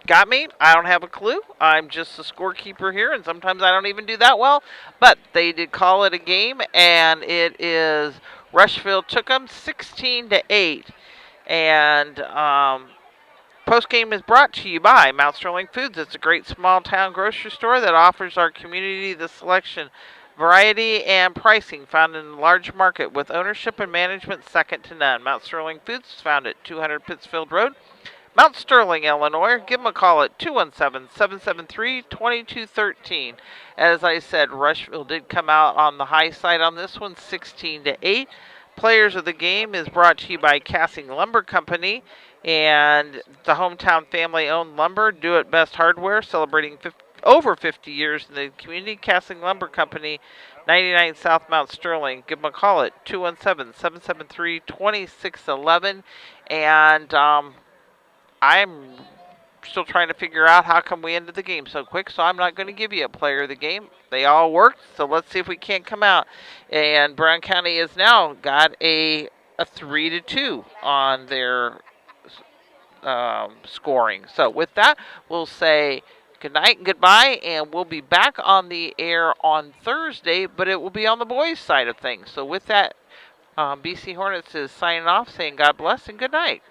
S1: Got me? I don't have a clue. I'm just a scorekeeper here, and sometimes I don't even do that well. But they did call it a game, and it is Rushville took them 16-8. And postgame is brought to you by Mount Sterling Foods. It's a great small-town grocery store that offers our community the selection Variety and pricing found in a large market with ownership and management second to none. Mount Sterling Foods is found at 200 Pittsfield Road, Mount Sterling, Illinois. Give them a call at 217-773-2213. As I said, Rushville did come out on the high side on this one, 16-8. Players of the game is brought to you by Cassing Lumber Company and the hometown family-owned lumber, Do It Best Hardware, celebrating over 50 years in the community. Cassing Lumber Company, 99 South Mount Sterling. Give them a call at 217-773-2611. And I'm still trying to figure out how come we ended the game so quick, so I'm not going to give you a player of the game. They all worked, so let's see if we can't come out. And Brown County has now got a 3-2 on their scoring. So with that, we'll say good night and goodbye, and we'll be back on the air on Thursday, but it will be on the boys' side of things. So with that, BC Hornets is signing off, saying God bless and good night.